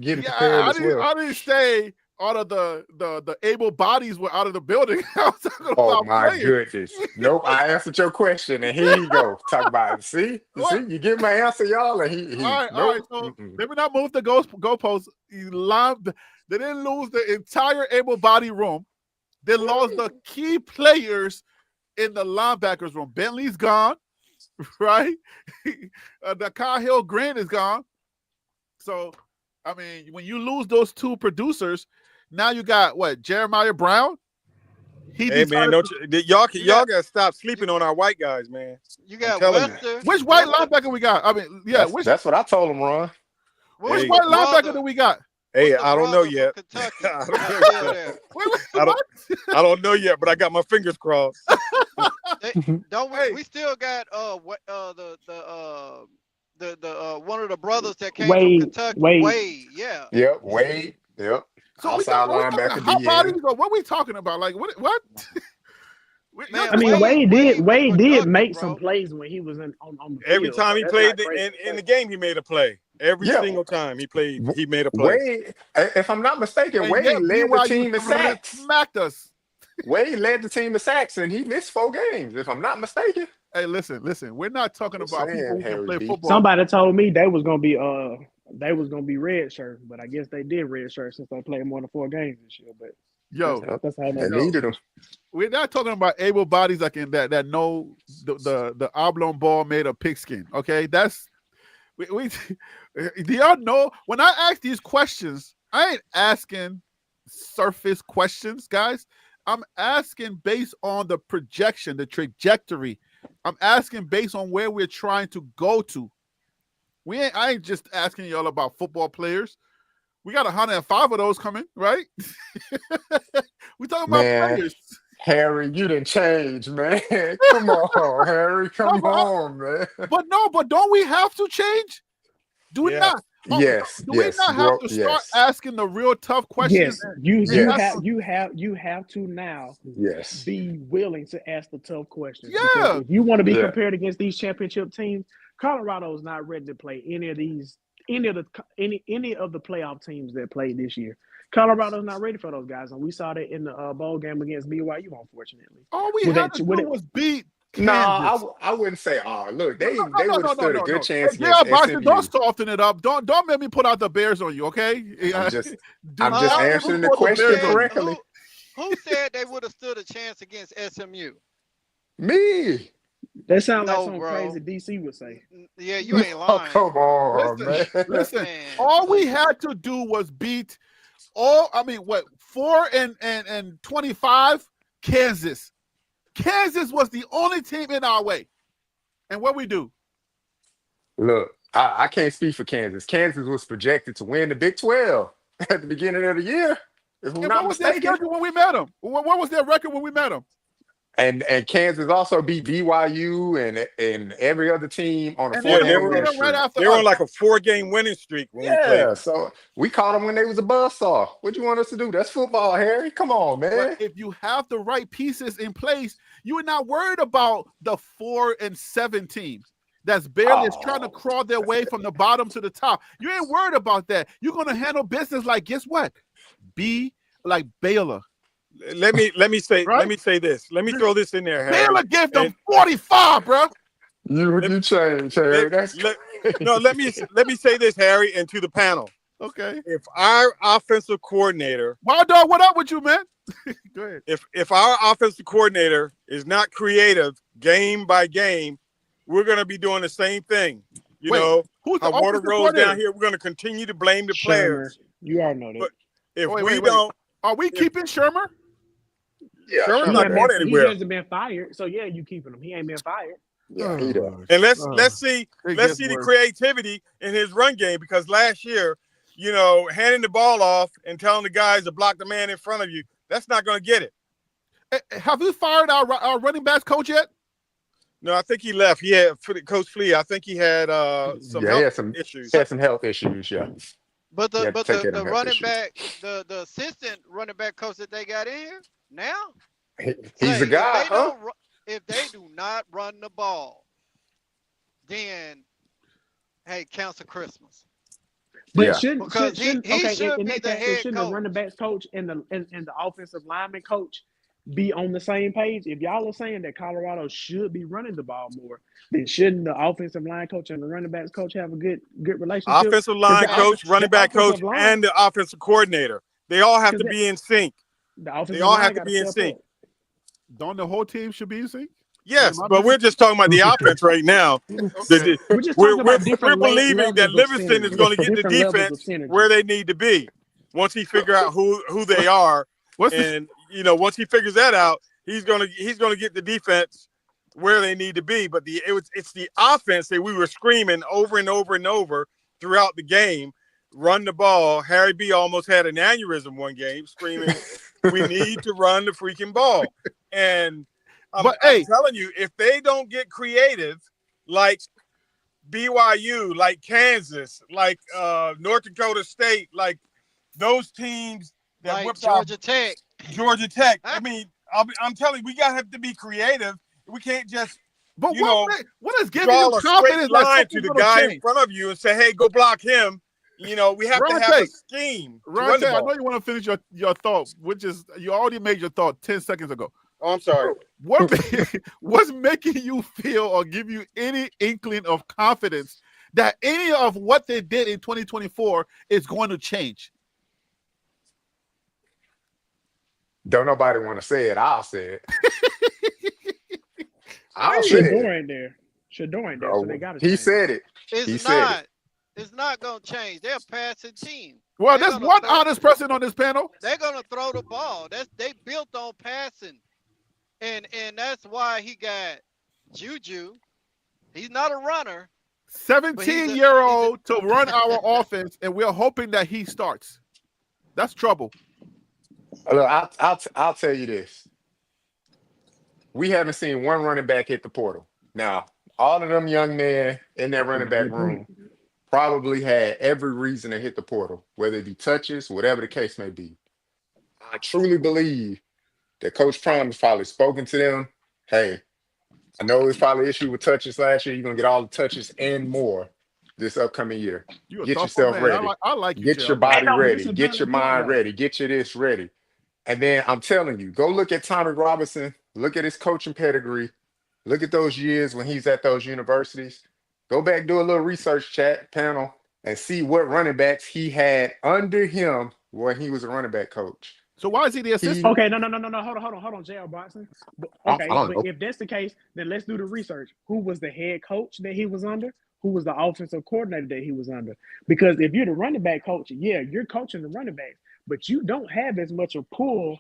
getting prepared as well. I didn't say all of the able bodies were out of the building. I was talking Oh about my players. goodness. Nope, I answered your question and here you go. Talk about it. See, you get my answer, y'all, and he all right. So let me not move the goalposts. They didn't lose the entire able body room. They lost the key players in the linebackers room. Bentley's gone, right? The Kyle Grant is gone. So, I mean, when you lose those 2 producers, now you got what? Jeremiah Brown? Hey man, y'all gotta stop sleeping on our white guys, man. You got Wester. Which white linebacker we got? I mean, yeah, that's what I told him, Ron. Which white linebacker do we got? Hey, I don't know yet. I don't know yet, but I got my fingers crossed. We still got the one of the brothers that came Wade, from Kentucky. Wade. Yeah. Yep, Wade. Yep. So outside linebacker. How bodies go? What are we talking about? Like what? Man, I mean, Wade did make bro. some plays when he was on the Every field. time he played in the game, he made a play. Every single time he played, he made a play. Wade, if I'm not mistaken, Wade led the team in sacks. Smacked us. Wade led the team in sacks, and he missed 4 games, if I'm not mistaken. Hey, listen. We're not talking about people who can play football. Somebody told me they was gonna be red shirts, but I guess they did red shirts since they played more than 4 games this year. But that's how they needed them. We're not talking about able bodies like in that know the oblong ball made of pigskin. Okay, that's we do y'all know when I ask these questions, I ain't asking surface questions, guys. I'm asking based on the projection, the trajectory. I'm asking based on where we're trying to go to. I ain't just asking y'all about football players. We got 105 of those coming, right? We talking about players. Harry, you didn't change, man. Come on, Harry. Come on, man. But don't we have to change? Do we not? Yes, Do we yes, not have grow. to start Yes, asking the real tough questions? Yes, you And you that's yes, have what, you have to now yes, be willing to ask the tough questions because yeah. if you want to be yeah. compared against these championship teams, Colorado is not ready to play any of the playoff teams that played this year. Colorado's not ready for those guys, and we saw that in the bowl game against BYU, unfortunately. All we With had that, to with do it, was beat No, Kansas. I wouldn't say. Oh, look, No, no, they no, would no, have no, stood a no, good no. chance Hey, yeah, against Boxer, don't SMU. soften it up. Don't make me put out the Bears on you, okay? I'm Yeah, just, do I'm just not make me answering the put the Who question Bears said on you. correctly. who said they would have stood a chance against SMU? Me. that sounds like No, something crazy bro. DC would say. Yeah, you ain't Oh, lying. come on, Listen, man. listen. Man, All we please. had to do was beat 4-25 Kansas. Kansas was the only team in our way. And what we do? Look, I can't speak for Kansas. Kansas was projected to win the Big 12 at the beginning of the year, if I'm And what not was their mistaken. schedule when we met them? What was their record when we met them? And Kansas also beat BYU and every other team on a And they Yeah, four-game beat win them right streak. after they were us. on like a 4-game winning streak when we played Yeah, them. so we caught them when they was a buzzsaw. What you want us to do? That's football, Harry. Come on, But man. if you have the right pieces in place, you're not worried about the 4-7 team that's barely is trying to Oh, crawl their way from the bottom to the top. You ain't worried about that. You're gonna handle business like, guess what? Be like Baylor, Let me say right? this. Let me throw this in there, Harry. Baylor gave them And 45, bro. let, you changed, Harry. let, That's let, crazy. no, let me say this, Harry, and to the panel. Okay. If our offensive coordinator, Wild dog, what up with you, man? Go ahead. if our offensive coordinator is not creative game by game, we're going to be doing the same thing. You Wait, know who's the how water offensive rolls down coordinator? here. We're going to continue to blame the Shermer, players. you already know that. But if Wait, we wait, wait. don't, Are we if keeping Shermer? Yeah, Sherman's He not Sherman not been. going there. He anywhere. hasn't been fired. So yeah, you keeping him. He ain't been fired. Yeah, he there. And let's It see gets the worse. creativity in his run game, because last year, you know, handing the ball off and telling the guys to block the man in front of you, that's not going to get it. Have we fired our running backs coach yet? No, I think he left. He had Coach Flea. I think he had some Yeah, he health had some issues. health issues. Yeah, But he the had to but take the, care of the them health running issues. back, the assistant running back coach that they got in here now, He's the say guy, huh? if they do not run the ball, then hey, cancel Christmas. But Yeah. Because shouldn't he okay should in be that the case, then head shouldn't the coach. running backs coach and the offensive lineman coach be on the same page? If y'all are saying that Colorado should be running the ball more, then shouldn't the offensive line coach and the running backs coach have a good relationship? Offensive Because line coach, the running back coach, offensive line, and the offensive coordinator. They all have because to be in sync. the They offensive all line have to got to be in step sync. up. Don't the whole team should be in sync? Yes, Am I but we're just talking about the offense right now. Okay. We're just talking about We're different believing that levels of Livingston is synergy, going to get the different levels of defense synergy. where they need to be once he figure out who they are. What's the, And you know, once he figures that out, he's gonna get the defense where they need to be. But it's the offense that we were screaming over and over and over throughout the game. Run the ball. Harry B almost had an aneurysm one game, screaming, "We need to run the freaking ball!" And I'm hey, telling you, if they don't get creative, like BYU, like Kansas, like North Dakota State, like those teams that Like whipped out Georgia Tech. Georgia Tech. I mean, I'm telling you, we gotta have to be creative. We can't just, but you know, what is giving you draw a straight confidence that line to something's the going to guy in change? front of you and say, "Hey, go block him." You know, we have to have a Ronte, scheme to Ronte, run the I know ball. you want to finish your thought, which is you already made your thought 10 seconds ago. Oh, I'm sorry. What's making you feel or give you any inkling of confidence that any of what they did in 2024 is going to change? Don't nobody want to say it. I'll say it. I'll say Shador it. ain't there. Shador ain't there, so they got to He change. said it. He said it. It's not gonna change. They're a passing team. Well, They're there's gonna one throw- honest person on this panel. They're gonna throw the ball. They built on passing, and that's why he got Juju. He's not a runner. 17-year-old to run our offense, and we're hoping that he starts. That's trouble. Look, I'll tell you this. We haven't seen one running back hit the portal. Now, all of them young men in that running back room probably had every reason to hit the portal, whether it be touches, whatever the case may be. I truly believe that Coach Prime has probably spoken to them. Hey, I know there's probably an issue with touches last year. You're gonna get all the touches and more this upcoming year. You a Get thoughtful yourself man. ready. I like you, Get your JR Ain't body Boxer. no ready. Get your disability point mind though. ready. Get your this ready. And then I'm telling you, go look at Tommy Robinson. Look at his coaching pedigree. Look at those years when he's at those universities. Go back, do a little research chat panel, and see what running backs he had under him when he was a running back coach. So why is he the assistant? He, Okay, no. Hold on, JR Boxing. I don't But know. if that's the case, then let's do the research. Who was the head coach that he was under? Who was the offensive coordinator that he was under? Because if you're the running back coach, yeah, you're coaching the running backs, but you don't have as much a pull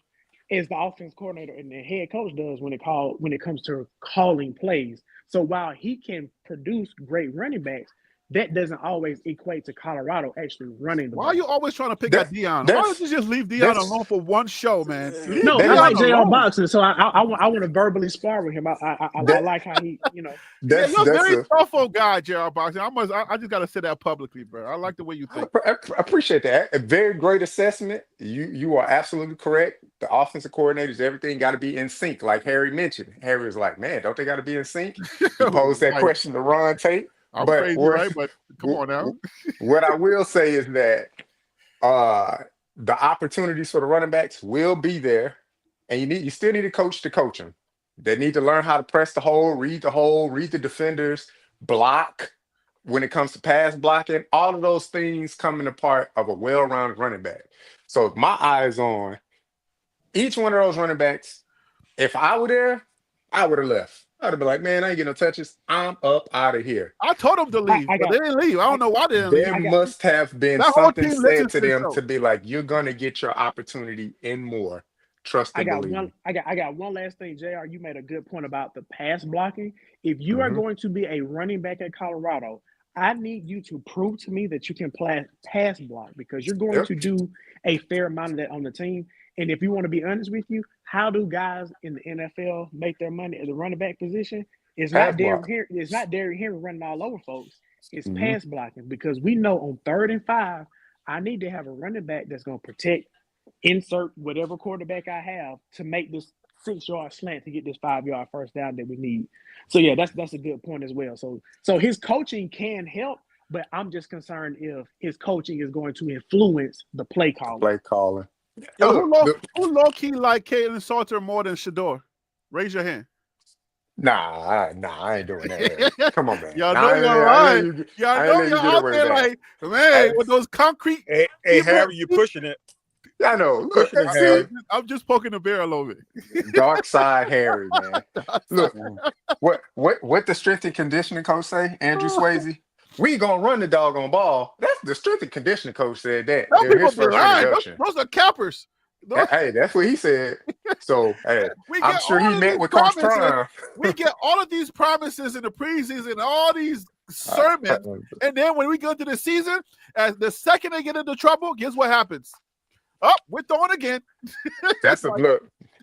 as the offense coordinator and the head coach does when it comes to calling plays. So while he can produce great running backs, that doesn't always equate to Colorado actually running the Why are ball. you always trying to pick That at Deion? Why don't that's you just leave Deion that's alone for one show, man? Leave No, that I is like Deion JR alone. Boxing, so I want to verbally spar with him. I that like how he, Yeah, you're a that's very a thoughtful guy, JR Boxing. I just gotta say that publicly, bro. I like the way you I think. appreciate that. A very great assessment. You are absolutely correct. The offensive coordinators, everything got to be in sync, like Harry mentioned. Harry was like, "Man, don't they got to be in sync?" He posed that Right. question to Ron Tate. I'm But crazy, right? But come on now. what I will say is that uh, the opportunities for the running backs will be there, and you still need a coach to coach them. They need to learn how to press the hole, read the defenders, block when it comes to pass blocking. All of those things come in a part of a well-rounded running back. So my eyes on each one of those running backs. If I were there, I would have left. I'd have been like, man, I ain't getting no touches. I'm up out of here. I told them to leave, I but got they didn't leave. I don't know why they didn't leave. There I got must have been That whole something team said listens to to this them show. to be like, you're gonna get your opportunity in more. Trust I and got believe. I got one last thing, JR. You made a good point about the pass blocking. If you are Mhm. going to be a running back at Colorado, I need you to prove to me that you can pass block because you're going Yep. to do a fair amount of that on the team. And if you want to be honest with you, how do guys in the NFL make their money at the running back position? It's Pass not block. Derrick Henry running all over folks. It's Mhm. pass blocking because we know on 3rd and 5, I need to have a running back that's going to protect, insert whatever quarterback I have to make this 6-yard slant to get this 5-yard first down that we need. So yeah, that's a good point as well. So his coaching can help, but I'm just concerned if his coaching is going to influence the play calling. Play calling. Yeah, Yo, look, who low key like Caitlin Salter more than Shador? Raise your hand. nah, I ain't doing that, Harry. Come on, man. Y'all Nah, know you're right. Y'all I ain't know letting you're you get out away there with that. like, man, with those concrete. Hey, people- Harry, you pushing it. I know. Look, Pushing it, see, Harry. I'm just poking the bear a little bit. dark side Harry, man. Look, what the strength and conditioning coach say, Andrew Swayze? We gonna run the doggone ball. That's the strength and conditioning coach said that Some during people his be first lying. introduction. Those are cappers. Hey, that's what he said. So, hey, We I'm get sure all he of met these with Coach promises. Prime. We get all of these promises in the preseason, all these sermons, and then when we go to the season, as the second they get into trouble, guess what happens? Oh, we're throwing again. That's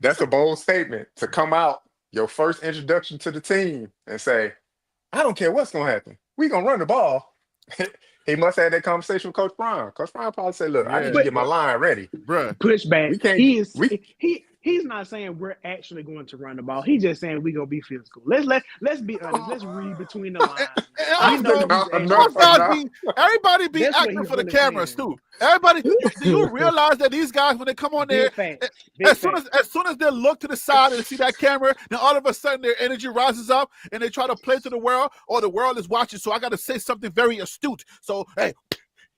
that's a bold statement to come out your first introduction to the team and say, I don't care what's gonna happen. We gonna run the ball. He must have had that conversation with Coach Prime. Coach Prime probably said, look, I need to Yeah, get my line ready. bruh. Pushback. We can't He's not saying we're actually going to run the ball. He's just saying we're gonna be physical. Let's be honest. Let's read between the lines. And We know what he's actually those guys saying. everybody be That's what acting he's for the really cameras saying. too. Everybody, do you realize that these guys, when they come on there, Big facts. Big as soon as they look to the side and see that camera, then all of a sudden their energy rises up and they try to play to the world, or the world is watching. So I got to say something very astute. So hey,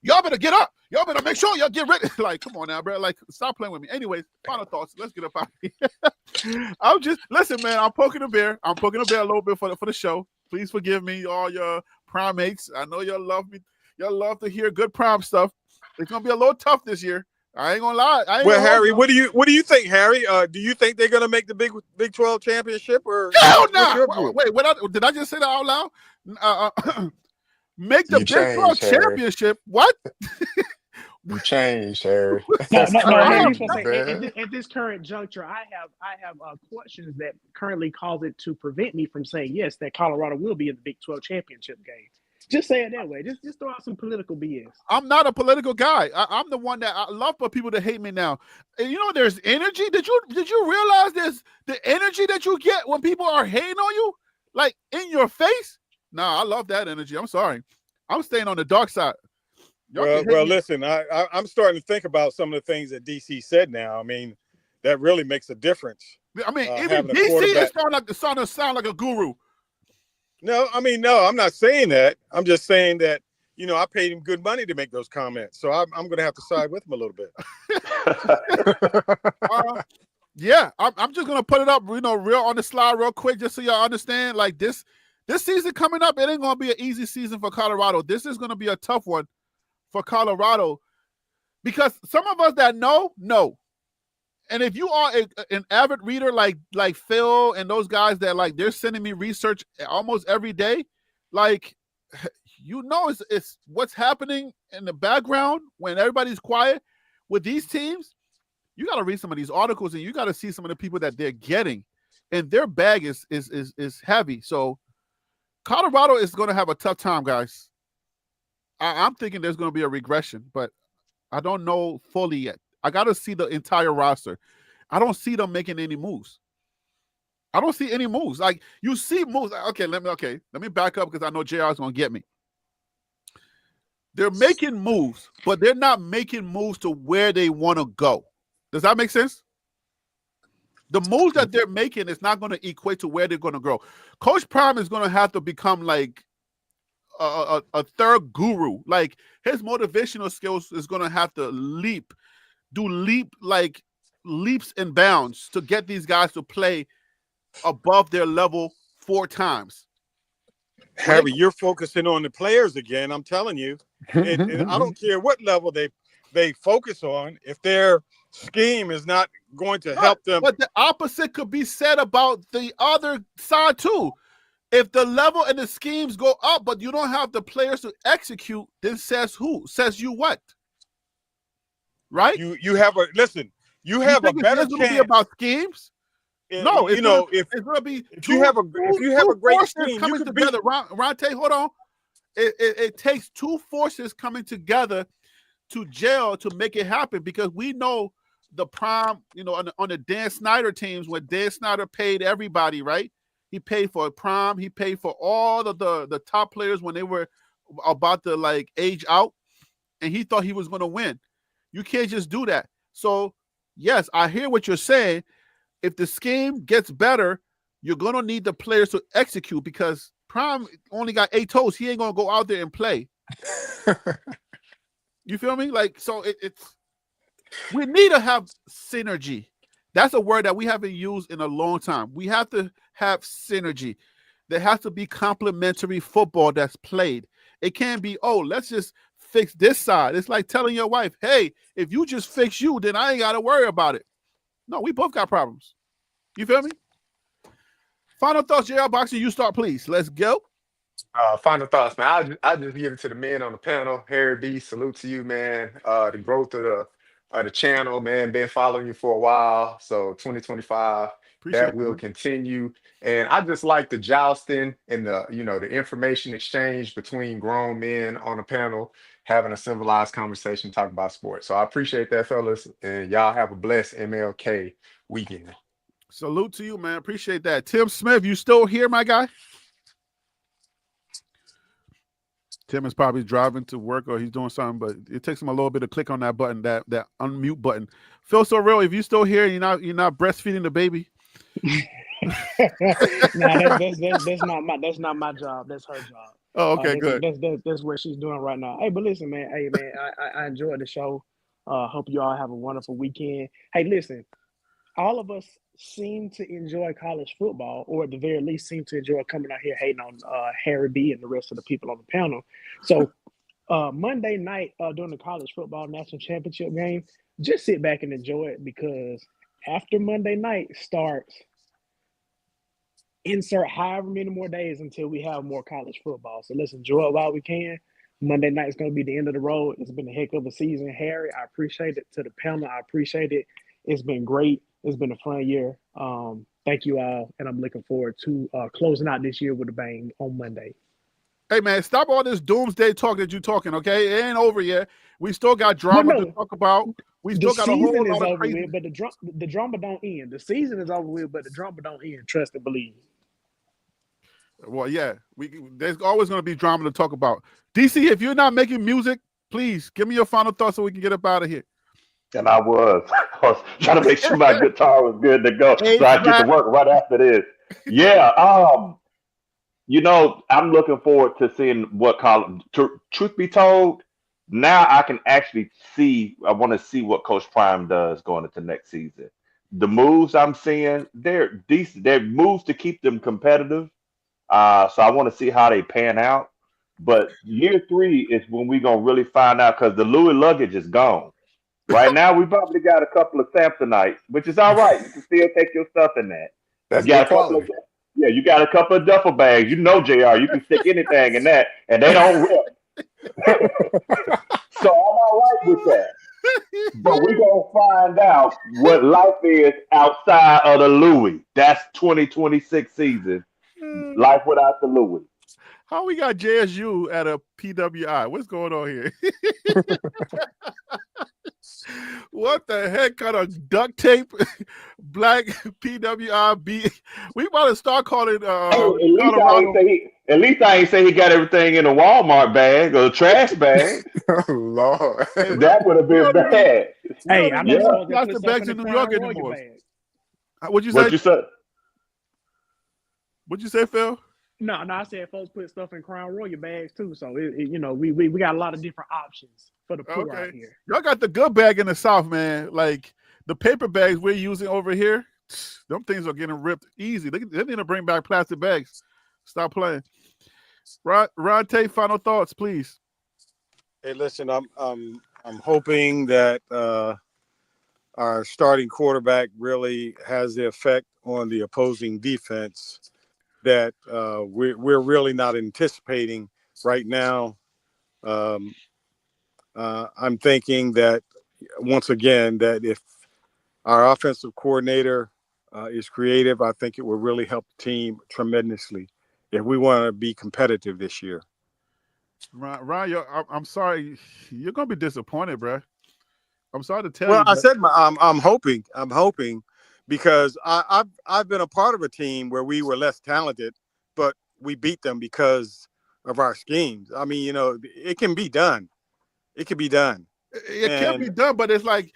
y'all better get up. Y'all better make sure y'all get ready. Like, come on now, bro. Like, stop playing with me. Anyways, final thoughts. Let's get up out of here. I'm just listen, man. I'm poking the bear. I'm poking the bear a little bit for the show. Please forgive me, all your primates. I know y'all love me. Y'all love to hear good prime stuff. It's gonna be a little tough this year. I ain't gonna lie. Well, Harry, what do you think, Harry? Do you think they're gonna make the Big 12 championship, or hell what's no? your view? Wait, did I just say that out loud? Make the You Big 12 changed, Harry. championship. What? You changed, Harry. No, That's Harry's crazy, supposed to say, man. at this current juncture, I have questions that currently cause it to prevent me from saying yes, that Colorado will be in the Big 12 championship game. Just say it that way. Just throw out some political BS. I'm not a political guy. I'm the one that I love for people to hate me now. And there's energy. Did you realize there's the energy that you get when people are hating on you, like in your face? Nah, I love that energy. I'm sorry. I'm staying on the dark side. Well, listen, I'm starting to think about some of the things that DC said now. I mean, that really makes a difference. I mean, even having a DC quarterback. is starting to sound like a guru. No, I'm not saying that. I'm just saying that, I paid him good money to make those comments. So I'm going to have to side with him a little bit. Yeah, I'm just going to put it up, real on the slide real quick, just so y'all understand. Like this season coming up, it ain't going to be an easy season for Colorado. This is going to be a tough one for Colorado because some of us that know. And if you are an avid reader like Phil and those guys that like they're sending me research almost every day, like it's what's happening in the background when everybody's quiet with these teams. You got to read some of these articles and you got to see some of the people that they're getting, and their bag is heavy. So Colorado is going to have a tough time, guys. I'm thinking there's going to be a regression, but I don't know fully yet. I got to see the entire roster. I don't see them making any moves. I don't see any moves. Like you see moves. Okay, let me back up because I know JR is going to get me. They're making moves, but they're not making moves to where they want to go. Does that make sense? The moves that they're making is not going to equate to where they're going to grow. Coach Prime is going to have to become like a third guru. Like his motivational skills is going to have to do leaps and bounds to get these guys to play above their level 4 times. Harry, you're focusing on the players again. I'm telling you, and I don't care what level they focus on. If their scheme is not going to help them, but the opposite could be said about the other side too. If the level and the schemes go up, but you don't have the players to execute, then says who? Says you what? Right? You have a better chance. Be about schemes. No, it's going to be. If you have a great scheme, coming together. Ronte, hold on. It takes 2 forces coming together to gel to make it happen because we know the Prime. On the Dan Snyder teams when Dan Snyder paid everybody, right? He paid for Prime. He paid for all of the top players when they were about to like age out, and he thought he was going to win. You can't just do that. So, yes, I hear what you're saying. If the scheme gets better, you're going to need the players to execute because Prime only got 8 toes. He ain't going to go out there and play. You feel me? Like, so it's we need to have synergy. That's a word that we haven't used in a long time. We have to have synergy. There has to be complementary football that's played. It can't be, let's just fix this side. It's like telling your wife, hey, if you just fix you, then I ain't got to worry about it. No, we both got problems. You feel me? Final thoughts, JR Boxer. You start, please. Let's go. Final thoughts, man. I'll just give it to the men on the panel. Harry B, salute to you, man. The growth of the channel, man. Been following you for a while. So 2025, that will continue. And I just like the jousting and the information exchange between grown men on the panel, having a civilized conversation, talking about sports. So I appreciate that, fellas. And y'all have a blessed MLK weekend. Salute to you, man. Appreciate that. Tim Smith, you still here, my guy? Tim is probably driving to work or he's doing something, but it takes him a little bit to click on that button, that unmute button. Phil So Real, if you still here, you're not breastfeeding the baby. That's not my job. That's her job. Oh, okay, good. That's what she's doing right now. Hey, but listen, man. Hey, man, I enjoyed the show. Hope you all have a wonderful weekend. Hey, listen, all of us seem to enjoy college football, or at the very least seem to enjoy coming out here hating on Harry B and the rest of the people on the panel. So Monday night during the college football national championship game, just sit back and enjoy it because after Monday night starts, insert however many more days until we have more college football. So let's enjoy it while we can. Monday night is going to be the end of the road. It's been a heck of a season, Harry. I appreciate it. To the panel, I appreciate it. It's been great. It's been a fun year. Thank you all, and I'm looking forward to closing out this year with a bang on Monday. Hey man, stop all this doomsday talk that you're talking. Okay, it ain't over yet. We still got drama to talk about. We The still got a whole season is lot of over crazy. with, but the drama don't end. The season is over with, but the drama don't end. Trust and believe. Well, yeah, there's always going to be drama to talk about. DC, if you're not making music, please give me your final thoughts so we can get up out of here. And I was trying to make sure my guitar was good to go, Hey, so I get to work right after this. Yeah. I'm looking forward to seeing what college. Truth be told, now I can actually see. I want to see what Coach Prime does going into next season. The moves I'm seeing, they're decent. They're moves to keep them competitive. So I want to see how they pan out. But year 3 is when we're gonna really find out because the Louis luggage is gone. Right now, we probably got a couple of Samsonites, which is all right. You can still take your stuff in that. You That's got good a couple of quality. you got a couple of duffel bags. You know, JR, you can stick anything in that, and they don't rip. So I'm all right with that. But we're gonna find out what life is outside of the Louis. That's 2026 season. Life without the Louis. How we got JSU at a PWI? What's going on here? What the heck kind of duct tape black PWI? We about to start calling Colorado. At least I ain't say he got everything in a Walmart bag or a trash bag. Oh, Lord. Hey, That would have been bad. Hey, I know Yeah. folks that put Plastic stuff bags in in the New York Crown Royal anymore. bag. What'd you say? What you said? What'd you say, Phil? No, I said folks put stuff in Crown Royal bags too. So we got a lot of different options for the poor out here. Y'all got the good bag in the South, man. Like the paper bags we're using over here, them things are getting ripped easy. They need to bring back plastic bags. Stop playing. Ron Tate, final thoughts, please. Hey, listen, I'm hoping that our starting quarterback really has the effect on the opposing defense that we're really not anticipating right now. I'm thinking that once again that if our offensive coordinator is creative, I think it will really help the team tremendously if we want to be competitive this year. Ron, I'm sorry, you're gonna be disappointed, bro. I'm sorry to tell you. Well, I said I'm hoping because I've been a part of a team where we were less talented, but we beat them because of our schemes. I mean, it can be done. It can be done. It can be done, but it's like,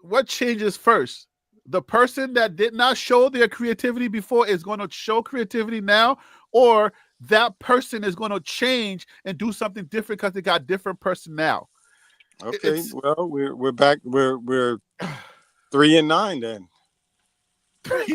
what changes first? The person that did not show their creativity before is going to show creativity now, or that person is going to change and do something different because they got different personnel. Okay, well, we're back. We're 3-9 then.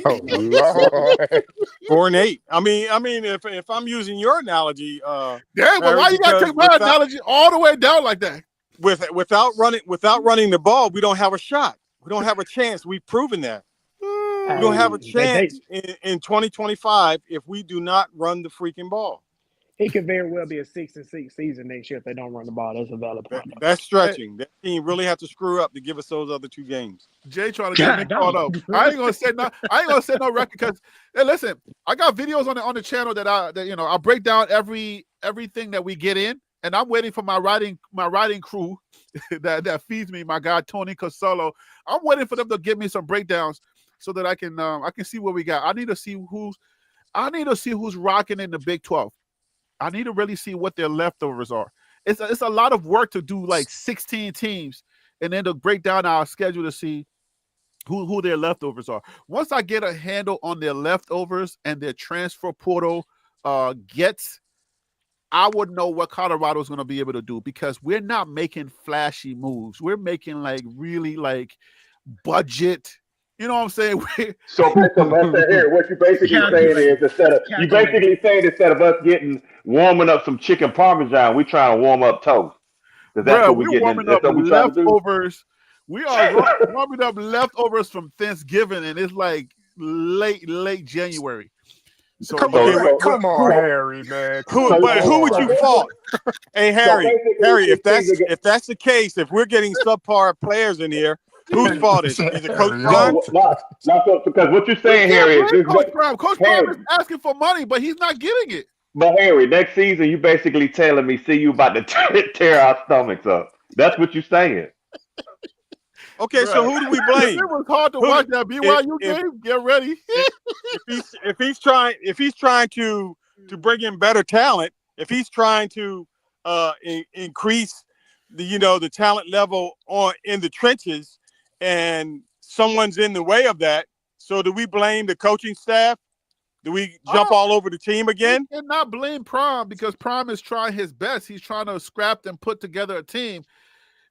Oh, Lord. 4-8. I mean, if I'm using your analogy, yeah, but why you gotta take my analogy all the way down like that? Without running the ball, we don't have a shot. We don't have a chance. We've proven that. We don't have a chance in 2025 if we do not run the freaking ball. It could very well be a 6-6 season next year if they don't run the ball. That's a valid point. That's stretching. That team really have to screw up to give us those other 2 games. Jay trying to get me caught up. I ain't gonna say no record because hey, listen, I got videos on the channel that I break down everything that we get in, and I'm waiting for my writing crew that feeds me, my guy Tony Cosolo. I'm waiting for them to give me some breakdowns so that I can see what we got. I need to see who's rocking in the Big 12. I need to really see what their leftovers are. It's a lot of work to do like 16 teams and then to break down our schedule to see who their leftovers are. Once I get a handle on their leftovers and their transfer portal gets, I would know what Colorado is going to be able to do because we're not making flashy moves. We're making like really like budget. You know what I'm saying? So here, what you're basically saying is instead of us warming up some chicken parmesan, we trying to warm up toast. Because that's what we're warming up leftovers. We are warming up leftovers from Thanksgiving, and it's like late January. So come on, Harry, man. Who would you fault? Hey, Harry, if that's the case, if we're getting subpar players in here, whose fault is it? Is it Coach Prime? Because what you're saying here is Coach Prime. Coach Prime is asking for money, but he's not getting it. But Harry, next season you basically telling me, see you about to tear our stomachs up. That's what you're saying. Okay, so Bruh. who do we If blame? it was hard to Who watch that BYU if game, get ready. if he's trying to bring in better talent, if he's trying to increase the talent level in the trenches, and someone's in the way of that, so do we blame the coaching staff? Do we jump all over the team We again? cannot blame Prime because Prime is trying his best. He's trying to scrap and put together a team.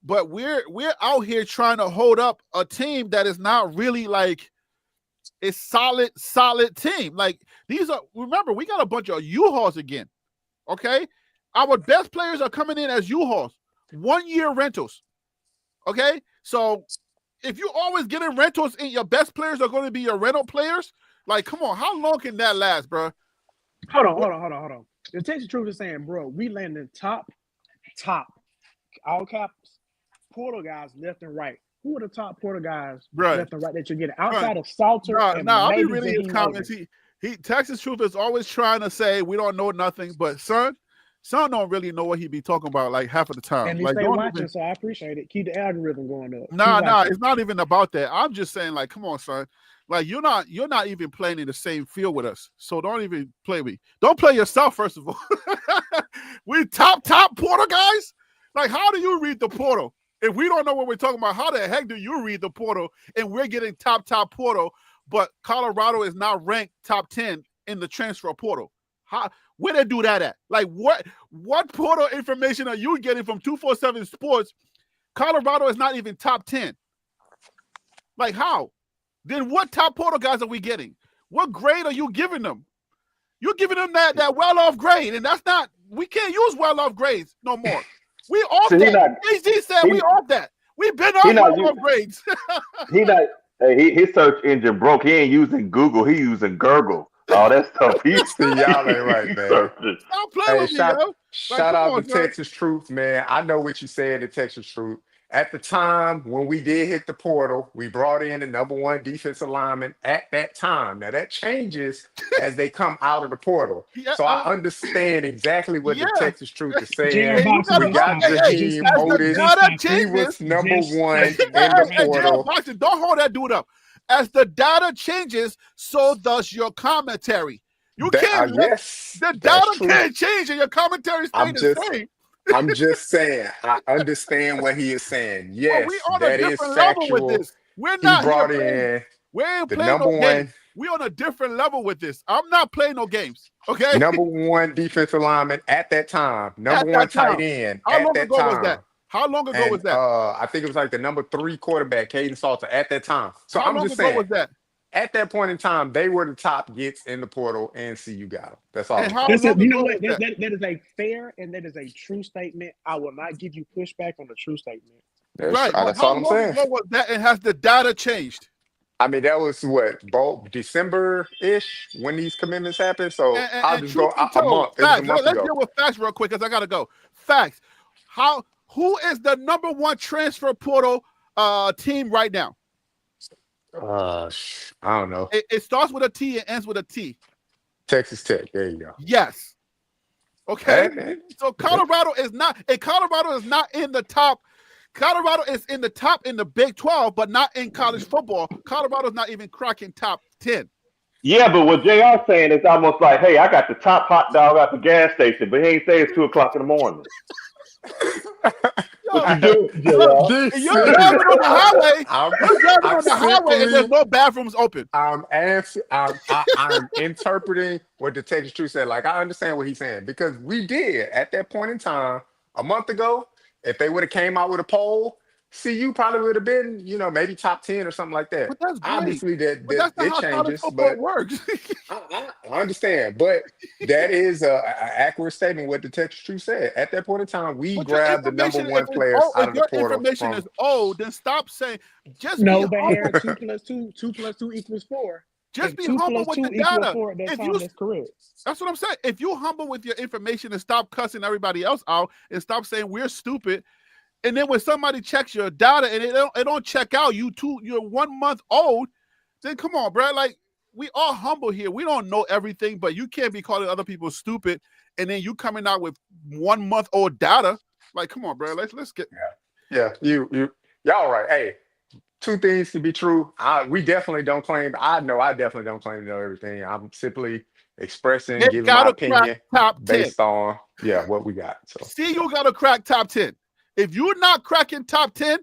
But we're out here trying to hold up a team that is not really like a solid team. Like remember, we got a bunch of U-Hauls again. Okay? Our best players are coming in as U-Hauls. 1-year rentals. Okay? So if you always getting rentals and your best players are going to be your rental players, like, come on, how long can that last, bro? Hold on. The Texas Truth is saying, bro, we landing top, all caps, portal guys left and right. Who are the top portal guys left and right that you're getting outside of Salter? I'll be reading his comments. He Texas Truth is always trying to say we don't know nothing, but son don't really know what he be talking about like half of the time. And they like, stay watching, so I appreciate it. Keep the algorithm going up. Nah, it's not even about that. I'm just saying, like, come on, son. Like, you're not even playing in the same field with us. So don't even play me. Don't play yourself, first of all. We top portal guys? Like, how do you read the portal? If we don't know what we're talking about, how the heck do you read the portal and we're getting top portal, but Colorado is not ranked top 10 in the transfer portal? Where they do that at? Like, what portal information are you getting from 247 Sports? Colorado is not even top 10. Like, how? Then what top portal guys are we getting? What grade are you giving them? You're giving them that well-off grade, and that's not – we can't use well-off grades no more. We off that. AZ said we off that. We've been off well-off grades. His search engine broke. He ain't using Google. He using Gurgle. All that stuff. Y'all ain't right, man. Stop playing with me, yo. Shout out to Texas Truth, man. I know what you said at Texas Truth. At the time when we did hit the portal, we brought in the number 1 defensive lineman at that time. Now that changes as they come out of the portal. So I understand exactly what the Texas Truth is saying. We got Jaheim Otis. He was number 1 in the portal. Don't hold that dude up. As the data changes, so does your commentary. You can't. The data can't change, and your commentary stays the same. I'm just saying, I understand what he is saying. Yes, well, that is factual. With this. We're not brought in we ain't the number no 1. Games. We're on a different level with this. I'm not playing no games. Okay. Number 1 defensive lineman at that time. Number 1 tight end. How long ago was that? How long ago was that? I think it was like the number 3 quarterback, Caden Salter, at that time. So how long ago was that? At that point in time, they were the top gets in the portal, and CU got them. That's all. You know what? That is a fair and that is a true statement. I will not give you pushback on the true statement. Right. That's all I'm saying. How long ago was that, and has the data changed? I mean, that was both December-ish when these commitments happened. So I'll just go a month. Facts. Let's deal with facts real quick because I gotta go. Facts. Who is the number 1 transfer portal team right now? I don't know. It starts with a T and ends with a T. Texas Tech. There you go. Yes. Okay. So Colorado is not in the top. Colorado is in the top in the Big 12, but not in college football. Colorado's not even cracking top 10. Yeah, but what JR saying is almost like, hey, I got the top hot dog at the gas station, but he ain't say it's 2:00 in the morning. What you do, JR? You're driving on the highway. You're driving on the highway and there's no bathrooms open. I'm interpreting what the Texas Truth said. Like, I understand what he's saying because we did at that point in time a month ago. If they would have came out with a poll, CU probably would have been, maybe top 10 or something like that. But that's great. Obviously, that's not it how changes, but it works. I understand. But that is an accurate statement what the Texas Truth said. At that point in time, we grabbed the number 1 players out of the portal. If your information is old, then stop saying. But here 2 + 2 = 4. Just be humble with the data. 4 that's correct. That's what I'm saying. If you humble with your information and stop cussing everybody else out and stop saying we're stupid, and then when somebody checks your data and it don't check out, you're 1 month old, then come on, bro. Like, we all humble here. We don't know everything, but you can't be calling other people stupid and then you coming out with 1 month old data. Like, come on, bro. Let's get. Yeah. Y'all right. Hey, two things can be true. We definitely don't claim. I definitely don't claim to know everything. I'm simply expressing, They giving my gotta crack opinion top 10. based on what we got. So See, you gotta crack top 10. If you're not cracking top 10,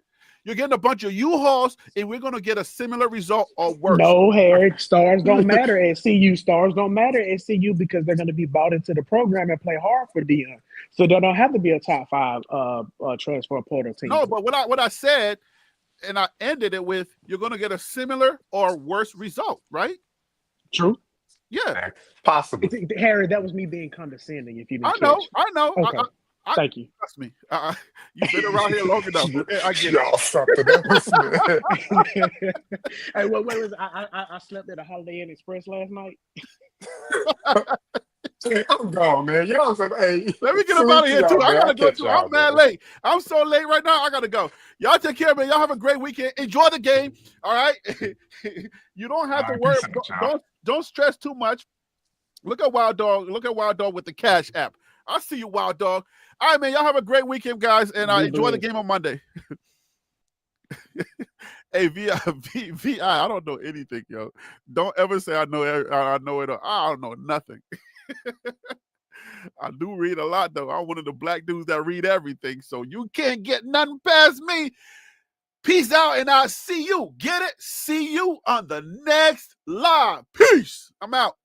you're getting a bunch of U-Hauls, and we're gonna get a similar result or worse. No, Harry, stars don't matter at CU. Stars don't matter at CU because they're going to be bought into the program and play hard for Deion. So they don't have to be a top 5 transfer portal team. No, but what I said, and I ended it with, you're gonna get a similar or worse result, right? True. Yeah, possible. Harry, that was me being condescending. If you didn't I know. Okay. Thank you. Trust me. You've been around here long enough. Okay, I get Y'all something else. Hey, wait. I slept at a Holiday Inn Express last night. I'm gone, man. Y'all said, hey. Let me get up out of here, too. I gotta go, too. I'm mad man. late. I'm so late right now. I gotta go. Y'all take care, man. Y'all have a great weekend. Enjoy the game. All right. You don't have to worry. Don't stress too much. Look at Wild Dog. Look at Wild Dog with the Cash App. I'll see you, Wild Dog. All right, man. Y'all have a great weekend, guys, and enjoy the game on Monday. Hey, VI, I don't know anything, yo. Don't ever say I know it. I don't know nothing. I do read a lot, though. I'm one of the black dudes that read everything, so you can't get nothing past me. Peace out, and I'll see you. Get it? See you on the next live. Peace. I'm out.